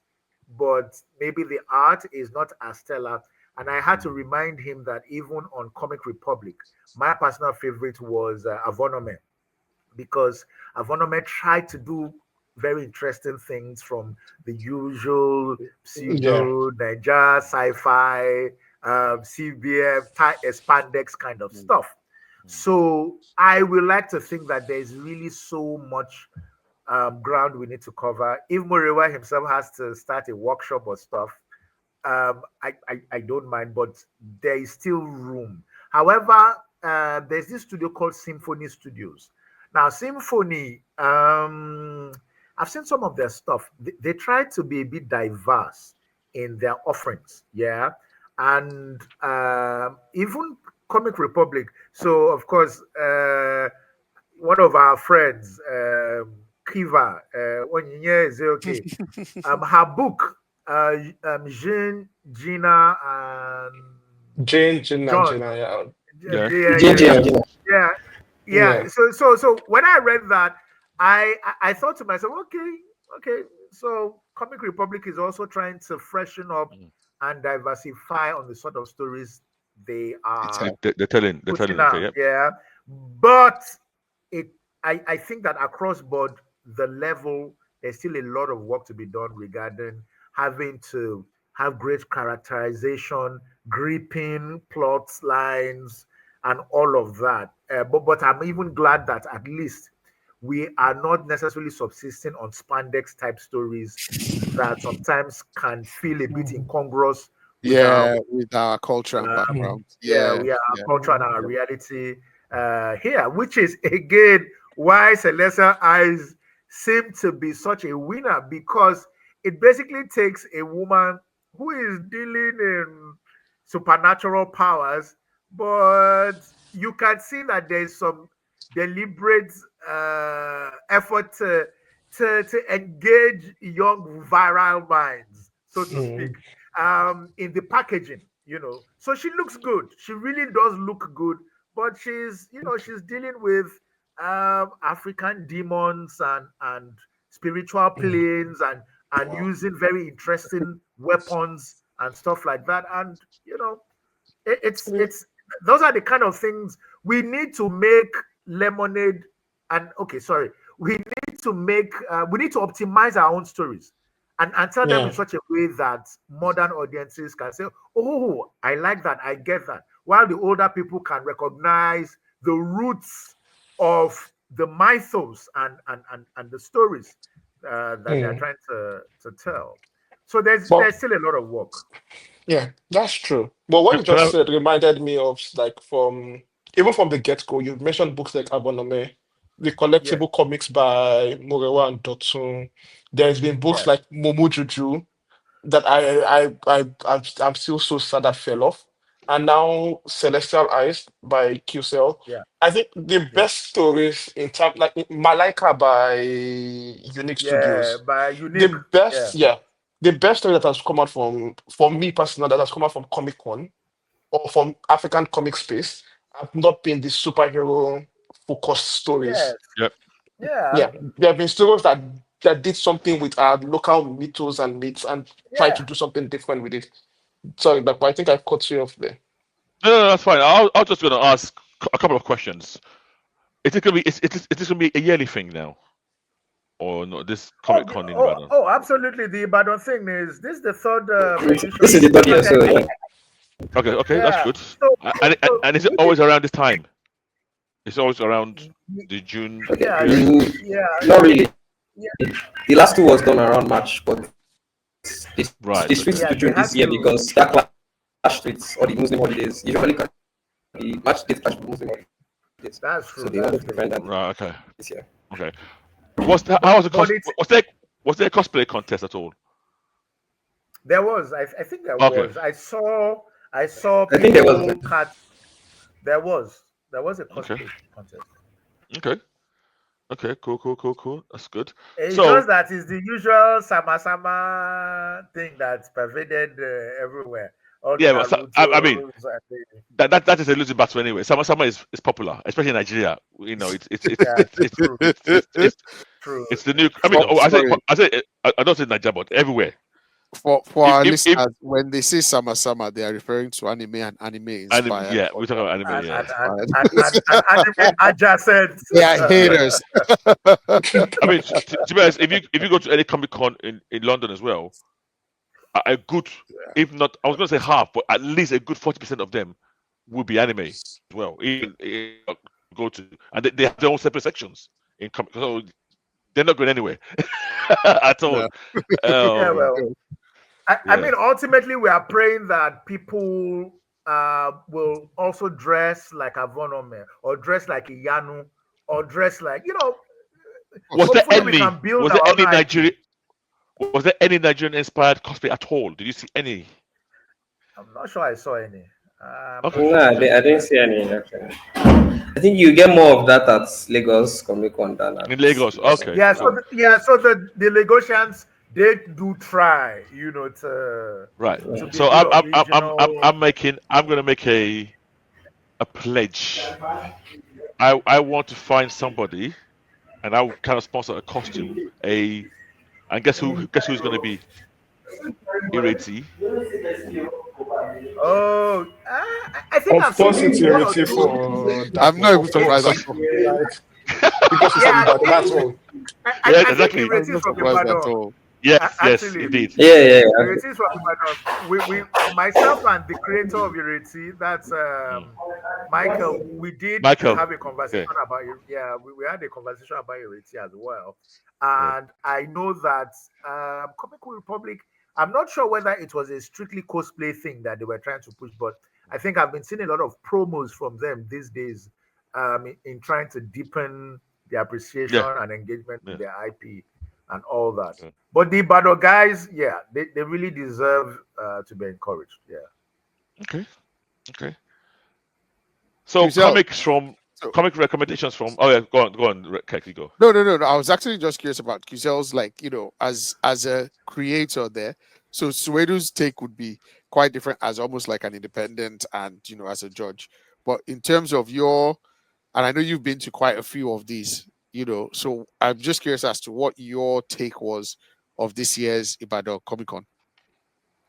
D: but maybe the art is not as stellar. And I had to remind him that even on Comic Republic, my personal favorite was Avonome, because Avonome tried to do very interesting things from the usual
B: Yeah.
D: pseudo Naija sci-fi, CBF, spandex kind of
A: mm,
D: stuff.
A: mm.
D: So I would like to think that there's really so much ground we need to cover. If Morewa himself has to start a workshop or stuff, I don't mind, but there is still room. However, there's this studio called Symphony Studios. Now, Symphony, I've seen some of their stuff. They try to be a bit diverse in their offerings, yeah, and even Comic Republic. So, of course, one of our friends, Kiva, Onyinye is okay. Her book, Jean, Gina, and
B: Jane, Jane, and
D: John.
B: Jenna, yeah.
C: Yeah.
D: Yeah,
E: J
D: yeah,
E: J
D: yeah,
E: and J.
D: yeah, yeah.
B: Yeah.
D: So when I read that, I thought to myself, okay. So Comic Republic is also trying to freshen up
C: Mm.
D: and diversify on the sort of stories they
A: It's
D: are
C: They're
D: putting
C: telling. Okay.
D: out.
C: Yep.
D: Yeah, but it I think that across board the level, there's still a lot of work to be done regarding having to have great characterization, gripping plot lines, and all of that. But I'm even glad that at least we are not necessarily subsisting on spandex type stories that sometimes can feel a bit
B: Mhm.
D: incongruous with our
A: Yeah, with our culture and
B: Mhm.
A: background.
D: yeah,
A: Yeah,
D: we are
A: yeah,
D: culture and our
A: yeah.
D: reality here, which is again why Celestial Eyes seem to be such a winner, because it basically takes a woman who is dealing in supernatural powers, but you can see that there's some deliberate effort to engage young viral minds, so to speak,
B: Mhm.
D: in the packaging, so she looks good, she really does look good, but she's dealing with African demons and spiritual
B: Mhm.
D: planes and using very interesting weapons and stuff like that, and it's those are the kind of things we need to make lemonade. And okay, sorry, we need to optimize our own stories and tell them in
B: Yeah.
D: such a way that modern audiences can say, "Oh, I like that, I get that," while the older people can recognize the roots of the mythos and the stories that they're
B: Mm.
D: trying to tell. So
B: But
D: there's still a lot of work.
B: yeah, that's true. But what you
C: Can
B: just
C: I?
B: said reminded me of like from even from the get-go, you mentioned books like Abonome, the
D: Yeah,
B: collectible comics by Murewa and Dotun. There's been books
D: yeah,
B: like Momo Juju that I'm still so sad that fell off. And now Celestial Eyes by QCell.
D: yeah,
B: I think the
D: yeah,
B: best stories in time like Malaika by Unique
D: yeah.
B: Studios.
D: By unique,
B: The
D: yeah,
B: best, yeah, the best story that has come out from me personally that has come out from Comic Con or from African comic space have not been the superhero focused stories.
D: yes,
C: Yep.
D: yeah,
B: Yeah, there have been stories that did something with our local mythos and myths and tried
D: yeah.
B: to do something different with it. Sorry, but I think I cut you off there.
C: No, no, no, that's fine. I was just going to ask a couple of questions. Is it going to be? Is this going to be a yearly thing now, or not? This
D: Oh,
C: Comic Con in
D: oh,
C: Ibadan.
D: oh, absolutely. The Ibadan thing is this the third
E: This
D: edition
E: is the third year,
D: because
E: so yeah.
C: Okay, okay, that's
D: yeah.
C: good.
D: So
C: And is it
D: we
C: always around this time? It's always around
D: did,
C: the June
E: Okay.
D: yeah,
C: period.
D: yeah,
E: Not really.
D: yeah,
E: The last two was done around March, but they
C: Right.
E: switched
C: Okay.
D: yeah.
E: to
D: They
E: June
D: had
E: this year
D: to.
E: because that clashed with all the Muslim holidays. Usually, the March date clash with Muslim holidays,
D: That's
E: so
D: true.
E: they
D: That's
E: wanted to
D: true.
E: defend that
C: Right. Okay.
E: this year.
C: Okay.
D: But
C: How was the
D: but
C: cos?
D: it's
C: Was there a cosplay contest at all?
D: there was. I think there
C: Okay.
D: was. I saw
E: I think there was.
D: people cut. There was a
C: Okay.
D: cosplay contest.
C: Okay. Okay. Cool. Cool. Cool. Cool. That's good.
D: It's
C: So
D: just that it's the usual sama thing that's pervaded everywhere. All the
C: yeah, but I mean
D: Naruto's and
C: that is a losing battle anyway. Summer is popular, especially in Nigeria. You know,
D: yeah, true, true.
C: it's the new. I mean,
A: For,
C: oh,
A: sorry,
C: I say I don't say Nigeria, but everywhere.
A: for our
C: If
A: listeners, when they say summer, they are referring to anime and anime
C: anime,
A: inspired
C: yeah, we're talking
A: podcast.
C: about anime,
D: And
C: yeah.
D: and and
A: Inspired.
D: and, and, and anime adjacent.
A: They are
C: Yeah.
A: haters.
C: I mean, to be honest, if you go to any Comic Con in London as well, a good, if not, I was going to say half, but at least a good 40% of them will be anime as well. Even go to, and they have their own separate sections in comic, so they're not going anywhere at all.
A: Yeah.
D: Yeah,
C: Um,
D: well, I
C: yeah,
D: mean, ultimately, we are praying that people will also dress like Avonome or dress like Iyanu or dress like,
C: was there
D: hopefully we
C: any?
D: can build
C: Was there
D: our own
C: any
D: IP.
C: Nigerian? Was there any Nigerian inspired cosplay at all? Did you see any?
D: I'm not sure I saw any. I'm not
C: Okay,
E: No,
D: sure.
C: okay,
E: I didn't see any actually. I think you get more of that at Lagos Comic Con than at
C: in Lagos.
E: Ibadan.
C: Okay,
D: Yeah,
C: so
D: so the Lagosians, they do try,
C: right.
D: to be
C: So
D: the original.
C: I'm gonna make a pledge. I want to find somebody, and I will kind of sponsor a costume. And guess who's gonna be Ireti?
D: Oh, I think
B: Of
D: I've seen
B: course, it's a
D: one or
B: recipe
D: two.
B: for that
A: I'm
B: one.
A: not even
B: Of
A: surprised at
B: course,
A: all.
B: like because it's from
D: Yeah,
B: Ibadan. That's all.
C: Yeah,
D: I think
C: exactly.
A: I'm
D: Ireti is
A: not
D: from
A: surprised at
D: Ibadan.
A: all.
C: Yes, yes,
D: Actually,
C: indeed.
E: Yeah, yeah, yeah.
D: Ireti is from Ibadan. Myself and the creator of Ireti, that's
C: Mm.
D: Michael. We did
C: Michael.
D: have a conversation
C: Okay.
D: about it. Yeah, we had a conversation about Ireti as well.
C: Right.
D: And I know that Comic Con Republic. I'm not sure whether it was a strictly cosplay thing that they were trying to push, but I think I've been seeing a lot of promos from them these days in trying to deepen the appreciation
C: Yeah.
D: and engagement with
C: Yeah.
D: their IP and all that.
C: Okay.
D: But the Bado guys, yeah, they really deserve to be encouraged. Yeah.
C: Okay. Okay. So
A: Giselle, so
C: comic recommendations from. Oh yeah, go on, Keki, go.
A: no. I was actually just curious about Giselle's, like, as a creator there. So Suedo's take would be quite different as almost like an independent and as a judge. But in terms of and I know you've been to quite a few of these, so I'm just curious as to what your take was of this year's Ibadan Comic Con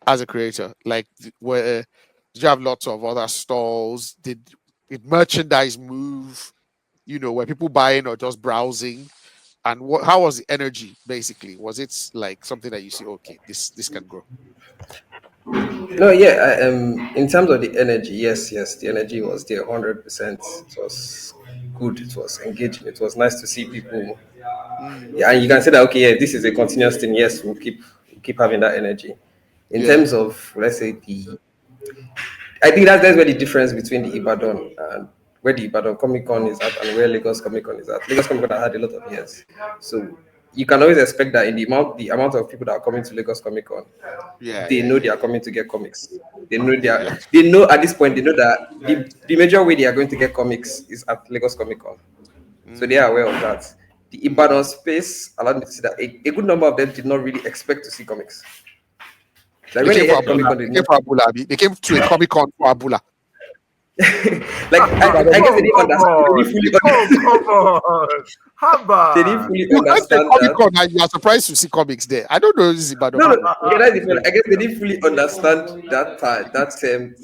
A: as a creator. Like, where did you have lots of other stalls? Did merchandise move? Were people buying or just browsing? And how was the energy? Basically, was it like something that you see? Okay, this can grow.
E: No, yeah. In terms of the energy, yes, yes, the energy
A: Mm,
E: was there, 100%. It was good. It was engaging. It was nice to see people.
A: mm,
E: Yeah, and you can say that okay, yeah, this is a continuous thing. Yes, we'll keep having that energy. In
A: yeah.
E: terms of let's say I think that's where the difference between the Ibadan and where the Ibadan Comic Con is at and where Lagos Comic Con is at. Lagos Comic Con has had a lot of years, so you can always expect that in the amount of people that are coming to Lagos Comic Con,
A: Yeah,
E: they
A: yeah,
E: know
A: yeah.
E: they are coming to get comics. They know
C: Yeah.
E: they know at this point they know that the major way they are going to get comics is at Lagos Comic Con, so they are
A: Mm,
E: aware of that. The
A: mm.
E: Ibadan space allowed me to see that a good number of them did not really expect to see comics. Like
A: They
E: when
A: came
E: they
A: for
E: heard
C: Yeah.
E: Comic
A: Abula.
E: Con, they
A: They
E: did
A: came
E: not.
A: for Abula. They came to a Comic Con for Abula.
E: Like I guess they
D: Oh,
E: didn't
D: come
E: understand. They didn't
D: on.
E: fully
D: Oh, come on.
E: they didn't
D: Haba.
E: fully
A: You went to a
E: understand
A: Comic
E: that.
A: Con and you are surprised to see comics there. I don't know this is Ibadan
E: No, no,
A: people.
E: yeah, that's different. I guess they didn't fully understand that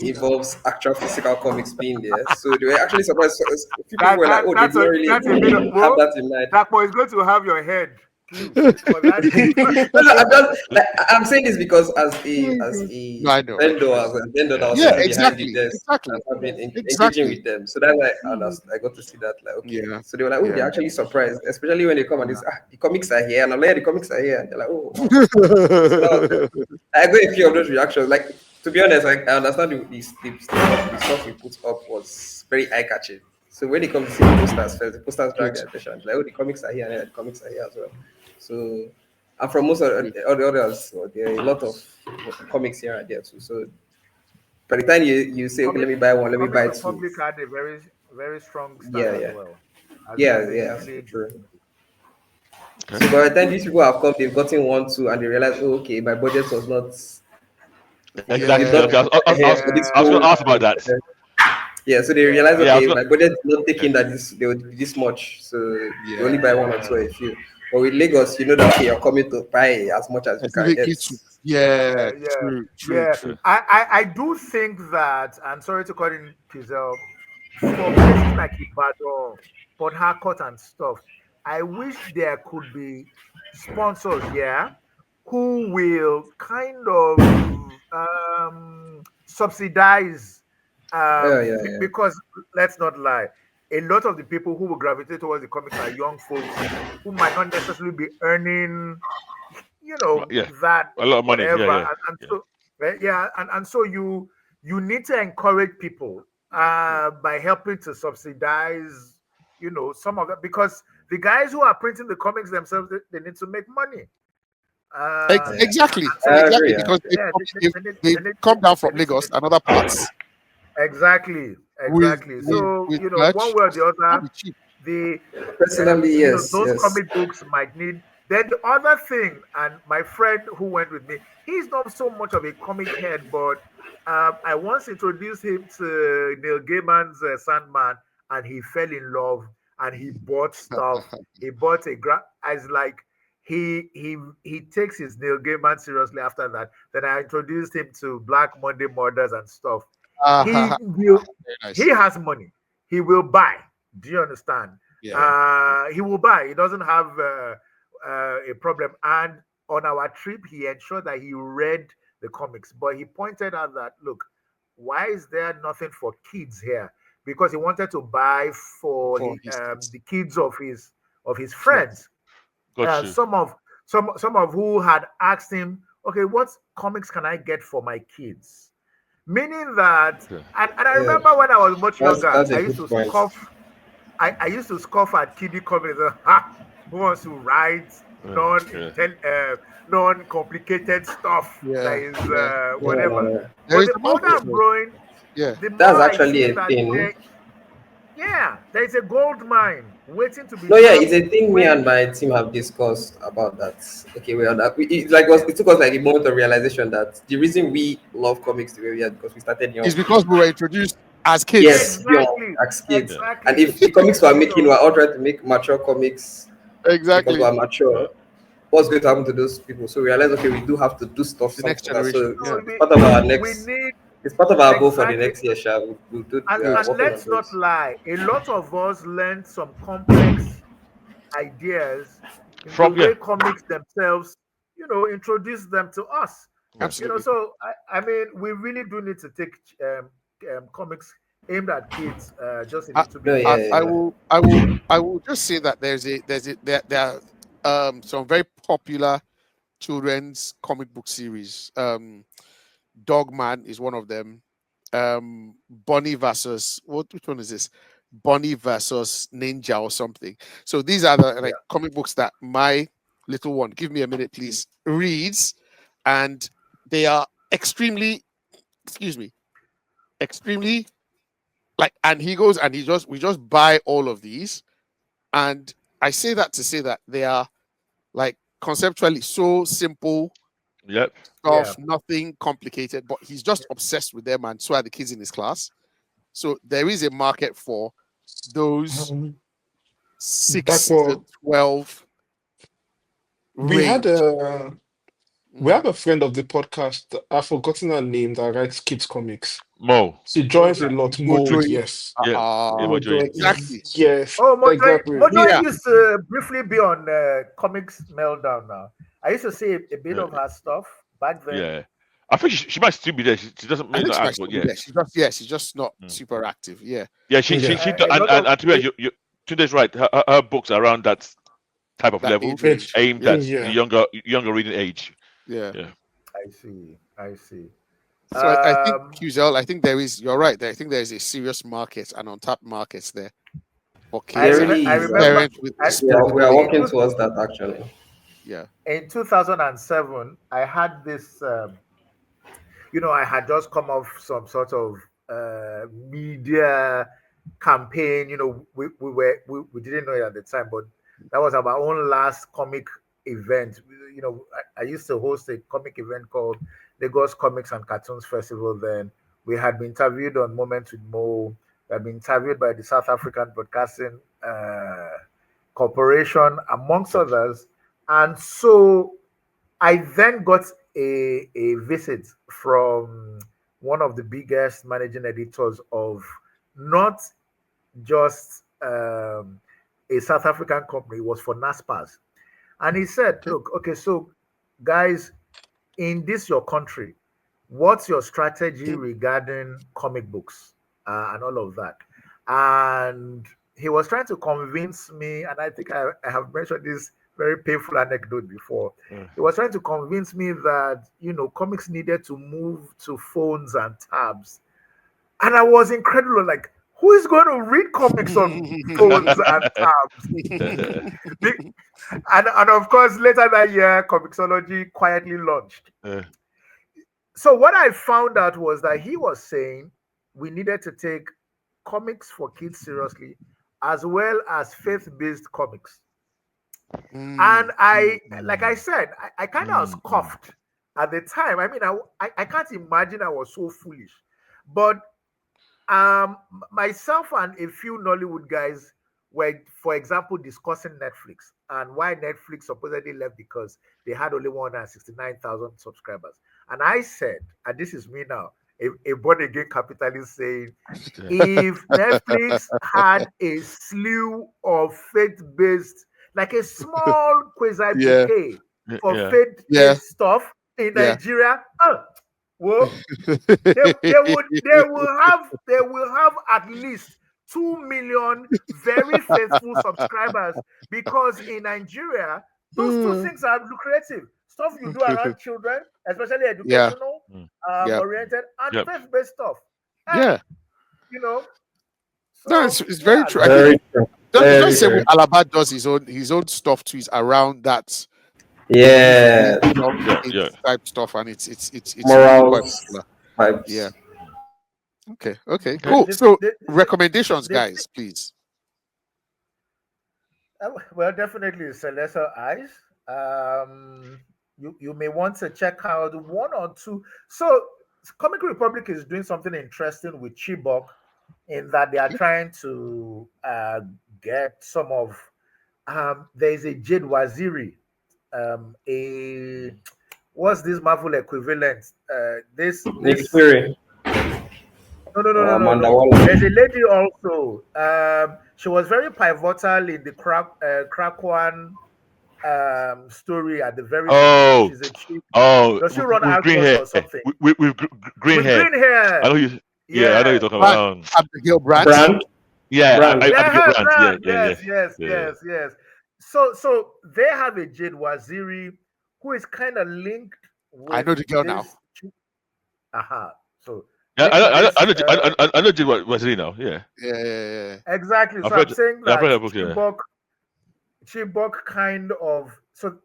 E: involves actual physical comics being there. So they were actually surprised. So a few people
D: That,
E: were like,
D: that
E: "Oh, they
D: that's
E: did not
D: a
E: really
D: that's a bit of
E: have
D: well,
E: that in mind."
D: that boy is going to have your head, please, for that.
E: No, no, I'm saying this because as a
A: No, I know.
E: vendor, as a vendor that was
A: Yeah,
E: sitting behind the
A: exactly,
E: desk
A: exactly,
E: and have been engaging
A: exactly.
E: with them. So that's why I got to see that. Like, okay,
A: Yeah,
E: so they were like, "Oh,
A: yeah.
E: they're actually surprised," especially when they come and they say, "The comics are here," and I'm like, "Yeah, the comics are here." And they're like, "Oh, wow." So that was I got a few of those reactions. Like to be honest, I understand the stuff we put up was very eye catching. So when it comes to see the posters first, the posters drag
A: Good,
E: their attention. Like, oh, the comics are here, and the comics are here as well. So, and from most of
A: good.
E: all the others, so there are a lot of comics here and there too. So by the time you say, okay,
D: Comic
E: let me buy one, let me
D: Comic
E: buy two.
D: Republic had a very strong start
E: Yeah,
D: as
E: yeah,
D: well, as
E: yeah,
D: they
E: yeah,
D: usually do.
E: true.
C: Okay.
E: So by the time these people have come, they've gotten one, two, and they realize, oh, okay, my budget was not did
C: Exactly.
E: not
A: Yeah,
C: Okay.
E: ahead
C: Was,
E: for this
C: I was going
E: whole.
C: to ask
D: Yeah,
C: about that.
E: Yeah, so they realize,
D: yeah,
C: Yeah. I was
E: okay,
C: going.
E: my budget is not
C: Yeah.
E: taking that they would be this much, so they only
A: yeah.
E: buy one or two or a few. But with Lagos, you know that okay, you're coming to buy as much as you can get.
A: Specifically to yeah,
D: yeah,
A: true, true,
D: yeah.
A: true.
D: I do think that, I'm sorry to cut in, Kizel, for places like Ibadan, Port Harcourt and stuff, I wish there could be sponsors, yeah, who will kind of subsidize,
E: Yeah, yeah, yeah.
D: because let's not lie, a lot of the people who will gravitate towards the comics are young folks who might not necessarily be earning,
C: Yeah.
D: that
C: A lot of money. Yeah.
D: whatever,
C: Yeah.
D: and
C: Yeah.
D: so yeah, and so you need to encourage people by helping to subsidize, some of that, because the guys who are printing the comics themselves, they need to make money.
E: Yeah,
A: Exactly,
D: And
E: I
D: so
E: agree.
A: exactly.
E: I
A: Because
E: agree.
D: yeah,
A: they've come down from Lagos and other parts
D: exactly,
A: with
D: exactly. So one
A: merch.
D: way or the
A: It's not
D: other,
A: be cheap.
D: the
E: Personally, yes,
D: those
E: yes.
D: comic books might need. Then the other thing, and my friend who went with me, he's not so much of a comic head, but I once introduced him to Neil Gaiman's Sandman, and he fell in love, and he bought stuff. He bought as like he takes his Neil Gaiman seriously after that. Then I introduced him to Black Monday Murders and stuff. He will.
A: Very
D: He
A: nice.
D: has money. He will buy. Do you understand?
A: Yeah.
C: Yeah.
D: He will buy. He doesn't have a problem. And on our trip, he ensured that he read the comics. But he pointed out that, look, why is there nothing for kids here? Because he wanted to buy for
A: For his
D: the kids of his
A: friends.
D: friends.
C: Got you.
D: Some of who had asked him, okay, what comics can I get for my kids? Meaning that,
C: Okay.
D: and I
E: Yeah,
D: remember when I was much younger,
E: that's a good point.
D: I used to scoff at kiddie comics. Ha! Who wants to write
C: Yeah.
D: non-complicated stuff that
A: Yeah,
D: is
A: yeah.
E: No, no,
D: whatever.
E: no.
A: There
D: But
A: is
D: the
A: a
D: older
A: market
D: I'm
A: for it.
D: growing,
A: Yeah.
D: the more
E: That's
D: I
E: actually
D: see
E: a
D: that
E: thing.
D: there is a gold mine waiting to be
E: No, yeah, it's
D: tapped
E: a thing me
D: when
E: and my team have discussed about that. Okay, we are that. It took us like a moment of realization that the reason we love comics the way we are because we started
A: It's
E: young.
A: because we were introduced as kids.
E: Yes, young
D: exactly,
E: as kids.
C: Yeah.
E: And
D: exactly,
E: if the comics we're making, we're all trying to make mature comics because
A: Exactly.
E: we're
C: Yeah.
E: mature. What's going to happen to those people? So we realize, okay, we do have to do stuff
A: The
E: some
A: next
E: for that. So
A: generation.
E: it's,
A: Yeah.
D: so
E: it's part of our
D: we
E: next.
D: need
E: It's part of our goal for the
D: exactly.
E: next year, Sha. We
D: And
E: are
A: Good.
D: and
E: working on
D: let's not
E: those.
D: lie, a lot of us learned some complex ideas in the
C: From
D: way comics themselves, introduce them to us.
A: Absolutely.
D: So I mean, we really do need to take comics aimed at kids just a
A: I,
D: little
E: No,
D: bit more
E: yeah,
A: I
E: yeah.
A: will
D: seriously.
A: just say that there are some very popular children's comic book series. Dogman is one of them. Bunny versus which one is this? Bunny versus Ninja or something. So these are the
D: Yeah,
A: like comic books that my little one, give me a minute, please, reads, and they are extremely, excuse me, extremely like. And he goes and we just buy all of these, and I say that to say that they are like conceptually so simple
C: Yep.
D: yeah,
A: stuff, nothing complicated, but he's just obsessed with them, and so are the kids in his class. So there is a market for those
B: Um, that
A: 6 to
B: was
A: 12
B: we had
A: range.
B: a we
A: Mm.
B: have a friend of the podcast. I've forgotten her name that writes kids comics.
C: Mo.
B: She joins a
D: Mojo.
B: lot. Mold,
A: Mojoy.
B: yes.
C: Yeah. Yeah,
B: Mojo,
C: Mojo.
A: Exactly.
B: yes,
D: Oh,
B: exactly.
D: Mojo
A: Yeah.
D: used to briefly be on Comics Meltdown now. I used to see a bit
C: Yeah.
D: of her stuff back then.
C: Yeah. I think she might still be there. She doesn't
A: I
C: may
A: think
C: not
A: she might
C: act, but
A: still be
C: yeah.
A: there. She's just not
C: Mm.
A: super active. Yeah.
C: Yeah,
B: Yeah,
C: she
D: A lot of
C: and to be honest, you Tunde's right. Her books are around that type of
A: That
C: level,
A: age
B: it's
A: range.
C: aimed
A: Yeah.
C: at the
B: yeah.
C: younger reading age.
A: Yeah.
C: Yeah.
D: I see. I see.
A: So I think
D: Um,
A: QZL, I think you're right there. I think there is a serious market and untapped markets there for
E: There
A: kids and
E: really
D: I
E: is.
D: remember
A: parents with
D: I,
E: We are
A: disposable
D: in
E: working
A: income.
D: two,
E: towards that actually.
A: Yeah.
D: in 2007, I had this. I had just come off some sort of media campaign. We didn't know it at the time, but that was our own last comic event. I used to host a comic event called Lagos Comics and Cartoons Festival. Then we had been interviewed on Moments with Mo. We had been interviewed by the South African Broadcasting Corporation, amongst others. And so I then got a visit from one of the biggest managing editors of not just a South African company, it was for NASPAS. And he said,
A: Okay.
D: look, okay, so guys, in this your country, what's your strategy regarding comic books and all of that? And he was trying to convince me, and I think I have mentioned this very painful anecdote before.
C: Uh,
D: He was trying to convince me that comics needed to move to phones and tabs, and I was incredible. Like, who is going to read comics on phones and tabs? Be- and of course, later that year, Comixology quietly launched.
C: uh,
D: So what I found out was that he was saying we needed to take comics for kids seriously, as well as faith-based comics. And like I said, I kind of
C: mm.
D: scoffed at the time. I mean, I can't imagine I was so foolish. But myself and a few Nollywood guys were, for example, discussing Netflix and why Netflix supposedly left because they had only 169,000 subscribers. And I said, and this is me now, a born again capitalist saying,
C: Yeah.
D: if Netflix had a slew of faith based, like a small quasi
A: Yeah.
D: bouquet for
C: Yeah.
D: faith
A: Yeah.
D: based stuff in
A: Yeah.
D: Nigeria, well, they will have at least 2 million very faithful subscribers, because in Nigeria those two things are lucrative stuff you do around children, especially
A: Yeah.
D: educational
C: Mm.
A: Yeah.
D: oriented, and
C: Yep.
D: faith-based stuff. Eh,
A: Yeah.
D: you know
A: No,
D: so
A: it's very
D: yeah,
A: true. I
D: like,
A: think
E: Very true.
A: it's just
E: Very,
A: the same way
E: very.
A: Alaba does his own stuff too. Is around that belief,
E: Yeah.
C: Yeah. Yeah.
A: it's type stuff, and it's really quite
E: Morals,
A: popular. Yeah.
E: vibes.
A: Okay. Okay.
C: Okay.
A: Cool.
D: the,
A: So
D: the, the,
A: recommendations,
D: the,
A: guys, please.
D: well, definitely Celestial Eyes. You may want to check out one or two. So, Comic Republic is doing something interesting with Chibok, in that they are
A: Okay.
D: trying to get some of. There is a Jade Waziri, a what's this Marvel equivalent? This
E: Nick
D: this
E: Fury.
D: No, no, no, no, no,
E: Amanda
D: no.
E: Waller.
D: There's a lady also. She was very pivotal in the crack one story at the very beginning.
C: Oh,
D: She's a chief.
C: oh,
D: Does she run
C: with green
D: Argos
C: hair,
D: or something?
C: with green
D: With
C: hair.
D: green hair.
C: I know you. Yeah, I know
D: Yeah.
C: you're talking
A: Brand,
C: about.
A: Abigail Brandt.
E: Brand.
C: Yeah,
E: Brand.
C: Abigail
D: Yeah,
C: Brandt. Yeah,
D: Brand.
C: yeah, yeah,
D: Yes, yes,
C: yeah.
D: yes, yes. So they have a Jade Waziri who is kind of linked
A: I
D: with
A: know the girl now.
D: this. Aha. So
C: Yeah,
D: maybe this
C: I know Jade Wesley now. Yeah,
A: Yeah, yeah, yeah.
D: exactly.
C: I've
D: So I'm
C: read.
D: saying
C: Yeah, I've read
D: that
C: her book. Yeah.
D: Chibok kind of, so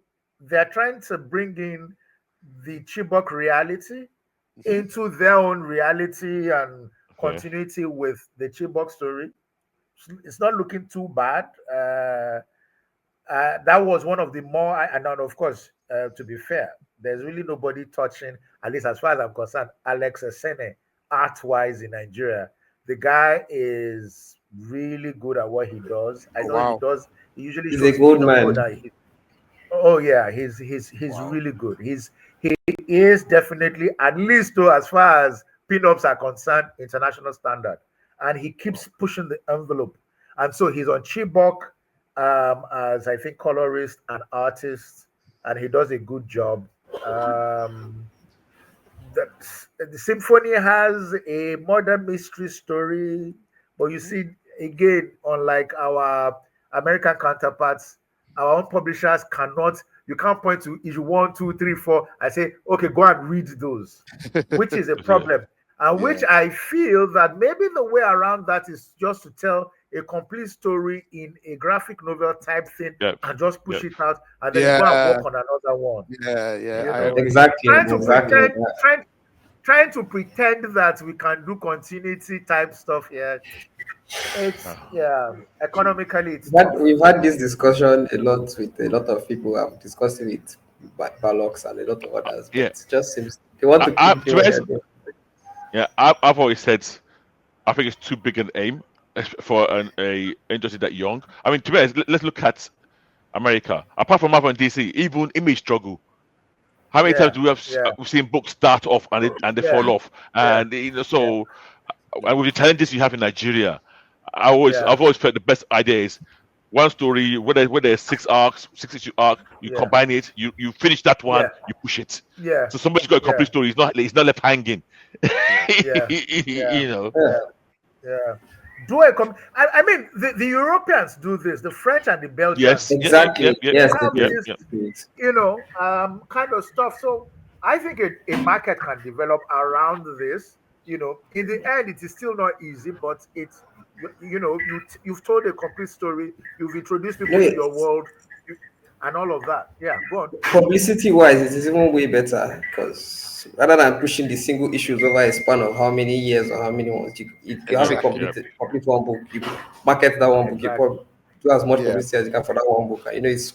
D: they're trying to bring in the Chibok reality
A: Mhm.
D: into their own reality and
C: Okay.
D: continuity with the Chibok story. It's not looking too bad. That was one of the more, and then of course, to be fair, there's really nobody touching, at least as far as I'm concerned, Alex Esene, art wise in Nigeria. The guy is really good at what he does. I
A: Oh,
D: know he
A: wow.
D: does, he usually
E: He's a
D: shows
E: gold
D: Pinocchio
E: man.
D: that oh yeah, he's
A: Wow.
D: really good. He is definitely, at least though, as far as pinups are concerned, international standard, and he keeps pushing the envelope. And so he's on Chibok as I think colorist and artist, and he does a good job. Um, the, the symphony has a murder mystery story, but you see, again, unlike our American counterparts, our own publishers cannot, you can't point to issue one, two, three, four. I say, okay, go and read those, which is a
C: Yeah.
D: problem. And
A: Yeah.
D: which I feel that maybe the way around that is just to tell a complete story in a graphic novel type thing
C: Yep.
D: and just push
C: Yep.
D: it out, and then you go and
A: Yeah.
D: work on another one.
A: Yeah. Yeah.
D: You
A: I
D: know,
A: agree.
E: Exactly.
D: trying to
E: Exactly.
D: pretend, trying to pretend that we can do continuity type stuff here. It's
C: Ah,
D: yeah, economically it's
E: But
D: tough.
E: we've had this discussion a lot with a lot of people. I've discussed it with Balox and a lot of others, but
C: yeah.
E: it just seems they want to keep
C: To
E: doing
C: be
E: what
C: honest,
E: they're doing.
C: yeah, I've always said I think it's too big an aim for a industry that young. I mean, to be honest, let's look at America. Apart from Marvel and DC, even Image struggle. How many times
D: Yeah,
C: do we have
D: yeah,
C: we've seen books start off and they
D: yeah,
C: fall off?
D: yeah,
C: And
D: yeah,
C: so and with the challenges you have in Nigeria,
D: yeah,
C: I've always felt the best idea is one story, whether it's 6 arcs, 6 issue arc, you
D: yeah,
C: combine it, you finish that one,
D: yeah,
C: you push it.
D: yeah,
C: So somebody's got a
D: yeah,
C: complete story. He's not left hanging.
A: Yeah.
D: yeah, yeah,
C: you know.
E: Yeah.
D: yeah, yeah. Do I come? I mean, the Europeans do this. The French and the Belgians,
C: Yes. Yep.
E: Exactly.
C: Yep. Yep.
D: they
E: Yes, they
D: have
C: Yep.
E: do.
D: this,
C: Yep.
E: They do it.
D: kind of stuff. So I think a market can develop around this. In the end, it is still not easy, but it's you've told a complete story. You've introduced
E: No,
D: people to your world, and all of that. Yeah, go on.
E: publicity wise, it is even way better because rather than pushing the single issues over a span of how many years or how many months, you have a
A: Exactly.
E: complete
C: Yep.
E: complete one book. You market that one book. You
D: Exactly.
E: do as much
A: Yeah.
E: publicity as you can for that one book. And it's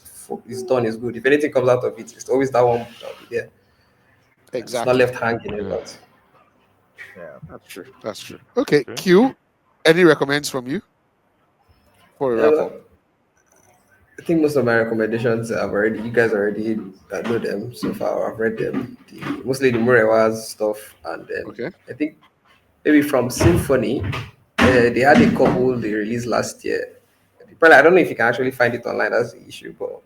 E: done. It's good. If anything comes out of it, it's always that one book that will be there. And it's not
A: Exactly.
E: left hanging a
C: Yeah.
E: lot.
D: Yeah.
A: That's true. That's true. Okay.
C: Okay.
A: Q. Any recommends from you before we wrap
E: Uh,
A: up?
E: I think most of my recommendations you guys already know them so far. I've read them. Mostly the Murewa's stuff, and then
A: Okay.
E: I think maybe from Symphony, they had a couple they released last year. Probably I don't know if you can actually find it online. That's the issue, but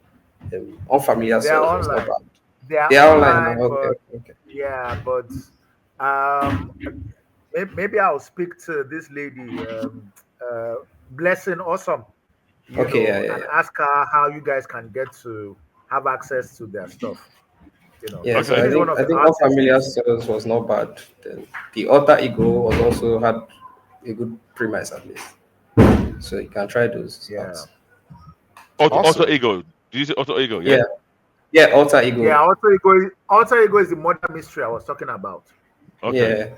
E: Unfamiliar
D: They are
E: Souls was not
D: online.
E: bad.
D: They are
E: They are online now.
D: online,
E: Okay,
D: but
E: okay, okay.
D: yeah, but um, maybe I'll speak to this lady, Blessing Awesome,
E: Okay, yeah, yeah,
D: and
E: yeah.
D: ask her how you guys can get to have access to their stuff.
E: Yeah, so
C: Okay.
D: She's one of
E: I
D: the
E: think
D: artists.
E: Unfamiliar Souls was not bad. Then the Alter Ego was also had a good premise at least. So you can try those out.
D: Yeah,
C: Auto
A: Awesome.
C: ego. Do you say auto ego?
E: Yeah,
C: Yeah.
E: yeah, Alter Ego.
D: yeah. Alter Ego is the murder mystery I was talking about.
C: Okay.
E: Yeah,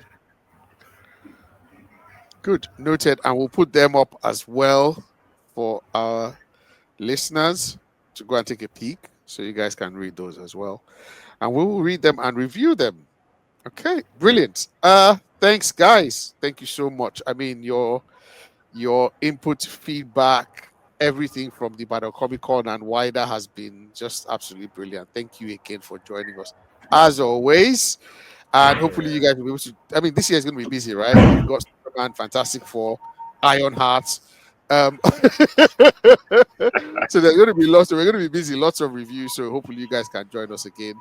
A: Good. Noted. And we'll put them up as well for our listeners to go and take a peek so you guys can read those as well. And we will read them and review them. Okay. Brilliant. Thanks, guys. Thank you so much. I mean, your input, feedback, everything from the Battle Comic Con and wider has been just absolutely brilliant. Thank you again for joining us as always. And hopefully you guys will be able to. I mean, this year is going to be busy, right? We've got Ant-Man, Fantastic Four, Ironheart. Um, so there's going to be lots. We're going to be busy, lots of reviews. So hopefully you guys can join us again.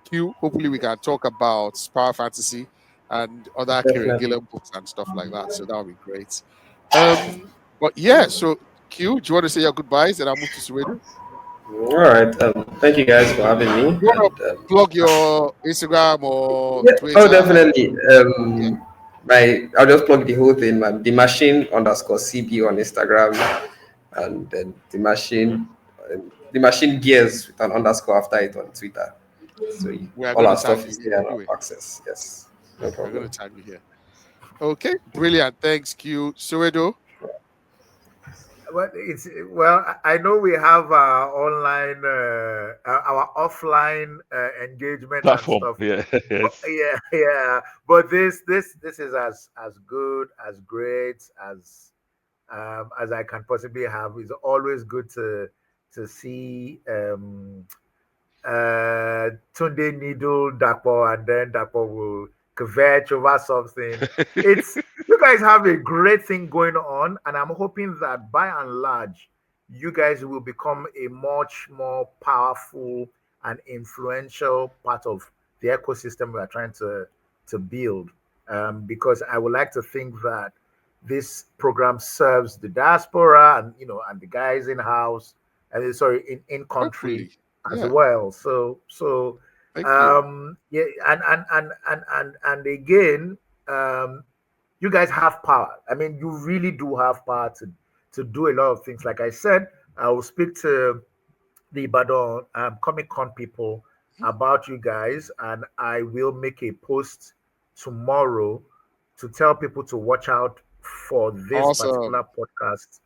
A: Q, hopefully we can talk about Power Fantasy and other Kieran
E: Definitely.
A: Gillen books and stuff like that. So that would be great. But yeah, so Q, do you want to say your goodbyes and I'll move to Suedo?
E: All right. Thank you guys for having me.
A: You want
E: And
A: to plug your Instagram or
E: yeah, oh,
A: Twitter?
E: definitely.
A: Yeah,
E: I'll just plug the whole thing, man. The machine underscore CB on Instagram, and then the machine gears with an underscore after it on Twitter. So
A: we are
E: all
A: going to
E: our
A: tag
E: stuff
A: you
E: is
A: here
E: there and
A: anyway.
E: access. Yes, no
A: We're going to
E: problem.
A: tag you here. Okay, brilliant. Thanks, Q. Suedo?
D: Well, I know we have our online, our offline engagements and
C: Platform.
D: stuff.
C: Yeah.
D: But
C: Yes.
D: yeah, yeah. But this is as good, as great as I can possibly have. It's always good to see Tunde Needle Dapo, and then Dapo will converge over something. It's You guys have a great thing going on, and I'm hoping that by and large, you guys will become a much more powerful and influential part of the ecosystem we are trying to build. Because I would like to think that this program serves the diaspora and and the guys in house and sorry in country
A: Hopefully.
D: as
A: Yeah,
D: well.
A: thank you.
D: Yeah, and again, um, you guys have power. I mean, you really do have power to do a lot of things. Like I said, I will speak to the Ibadan Comic Con people about you guys, and I will make a post tomorrow to tell people to watch out for this
A: Awesome.
D: particular podcast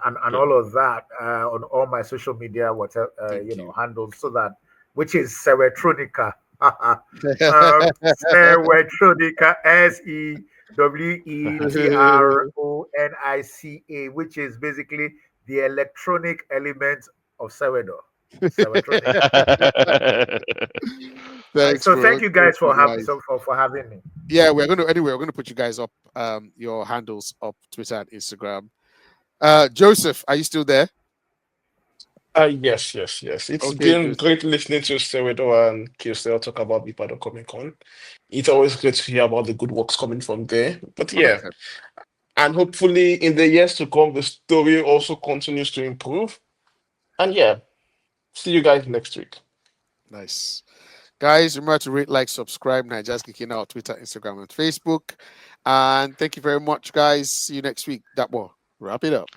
D: and
C: Okay.
D: all of that on all my social media whatever
A: Thank you.
D: handles, so that which is Sewetronica. Sewetronica, Sewetronica, which is basically the electronic element of Sewedo. Sewetronica.
A: Thanks,
D: So
A: bro.
D: thank you
A: Great
D: guys for
A: advice.
D: having me.
A: Yeah, we're gonna put you guys up, your handles up, Twitter and Instagram. Joseph, are you still there?
B: Yes, yes, yes. It's
A: Okay,
B: been
A: Joseph.
B: great listening to Sewedo and Kirstel talk about Ibadan Comic Con. It's always great to hear about the good works coming from there. But yeah,
A: 100%.
B: and hopefully in the years to come, the story also continues to improve. And yeah, see you guys next week.
A: Nice. Guys, remember to rate, like, subscribe, Nigeria's Geeking Out, Twitter, Instagram, and Facebook. And thank you very much, guys. See you next week. That will wrap it up.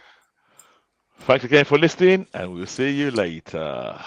C: Thanks again for listening, and we'll see you later.